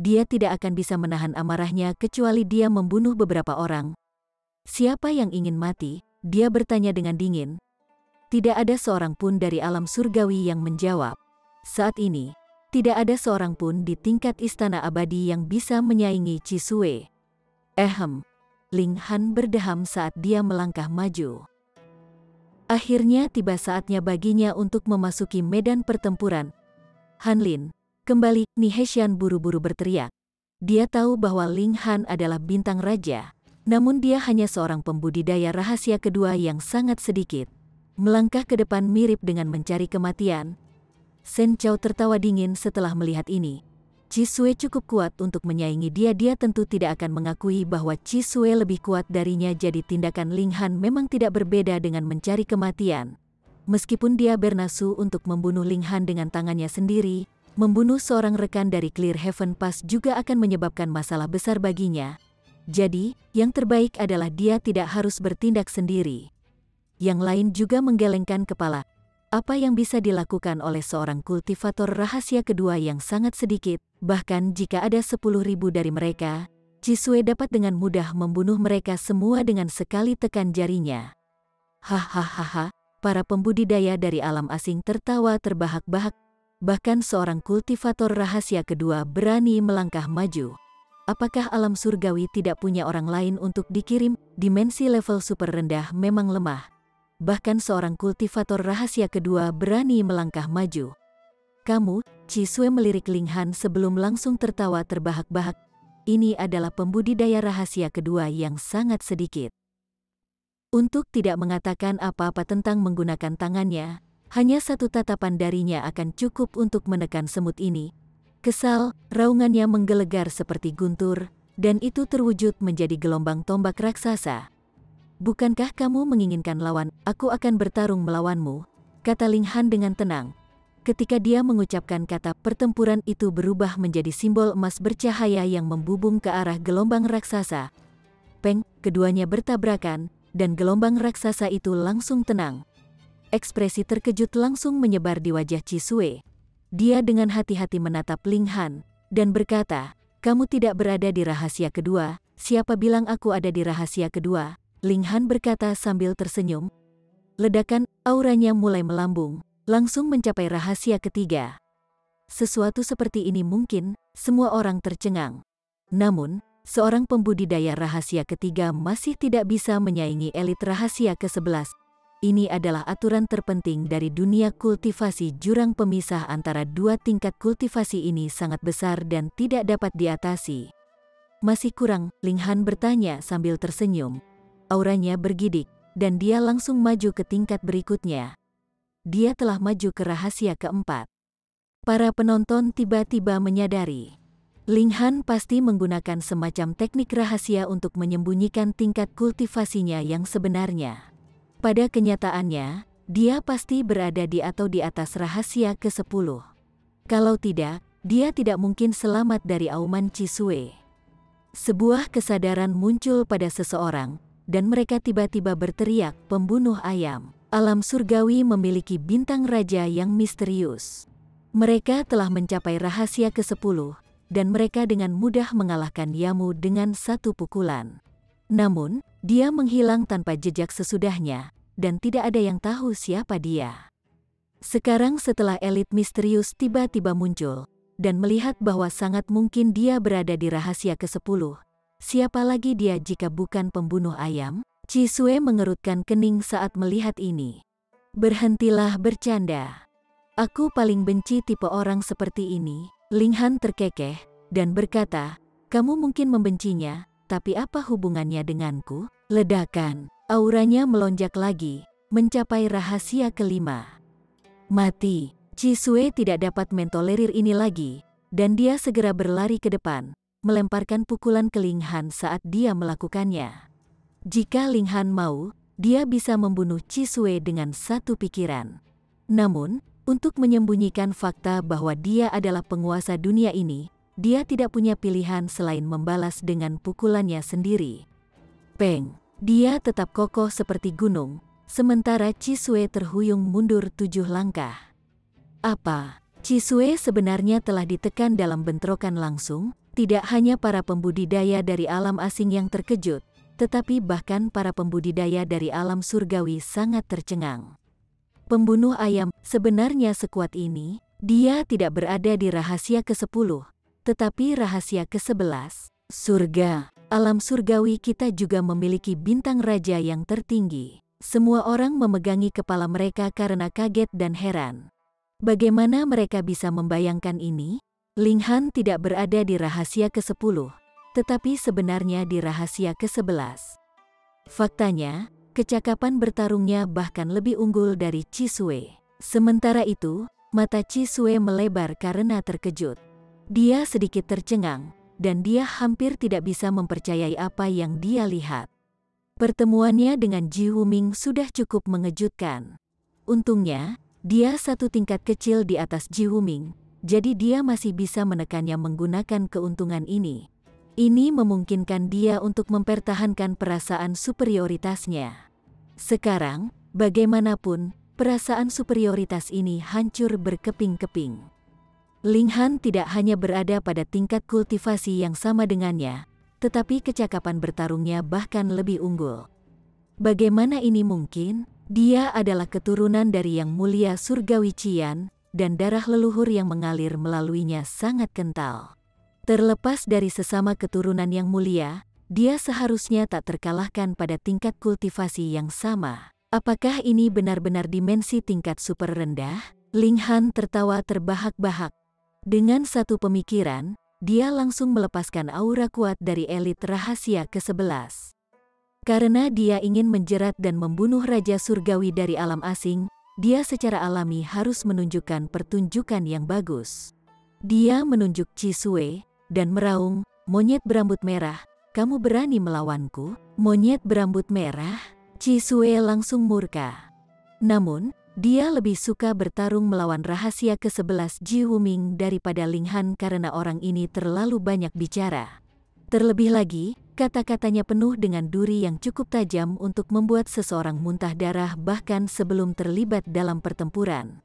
Dia tidak akan bisa menahan amarahnya kecuali dia membunuh beberapa orang. Siapa yang ingin mati? Dia bertanya dengan dingin. Tidak ada seorang pun dari alam surgawi yang menjawab. Saat ini, tidak ada seorang pun di tingkat istana abadi yang bisa menyaingi Qi Shui. Ling Han berdeham saat dia melangkah maju. Akhirnya tiba saatnya baginya untuk memasuki medan pertempuran. Han Lin, kembali, Ni Heshan buru-buru berteriak. Dia tahu bahwa Ling Han adalah bintang raja, namun dia hanya seorang pembudidaya rahasia kedua yang sangat sedikit. Melangkah ke depan mirip dengan mencari kematian. Shen Chao tertawa dingin setelah melihat ini. Qi Shui cukup kuat untuk menyaingi dia. Dia tentu tidak akan mengakui bahwa Qi Shui lebih kuat darinya, jadi tindakan Ling Han memang tidak berbeda dengan mencari kematian. Meskipun dia bernafsu untuk membunuh Ling Han dengan tangannya sendiri, membunuh seorang rekan dari Clear Heaven Pass juga akan menyebabkan masalah besar baginya. Jadi, yang terbaik adalah dia tidak harus bertindak sendiri. Yang lain juga menggelengkan kepala. Apa yang bisa dilakukan oleh seorang kultivator rahasia kedua yang sangat sedikit, bahkan jika ada 10.000 dari mereka, Qi Shui dapat dengan mudah membunuh mereka semua dengan sekali tekan jarinya. Hahaha, para pembudidaya dari alam asing tertawa terbahak-bahak. Bahkan seorang kultivator rahasia kedua berani melangkah maju. Apakah alam surgawi tidak punya orang lain untuk dikirim? Dimensi level super rendah memang lemah. Bahkan seorang kultivator rahasia kedua berani melangkah maju. Kamu, Qi Shui melirik Ling Han sebelum langsung tertawa terbahak-bahak. Ini adalah pembudidaya rahasia kedua yang sangat sedikit. Untuk tidak mengatakan apa-apa tentang menggunakan tangannya, hanya satu tatapan darinya akan cukup untuk menekan semut ini. Kesal, raungannya menggelegar seperti guntur, dan itu terwujud menjadi gelombang tombak raksasa. Bukankah kamu menginginkan lawan? Aku akan bertarung melawanmu, kata Ling Han dengan tenang. Ketika dia mengucapkan kata, pertempuran itu berubah menjadi simbol emas bercahaya yang membubung ke arah gelombang raksasa. Peng, keduanya bertabrakan, dan gelombang raksasa itu langsung tenang. Ekspresi terkejut langsung menyebar di wajah Qi Shui. Dia dengan hati-hati menatap Ling Han, dan berkata, kamu tidak berada di rahasia kedua. Siapa bilang aku ada di rahasia kedua? Ling Han berkata sambil tersenyum. Ledakan, auranya mulai melambung, langsung mencapai rahasia ketiga. Sesuatu seperti ini mungkin, semua orang tercengang. Namun, seorang pembudidaya rahasia ketiga masih tidak bisa menyaingi elit rahasia ke-11. Ini adalah aturan terpenting dari dunia kultivasi. Jurang pemisah antara dua tingkat kultivasi ini sangat besar dan tidak dapat diatasi. Masih kurang, Ling Han bertanya sambil tersenyum. Auranya bergidik, dan dia langsung maju ke tingkat berikutnya. Dia telah maju ke rahasia keempat. Para penonton tiba-tiba menyadari, Ling Han pasti menggunakan semacam teknik rahasia untuk menyembunyikan tingkat kultivasinya yang sebenarnya. Pada kenyataannya, dia pasti berada di atau di atas rahasia ke-10. Kalau tidak, dia tidak mungkin selamat dari auman Cisue. Sebuah kesadaran muncul pada seseorang, dan mereka tiba-tiba berteriak, "Pembunuh ayam!" Alam surgawi memiliki bintang raja yang misterius. Mereka telah mencapai rahasia ke-10, dan mereka dengan mudah mengalahkan Yamu dengan satu pukulan. Namun, dia menghilang tanpa jejak sesudahnya, dan tidak ada yang tahu siapa dia. Sekarang setelah elit misterius tiba-tiba muncul, dan melihat bahwa sangat mungkin dia berada di rahasia ke-10, siapa lagi dia jika bukan pembunuh ayam? Cisue mengerutkan kening saat melihat ini. "Berhentilah bercanda. Aku paling benci tipe orang seperti ini." Ling Han terkekeh dan berkata, "Kamu mungkin membencinya, tapi apa hubungannya denganku?" Ledakan, auranya melonjak lagi, mencapai rahasia ke-5. Mati. Cisue tidak dapat mentolerir ini lagi, dan dia segera berlari ke depan, melemparkan pukulan ke Ling Han saat dia melakukannya. Jika Ling Han mau, dia bisa membunuh Cisue dengan satu pikiran. Namun, untuk menyembunyikan fakta bahwa dia adalah penguasa dunia ini, dia tidak punya pilihan selain membalas dengan pukulannya sendiri. Peng! Dia tetap kokoh seperti gunung, sementara Cisue terhuyung mundur 7 langkah. Apa? Cisue sebenarnya telah ditekan dalam bentrokan langsung? Tidak hanya para pembudidaya dari alam asing yang terkejut, tetapi bahkan para pembudidaya dari alam surgawi sangat tercengang. Pembunuh ayam sebenarnya sekuat ini. Dia tidak berada di rahasia ke-10, tetapi rahasia ke-11. Surga, alam surgawi kita juga memiliki bintang raja yang tertinggi. Semua orang memegangi kepala mereka karena kaget dan heran. Bagaimana mereka bisa membayangkan ini? Ling Han tidak berada di rahasia ke-10, tetapi sebenarnya di rahasia ke-11. Faktanya, kecakapan bertarungnya bahkan lebih unggul dari Cisue. Sementara itu, mata Cisue melebar karena terkejut. Dia sedikit tercengang, dan dia hampir tidak bisa mempercayai apa yang dia lihat. Pertemuannya dengan Ji Wuming sudah cukup mengejutkan. Untungnya, dia satu tingkat kecil di atas Ji Wuming, jadi dia masih bisa menekannya menggunakan keuntungan ini. Ini memungkinkan dia untuk mempertahankan perasaan superioritasnya. Sekarang, bagaimanapun, perasaan superioritas ini hancur berkeping-keping. Ling Han tidak hanya berada pada tingkat kultivasi yang sama dengannya, tetapi kecakapan bertarungnya bahkan lebih unggul. Bagaimana ini mungkin? Dia adalah keturunan dari Yang Mulia Surgawi Qian, dan darah leluhur yang mengalir melaluinya sangat kental. Terlepas dari sesama keturunan yang mulia, dia seharusnya tak terkalahkan pada tingkat kultivasi yang sama. Apakah ini benar-benar dimensi tingkat super rendah? Ling Han tertawa terbahak-bahak. Dengan satu pemikiran, dia langsung melepaskan aura kuat dari elit rahasia ke-11. Karena dia ingin menjerat dan membunuh Raja Surgawi dari alam asing, dia secara alami harus menunjukkan pertunjukan yang bagus. Dia menunjuk Cisue dan meraung, "Monyet berambut merah, kamu berani melawanku?" Monyet berambut merah? Cisue langsung murka. Namun, dia lebih suka bertarung melawan rahasia ke-11 Ji Wuming daripada Ling Han karena orang ini terlalu banyak bicara. Terlebih lagi, kata-katanya penuh dengan duri yang cukup tajam untuk membuat seseorang muntah darah bahkan sebelum terlibat dalam pertempuran.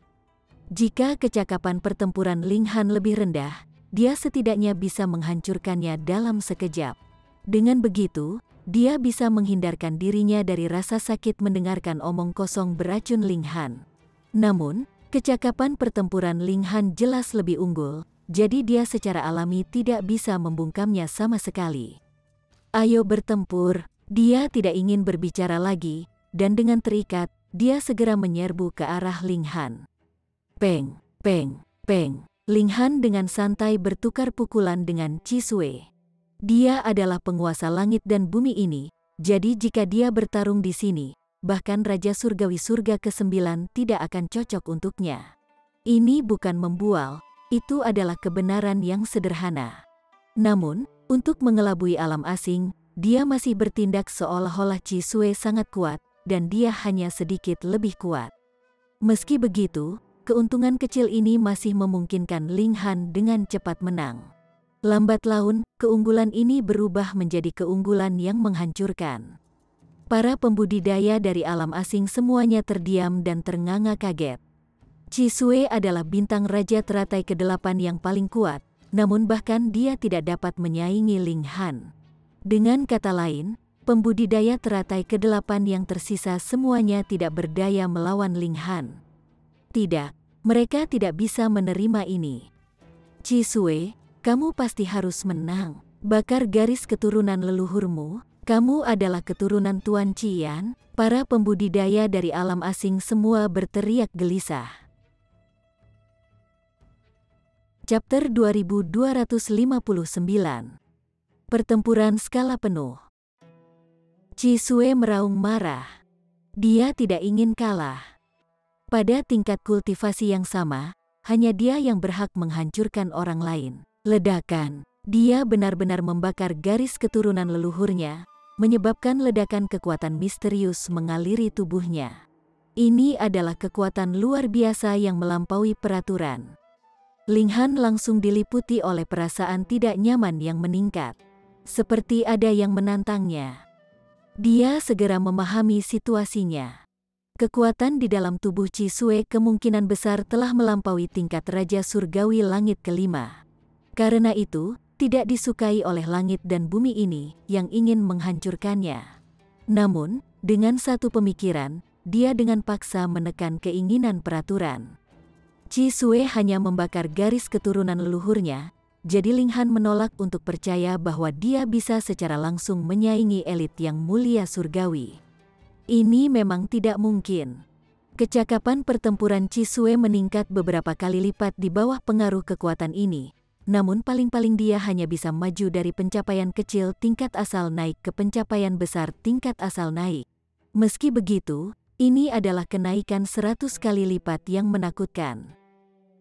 Jika kecakapan pertempuran Ling Han lebih rendah, dia setidaknya bisa menghancurkannya dalam sekejap. Dengan begitu, dia bisa menghindarkan dirinya dari rasa sakit mendengarkan omong kosong beracun Ling Han. Namun, kecakapan pertempuran Ling Han jelas lebih unggul, jadi dia secara alami tidak bisa membungkamnya sama sekali. "Ayo bertempur." Dia tidak ingin berbicara lagi, dan dengan terikat, dia segera menyerbu ke arah Ling Han. Peng, peng, peng. Ling Han dengan santai bertukar pukulan dengan Cisue. Dia adalah penguasa langit dan bumi ini, jadi jika dia bertarung di sini, bahkan Raja Surgawi Surga ke-9 tidak akan cocok untuknya. Ini bukan membual, itu adalah kebenaran yang sederhana. Namun, untuk mengelabui alam asing, dia masih bertindak seolah-olah Cisue sangat kuat, dan dia hanya sedikit lebih kuat. Meski begitu, keuntungan kecil ini masih memungkinkan Ling Han dengan cepat menang. Lambat laun, keunggulan ini berubah menjadi keunggulan yang menghancurkan. Para pembudidaya dari alam asing semuanya terdiam dan ternganga kaget. Cisue adalah bintang raja teratai ke-8 yang paling kuat, namun bahkan dia tidak dapat menyaingi Ling Han. Dengan kata lain, pembudidaya teratai ke-8 yang tersisa semuanya tidak berdaya melawan Ling Han. Tidak, mereka tidak bisa menerima ini. Cisue, kamu pasti harus menang. Bakar garis keturunan leluhurmu, kamu adalah keturunan Tuan Qian. Para pembudidaya dari alam asing semua berteriak gelisah. Chapter 2259. Pertempuran skala penuh. Cisue meraung marah. Dia tidak ingin kalah. Pada tingkat kultivasi yang sama, hanya dia yang berhak menghancurkan orang lain. Ledakan. Dia benar-benar membakar garis keturunan leluhurnya, menyebabkan ledakan kekuatan misterius mengaliri tubuhnya. Ini adalah kekuatan luar biasa yang melampaui peraturan. Ling Han langsung diliputi oleh perasaan tidak nyaman yang meningkat. Seperti ada yang menantangnya. Dia segera memahami situasinya. Kekuatan di dalam tubuh Cisue kemungkinan besar telah melampaui tingkat Raja Surgawi Langit kelima. Karena itu, tidak disukai oleh langit dan bumi ini yang ingin menghancurkannya. Namun, dengan satu pemikiran, dia dengan paksa menekan keinginan peraturan. Cisue hanya membakar garis keturunan leluhurnya, jadi Ling Han menolak untuk percaya bahwa dia bisa secara langsung menyaingi elit yang mulia surgawi. Ini memang tidak mungkin. Kecakapan pertempuran Cisue meningkat beberapa kali lipat di bawah pengaruh kekuatan ini, namun paling-paling dia hanya bisa maju dari pencapaian kecil tingkat asal naik ke pencapaian besar tingkat asal naik. Meski begitu, ini adalah kenaikan 100 kali lipat yang menakutkan.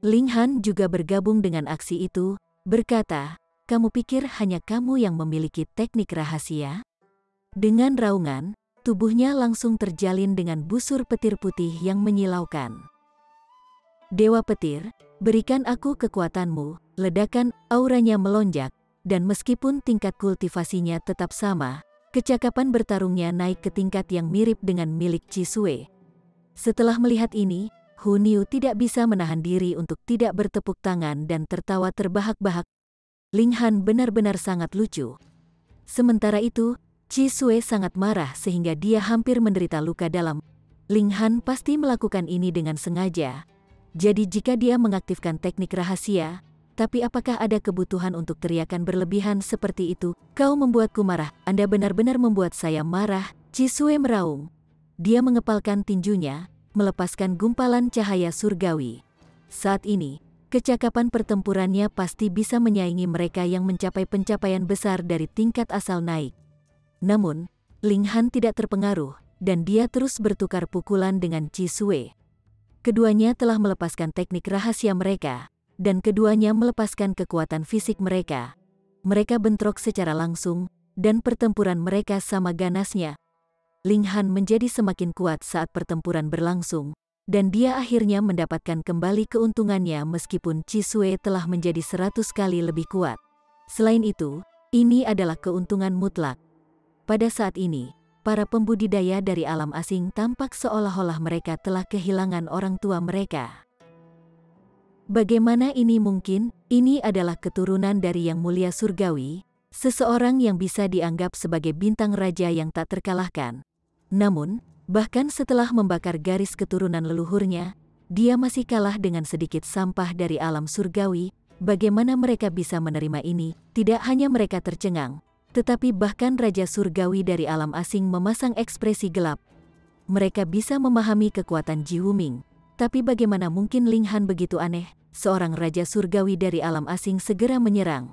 Ling Han juga bergabung dengan aksi itu, berkata, "Kamu pikir hanya kamu yang memiliki teknik rahasia?" Dengan raungan, tubuhnya langsung terjalin dengan busur petir putih yang menyilaukan. "Dewa petir, berikan aku kekuatanmu." Ledakan auranya melonjak, dan meskipun tingkat kultivasinya tetap sama, kecakapan bertarungnya naik ke tingkat yang mirip dengan milik Cisue. Setelah melihat ini, Hu Niu tidak bisa menahan diri untuk tidak bertepuk tangan dan tertawa terbahak-bahak. Ling Han benar-benar sangat lucu. Sementara itu, Cisue sangat marah sehingga dia hampir menderita luka dalam. Ling Han pasti melakukan ini dengan sengaja. Jadi jika dia mengaktifkan teknik rahasia, tapi apakah ada kebutuhan untuk teriakan berlebihan seperti itu? Kau membuatku marah, Anda benar-benar membuat saya marah, Cisue meraung. Dia mengepalkan tinjunya, melepaskan gumpalan cahaya surgawi. Saat ini, kecakapan pertempurannya pasti bisa menyaingi mereka yang mencapai pencapaian besar dari tingkat asal naik. Namun, Ling Han tidak terpengaruh, dan dia terus bertukar pukulan dengan Cisue. Keduanya telah melepaskan teknik rahasia mereka, dan keduanya melepaskan kekuatan fisik mereka. Mereka bentrok secara langsung, dan pertempuran mereka sama ganasnya. Ling Han menjadi semakin kuat saat pertempuran berlangsung, dan dia akhirnya mendapatkan kembali keuntungannya meskipun Cisue telah menjadi 100 kali lebih kuat. Selain itu, ini adalah keuntungan mutlak. Pada saat ini, para pembudidaya dari alam asing tampak seolah-olah mereka telah kehilangan orang tua mereka. Bagaimana ini mungkin? Ini adalah keturunan dari Yang Mulia Surgawi, seseorang yang bisa dianggap sebagai bintang raja yang tak terkalahkan. Namun, bahkan setelah membakar garis keturunan leluhurnya, dia masih kalah dengan sedikit sampah dari alam surgawi. Bagaimana mereka bisa menerima ini? Tidak hanya mereka tercengang, tetapi bahkan Raja Surgawi dari alam asing memasang ekspresi gelap. Mereka bisa memahami kekuatan Ji Wuming. Tapi bagaimana mungkin Ling Han begitu aneh? Seorang Raja Surgawi dari alam asing segera menyerang.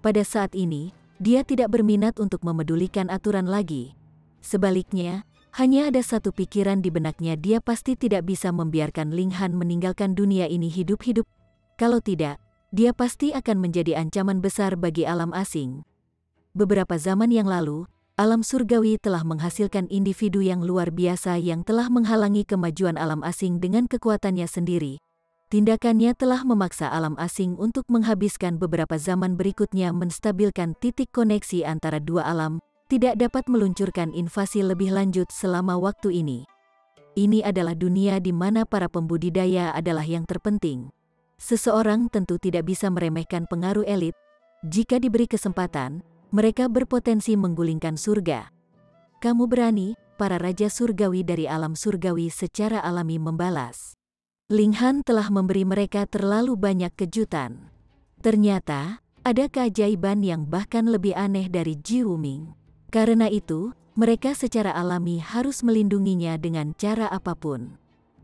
Pada saat ini, dia tidak berminat untuk memedulikan aturan lagi. Sebaliknya, hanya ada satu pikiran di benaknya, dia pasti tidak bisa membiarkan Ling Han meninggalkan dunia ini hidup-hidup. Kalau tidak, dia pasti akan menjadi ancaman besar bagi alam asing. Beberapa zaman yang lalu, alam surgawi telah menghasilkan individu yang luar biasa yang telah menghalangi kemajuan alam asing dengan kekuatannya sendiri. Tindakannya telah memaksa alam asing untuk menghabiskan beberapa zaman berikutnya menstabilkan titik koneksi antara dua alam, tidak dapat meluncurkan invasi lebih lanjut selama waktu ini. Ini adalah dunia di mana para pembudidaya adalah yang terpenting. Seseorang tentu tidak bisa meremehkan pengaruh elit. Jika diberi kesempatan, mereka berpotensi menggulingkan surga. Kamu berani? Para raja surgawi dari alam surgawi secara alami membalas. Ling Han telah memberi mereka terlalu banyak kejutan. Ternyata, ada keajaiban yang bahkan lebih aneh dari Ji Wuming. Karena itu, mereka secara alami harus melindunginya dengan cara apapun.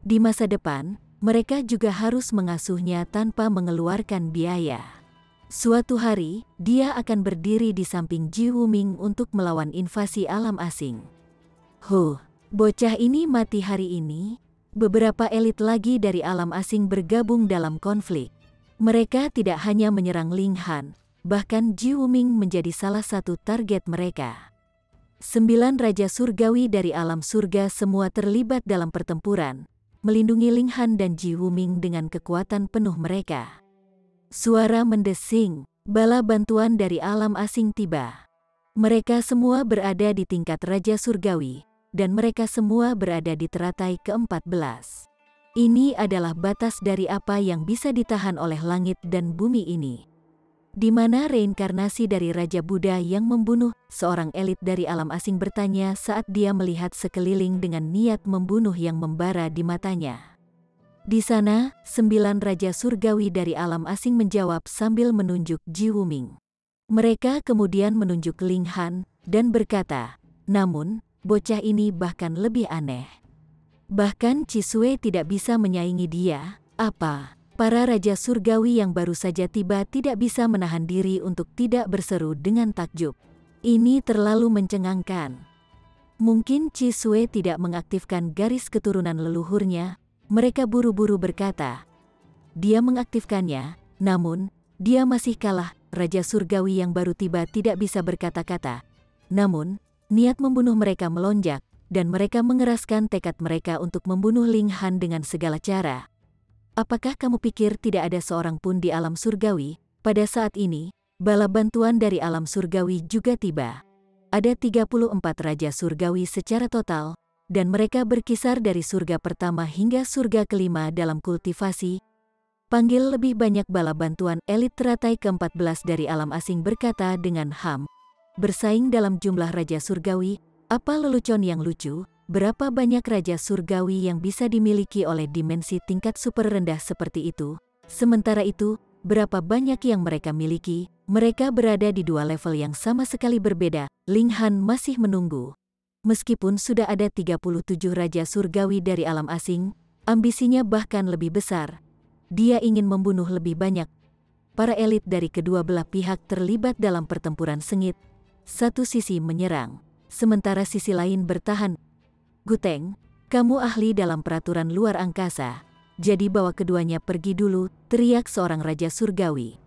Di masa depan, mereka juga harus mengasuhnya tanpa mengeluarkan biaya. Suatu hari, dia akan berdiri di samping Ji Wuming untuk melawan invasi alam asing. Bocah ini mati hari ini. Beberapa elit lagi dari alam asing bergabung dalam konflik. Mereka tidak hanya menyerang Ling Han, bahkan Ji Wuming menjadi salah satu target mereka. 9 raja surgawi dari alam surga semua terlibat dalam pertempuran, melindungi Ling Han dan Ji Wuming dengan kekuatan penuh mereka. Suara mendesing, bala bantuan dari alam asing tiba. Mereka semua berada di tingkat raja surgawi, dan mereka semua berada di teratai ke-14. Ini adalah batas dari apa yang bisa ditahan oleh langit dan bumi ini. Di mana reinkarnasi dari Raja Buddha yang membunuh? Seorang elit dari alam asing bertanya saat dia melihat sekeliling dengan niat membunuh yang membara di matanya. Di sana, 9 raja surgawi dari alam asing menjawab sambil menunjuk Ji Wuming. Mereka kemudian menunjuk Ling Han dan berkata, namun, bocah ini bahkan lebih aneh. Bahkan Chi Sui tidak bisa menyaingi dia. Apa? Para raja surgawi yang baru saja tiba tidak bisa menahan diri untuk tidak berseru dengan takjub. Ini terlalu mencengangkan. Mungkin Chi Sui tidak mengaktifkan garis keturunan leluhurnya. Mereka buru-buru berkata. Dia mengaktifkannya, namun, dia masih kalah. Raja surgawi yang baru tiba tidak bisa berkata-kata. Namun, niat membunuh mereka melonjak, dan mereka mengeraskan tekad mereka untuk membunuh Ling Han dengan segala cara. Apakah kamu pikir tidak ada seorang pun di alam surgawi? Pada saat ini, bala bantuan dari alam surgawi juga tiba. Ada 34 raja surgawi secara total, dan mereka berkisar dari surga pertama hingga surga kelima dalam kultivasi. Panggil lebih banyak bala bantuan. Elit teratai ke-14 dari alam asing berkata dengan bersaing dalam jumlah raja surgawi. Apa lelucon yang lucu? Berapa banyak raja surgawi yang bisa dimiliki oleh dimensi tingkat super rendah seperti itu? Sementara itu, berapa banyak yang mereka miliki? Mereka berada di dua level yang sama sekali berbeda. Ling Han masih menunggu. Meskipun sudah ada 37 raja surgawi dari alam asing, ambisinya bahkan lebih besar. Dia ingin membunuh lebih banyak. Para elit dari kedua belah pihak terlibat dalam pertempuran sengit. Satu sisi menyerang, sementara sisi lain bertahan. Guteng, kamu ahli dalam peraturan luar angkasa, jadi bawa keduanya pergi dulu, teriak seorang raja surgawi.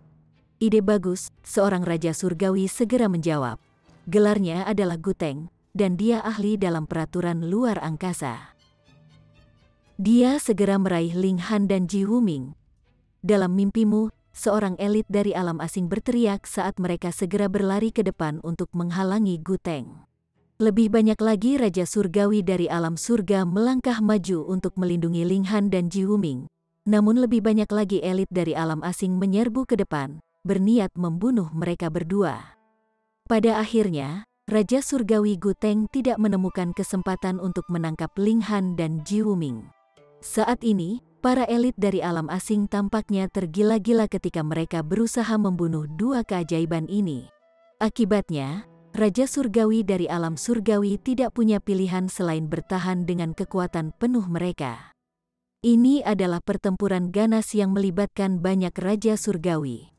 Ide bagus, seorang raja surgawi segera menjawab. Gelarnya adalah Guteng, dan dia ahli dalam peraturan luar angkasa. Dia segera meraih Ling Han dan Ji Wuming. Dalam mimpimu, seorang elit dari alam asing berteriak saat mereka segera berlari ke depan untuk menghalangi Guteng. Lebih banyak lagi raja surgawi dari alam surga melangkah maju untuk melindungi Ling Han dan Ji Wuming. Namun lebih banyak lagi elit dari alam asing menyerbu ke depan, berniat membunuh mereka berdua. Pada akhirnya, raja surgawi Guteng tidak menemukan kesempatan untuk menangkap Ling Han dan Ji Wuming. Saat ini, para elit dari alam asing tampaknya tergila-gila ketika mereka berusaha membunuh dua keajaiban ini. Akibatnya, raja surgawi dari alam surgawi tidak punya pilihan selain bertahan dengan kekuatan penuh mereka. Ini adalah pertempuran ganas yang melibatkan banyak raja surgawi.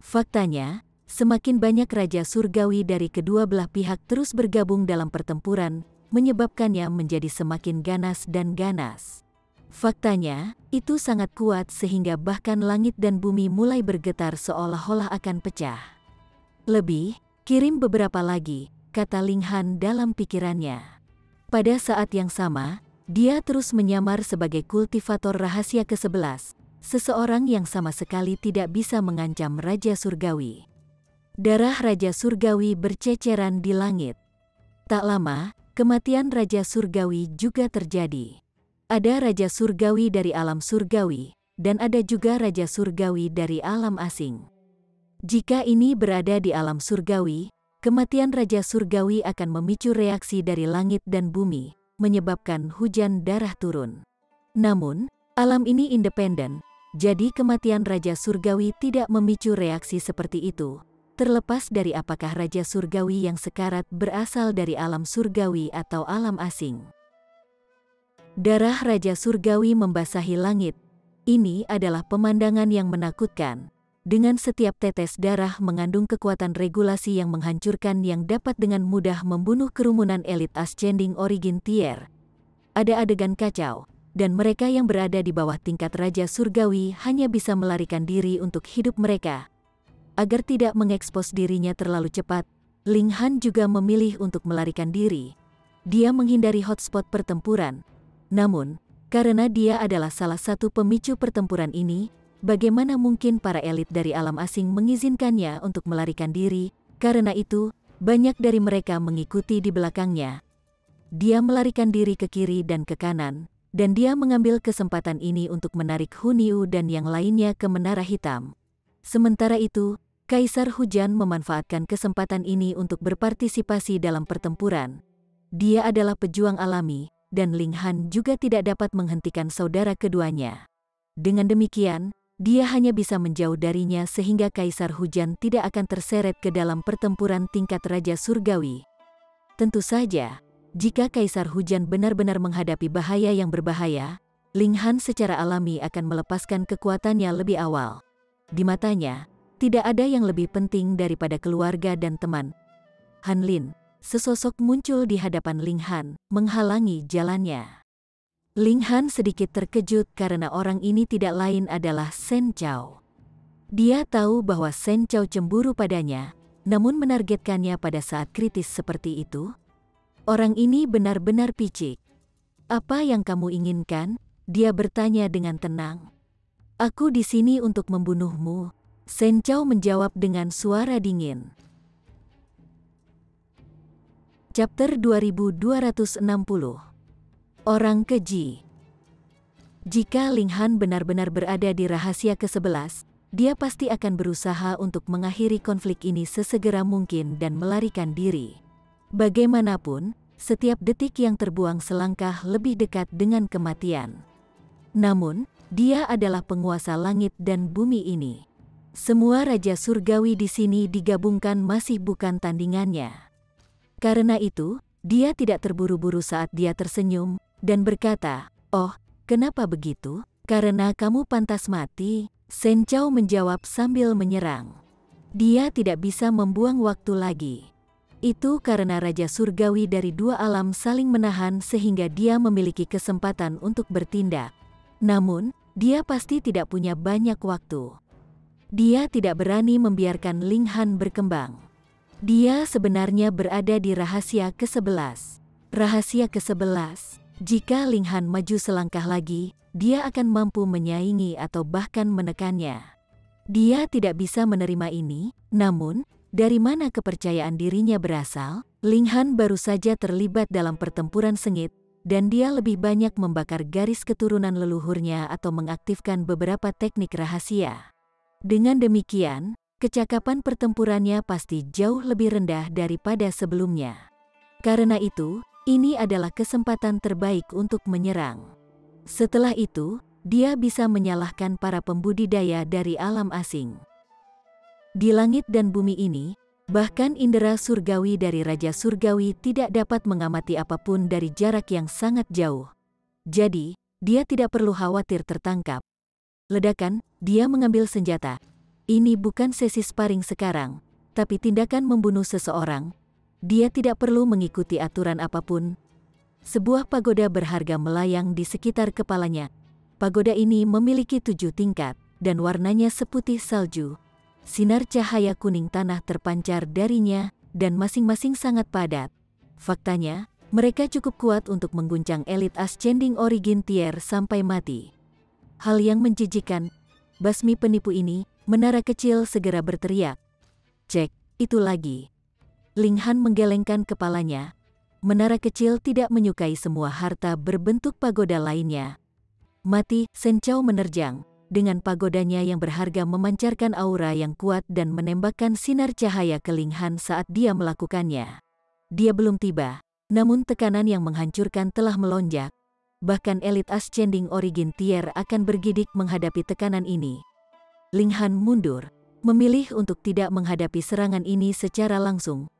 Faktanya, semakin banyak raja surgawi dari kedua belah pihak terus bergabung dalam pertempuran, menyebabkannya menjadi semakin ganas dan ganas. Faktanya, itu sangat kuat sehingga bahkan langit dan bumi mulai bergetar seolah-olah akan pecah. Lebih, kirim beberapa lagi, kata Ling Han dalam pikirannya. Pada saat yang sama, dia terus menyamar sebagai kultivator rahasia ke-11, seseorang yang sama sekali tidak bisa mengancam Raja Surgawi. Darah Raja Surgawi berceceran di langit. Tak lama, kematian Raja Surgawi juga terjadi. Ada Raja Surgawi dari alam surgawi, dan ada juga Raja Surgawi dari alam asing. Jika ini berada di alam surgawi, kematian Raja Surgawi akan memicu reaksi dari langit dan bumi, menyebabkan hujan darah turun. Namun, alam ini independen, jadi kematian Raja Surgawi tidak memicu reaksi seperti itu, terlepas dari apakah Raja Surgawi yang sekarat berasal dari alam surgawi atau alam asing. Darah Raja Surgawi membasahi langit. Ini adalah pemandangan yang menakutkan. Dengan setiap tetes darah mengandung kekuatan regulasi yang menghancurkan yang dapat dengan mudah membunuh kerumunan elit Ascending Origin Tier. Ada adegan kacau, dan mereka yang berada di bawah tingkat Raja Surgawi hanya bisa melarikan diri untuk hidup mereka. Agar tidak mengekspos dirinya terlalu cepat, Ling Han juga memilih untuk melarikan diri. Dia menghindari hotspot pertempuran. Namun, karena dia adalah salah satu pemicu pertempuran ini, bagaimana mungkin para elit dari alam asing mengizinkannya untuk melarikan diri? Karena itu, banyak dari mereka mengikuti di belakangnya. Dia melarikan diri ke kiri dan ke kanan, dan dia mengambil kesempatan ini untuk menarik Hu Niu dan yang lainnya ke Menara Hitam. Sementara itu, Kaisar Hujan memanfaatkan kesempatan ini untuk berpartisipasi dalam pertempuran. Dia adalah pejuang alami, dan Ling Han juga tidak dapat menghentikan saudara keduanya. Dengan demikian, dia hanya bisa menjauh darinya sehingga Kaisar Hujan tidak akan terseret ke dalam pertempuran tingkat Raja Surgawi. Tentu saja, jika Kaisar Hujan benar-benar menghadapi bahaya yang berbahaya, Ling Han secara alami akan melepaskan kekuatannya lebih awal. Di matanya, tidak ada yang lebih penting daripada keluarga dan teman. Han Lin, sesosok muncul di hadapan Ling Han, menghalangi jalannya. Ling Han sedikit terkejut karena orang ini tidak lain adalah Shen Chao. Dia tahu bahwa Shen Chao cemburu padanya, namun menargetkannya pada saat kritis seperti itu. Orang ini benar-benar picik. Apa yang kamu inginkan? Dia bertanya dengan tenang. Aku di sini untuk membunuhmu, Shen Chao menjawab dengan suara dingin. Chapter 2260. Orang keji. Jika Ling Han benar-benar berada di rahasia ke-11, dia pasti akan berusaha untuk mengakhiri konflik ini sesegera mungkin dan melarikan diri. Bagaimanapun, setiap detik yang terbuang selangkah lebih dekat dengan kematian. Namun, dia adalah penguasa langit dan bumi ini. Semua Raja Surgawi di sini digabungkan masih bukan tandingannya. Karena itu, dia tidak terburu-buru saat dia tersenyum, dan berkata, "Oh, kenapa begitu? Karena kamu pantas mati," Shen Chao menjawab sambil menyerang. Dia tidak bisa membuang waktu lagi. Itu karena Raja Surgawi dari dua alam saling menahan sehingga dia memiliki kesempatan untuk bertindak. Namun, dia pasti tidak punya banyak waktu. Dia tidak berani membiarkan Ling Han berkembang. Dia sebenarnya berada di rahasia ke-11. Rahasia ke-11, jika Ling Han maju selangkah lagi, dia akan mampu menyaingi atau bahkan menekannya. Dia tidak bisa menerima ini, namun, dari mana kepercayaan dirinya berasal? Ling Han baru saja terlibat dalam pertempuran sengit, dan dia lebih banyak membakar garis keturunan leluhurnya atau mengaktifkan beberapa teknik rahasia. Dengan demikian, kecakapan pertempurannya pasti jauh lebih rendah daripada sebelumnya. Karena itu, ini adalah kesempatan terbaik untuk menyerang. Setelah itu, dia bisa menyalahkan para pembudidaya dari alam asing. Di langit dan bumi ini, bahkan indera surgawi dari Raja Surgawi tidak dapat mengamati apapun dari jarak yang sangat jauh. Jadi, dia tidak perlu khawatir tertangkap. Ledakan, dia mengambil senjata. Ini bukan sesi sparring sekarang, tapi tindakan membunuh seseorang. Dia tidak perlu mengikuti aturan apapun. Sebuah pagoda berharga melayang di sekitar kepalanya, Pagoda ini memiliki 7 tingkat, dan warnanya seputih salju. Sinar cahaya kuning tanah terpancar darinya, dan masing-masing sangat padat. Faktanya, mereka cukup kuat untuk mengguncang elit Ascending Origin Tier sampai mati. Hal yang menjijikan, basmi penipu ini, menara kecil segera berteriak. Cek, itu lagi. Ling Han menggelengkan kepalanya. Menara kecil tidak menyukai semua harta berbentuk pagoda lainnya. Mati, Shen Chao menerjang. Dengan pagodanya yang berharga memancarkan aura yang kuat dan menembakkan sinar cahaya ke Ling Han saat dia melakukannya. Dia belum tiba, namun tekanan yang menghancurkan telah melonjak. Bahkan elit Ascending Origin Tier akan bergidik menghadapi tekanan ini. Ling Han mundur, memilih untuk tidak menghadapi serangan ini secara langsung.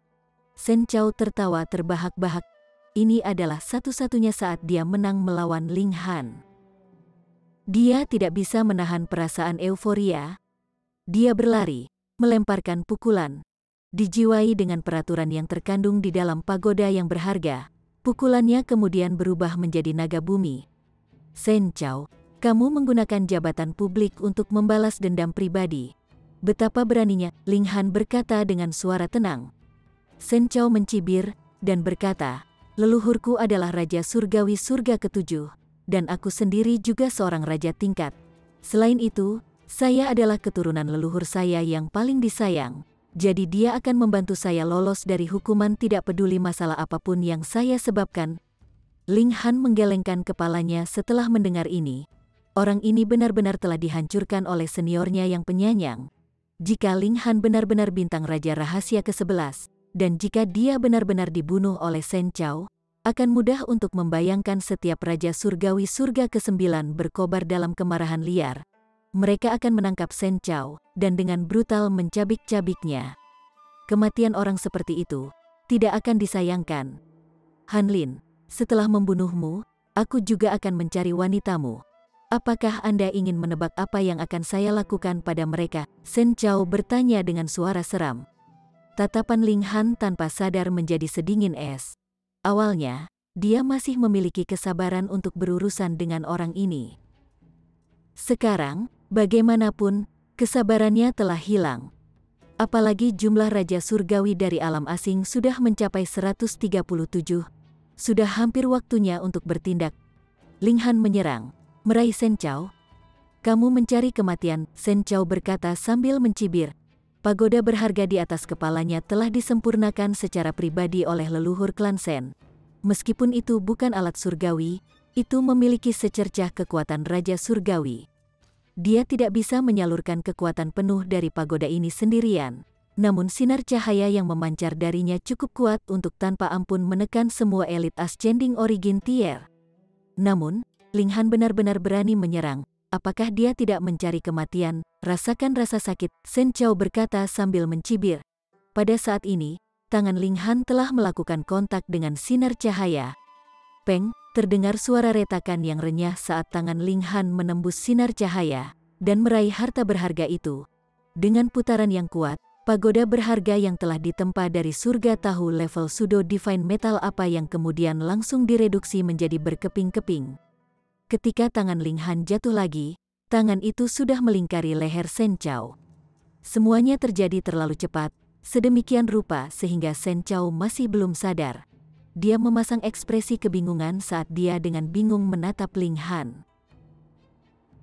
Shen Chao tertawa terbahak-bahak. Ini adalah satu-satunya saat dia menang melawan Ling Han. Dia tidak bisa menahan perasaan euforia. Dia berlari, melemparkan pukulan. Dijiwai dengan peraturan yang terkandung di dalam pagoda yang berharga. Pukulannya kemudian berubah menjadi naga bumi. Shen Chao, kamu menggunakan jabatan publik untuk membalas dendam pribadi. Betapa beraninya, Ling Han berkata dengan suara tenang. Shen Chao mencibir, dan berkata, leluhurku adalah Raja Surgawi Surga ke-7. Dan aku sendiri juga seorang raja tingkat. Selain itu, saya adalah keturunan leluhur saya yang paling disayang. Jadi dia akan membantu saya lolos dari hukuman tidak peduli masalah apapun yang saya sebabkan. Ling Han menggelengkan kepalanya setelah mendengar ini. Orang ini benar-benar telah dihancurkan oleh seniornya yang penyayang. Jika Ling Han benar-benar bintang raja rahasia ke-11, dan jika dia benar-benar dibunuh oleh Shen Chao, akan mudah untuk membayangkan setiap Raja Surgawi Surga ke-9 berkobar dalam kemarahan liar. Mereka akan menangkap Shen Chao, dan dengan brutal mencabik-cabiknya. Kematian orang seperti itu, tidak akan disayangkan. Han Lin, setelah membunuhmu, aku juga akan mencari wanitamu. Apakah Anda ingin menebak apa yang akan saya lakukan pada mereka? Shen Chao bertanya dengan suara seram. Tatapan Ling Han tanpa sadar menjadi sedingin es. Awalnya, dia masih memiliki kesabaran untuk berurusan dengan orang ini. Sekarang, bagaimanapun, kesabarannya telah hilang. Apalagi jumlah Raja Surgawi dari alam asing sudah mencapai 137. Sudah hampir waktunya untuk bertindak. Ling Han menyerang, meraih Shen Chao. Kamu mencari kematian, Shen Chao berkata sambil mencibir. Pagoda berharga di atas kepalanya telah disempurnakan secara pribadi oleh leluhur klan Shen. Meskipun itu bukan alat surgawi, itu memiliki secercah kekuatan Raja Surgawi. Dia tidak bisa menyalurkan kekuatan penuh dari pagoda ini sendirian. Namun sinar cahaya yang memancar darinya cukup kuat untuk tanpa ampun menekan semua elit Ascending Origin Tier. Namun, Ling Han benar-benar berani menyerang. Apakah dia tidak mencari kematian? Rasakan rasa sakit, Shen Chao berkata sambil mencibir. Pada saat ini, tangan Ling Han telah melakukan kontak dengan sinar cahaya. Peng, terdengar suara retakan yang renyah saat tangan Ling Han menembus sinar cahaya, dan meraih harta berharga itu. Dengan putaran yang kuat, pagoda berharga yang telah ditempa dari surga tahu level Pseudo Divine Metal apa yang kemudian langsung direduksi menjadi berkeping-keping. Ketika tangan Ling Han jatuh lagi, tangan itu sudah melingkari leher Shen Chao. Semuanya terjadi terlalu cepat, sedemikian rupa sehingga Shen Chao masih belum sadar. Dia memasang ekspresi kebingungan saat dia dengan bingung menatap Ling Han.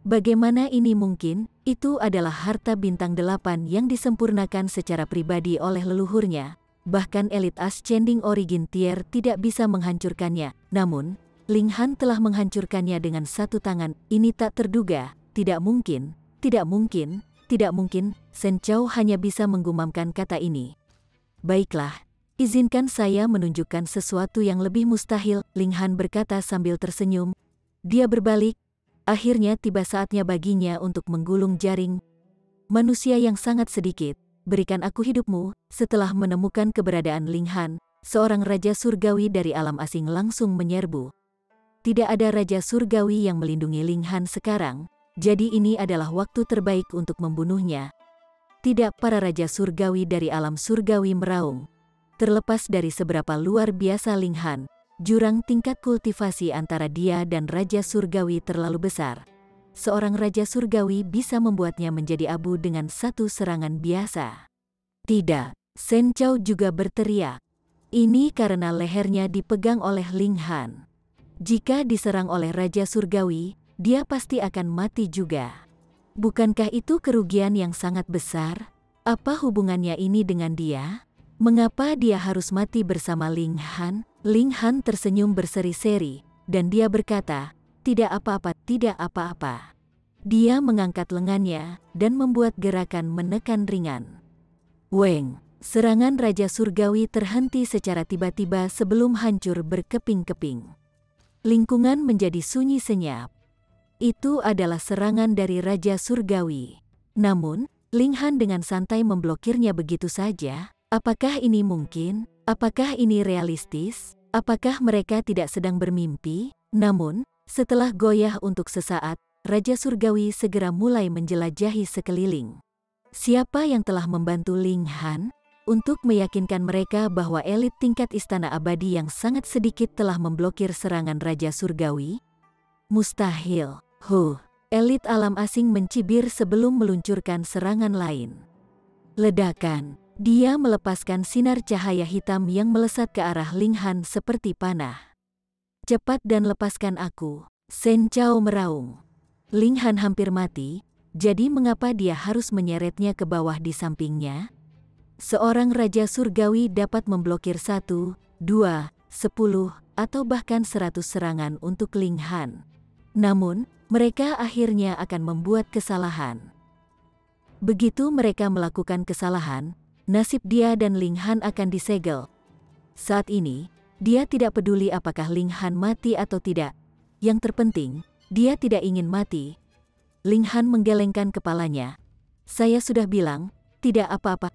Bagaimana ini mungkin? Itu adalah harta bintang 8 yang disempurnakan secara pribadi oleh leluhurnya. Bahkan elit Ascending Origin Tier tidak bisa menghancurkannya. Namun, Ling Han telah menghancurkannya dengan satu tangan. Ini tak terduga, tidak mungkin, tidak mungkin, tidak mungkin. Shen Chao hanya bisa menggumamkan kata ini. Baiklah, izinkan saya menunjukkan sesuatu yang lebih mustahil, Ling Han berkata sambil tersenyum. Dia berbalik. Akhirnya tiba saatnya baginya untuk menggulung jaring. Manusia yang sangat sedikit, berikan aku hidupmu. Setelah menemukan keberadaan Ling Han, seorang raja surgawi dari alam asing langsung menyerbu. Tidak ada raja surgawi yang melindungi Ling Han sekarang, jadi ini adalah waktu terbaik untuk membunuhnya. Tidak, para raja surgawi dari alam surgawi meraung. Terlepas dari seberapa luar biasa Ling Han, jurang tingkat kultivasi antara dia dan Raja Surgawi terlalu besar. seorang raja surgawi bisa membuatnya menjadi abu dengan satu serangan biasa. Tidak, Shen Chao juga berteriak. Ini karena lehernya dipegang oleh Ling Han. Jika diserang oleh raja surgawi, dia pasti akan mati juga. Bukankah itu kerugian yang sangat besar? Apa hubungannya ini dengan dia? Mengapa dia harus mati bersama Ling Han? Ling Han tersenyum berseri-seri, dan dia berkata, tidak apa-apa, tidak apa-apa. Dia mengangkat lengannya, dan membuat gerakan menekan ringan. Weng! Serangan Raja Surgawi terhenti secara tiba-tiba sebelum hancur berkeping-keping. Lingkungan menjadi sunyi senyap. Itu adalah serangan dari Raja Surgawi. Namun, Ling Han dengan santai memblokirnya begitu saja. Apakah ini mungkin? Apakah ini realistis? Apakah mereka tidak sedang bermimpi? Namun, setelah goyah untuk sesaat, Raja Surgawi segera mulai menjelajahi sekeliling. Siapa yang telah membantu Ling Han? Untuk meyakinkan mereka bahwa elit tingkat Istana Abadi yang sangat sedikit telah memblokir serangan Raja Surgawi? Mustahil. Elit alam asing mencibir sebelum meluncurkan serangan lain. Ledakan. Dia melepaskan sinar cahaya hitam yang melesat ke arah Ling Han seperti panah. Cepat dan lepaskan aku. Shen Chao meraung. Ling Han hampir mati, jadi mengapa dia harus menyeretnya ke bawah di sampingnya? Seorang Raja Surgawi dapat memblokir 1, 2, 10, atau bahkan 100 serangan untuk Ling Han. Namun, mereka akhirnya akan membuat kesalahan. Begitu mereka melakukan kesalahan, nasib dia dan Ling Han akan disegel. Saat ini, dia tidak peduli apakah Ling Han mati atau tidak. Yang terpenting, dia tidak ingin mati. Ling Han menggelengkan kepalanya. Saya sudah bilang, tidak apa-apa.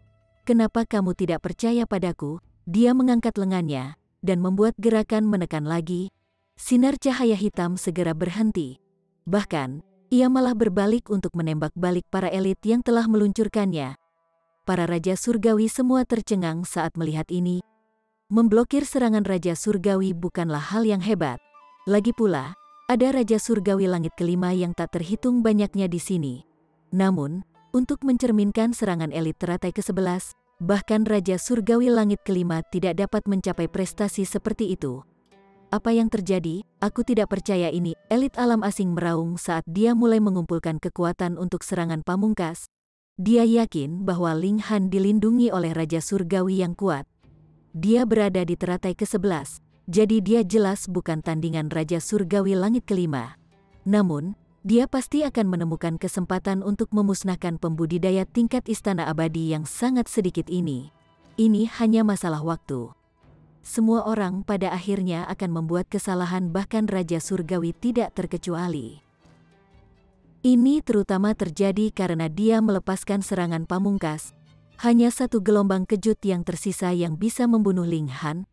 Kenapa kamu tidak percaya padaku? Dia mengangkat lengannya, dan membuat gerakan menekan lagi. Sinar cahaya hitam segera berhenti. Bahkan, ia malah berbalik untuk menembak balik para elit yang telah meluncurkannya. Para Raja Surgawi semua tercengang saat melihat ini. Memblokir serangan Raja Surgawi bukanlah hal yang hebat. Lagi pula, ada Raja Surgawi Langit Kelima yang tak terhitung banyaknya di sini. Namun, untuk mencerminkan serangan elit teratai ke-11, bahkan Raja Surgawi Langit Kelima tidak dapat mencapai prestasi seperti itu. Apa yang terjadi? Aku tidak percaya ini. Elit alam asing meraung saat dia mulai mengumpulkan kekuatan untuk serangan pamungkas. Dia yakin bahwa Ling Han dilindungi oleh Raja Surgawi yang kuat. Dia berada di teratai ke-11, jadi dia jelas bukan tandingan Raja Surgawi Langit Kelima. Namun, dia pasti akan menemukan kesempatan untuk memusnahkan pembudidaya tingkat Istana Abadi yang sangat sedikit ini. Ini hanya masalah waktu. Semua orang pada akhirnya akan membuat kesalahan, bahkan Raja Surgawi tidak terkecuali. Ini terutama terjadi karena dia melepaskan serangan pamungkas. Hanya satu gelombang kejut yang tersisa yang bisa membunuh Ling Han.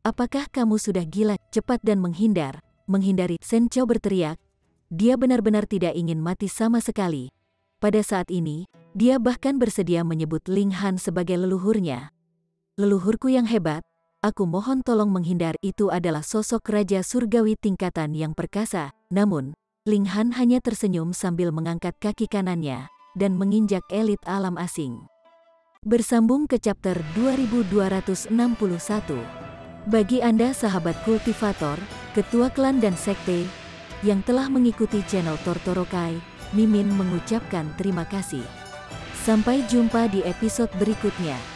Apakah kamu sudah gila? Cepat dan menghindar. Menghindari, Shen Chao berteriak. Dia benar-benar tidak ingin mati sama sekali. Pada saat ini, dia bahkan bersedia menyebut Ling Han sebagai leluhurnya. Leluhurku yang hebat, aku mohon tolong menghindar. Itu adalah sosok Raja Surgawi tingkatan yang perkasa. Namun, Ling Han hanya tersenyum sambil mengangkat kaki kanannya dan menginjak elit alam asing. Bersambung ke chapter 2261. Bagi Anda sahabat kultivator, ketua klan dan sekte, yang telah mengikuti channel Tortorokai, Mimin mengucapkan terima kasih. Sampai jumpa di episode berikutnya.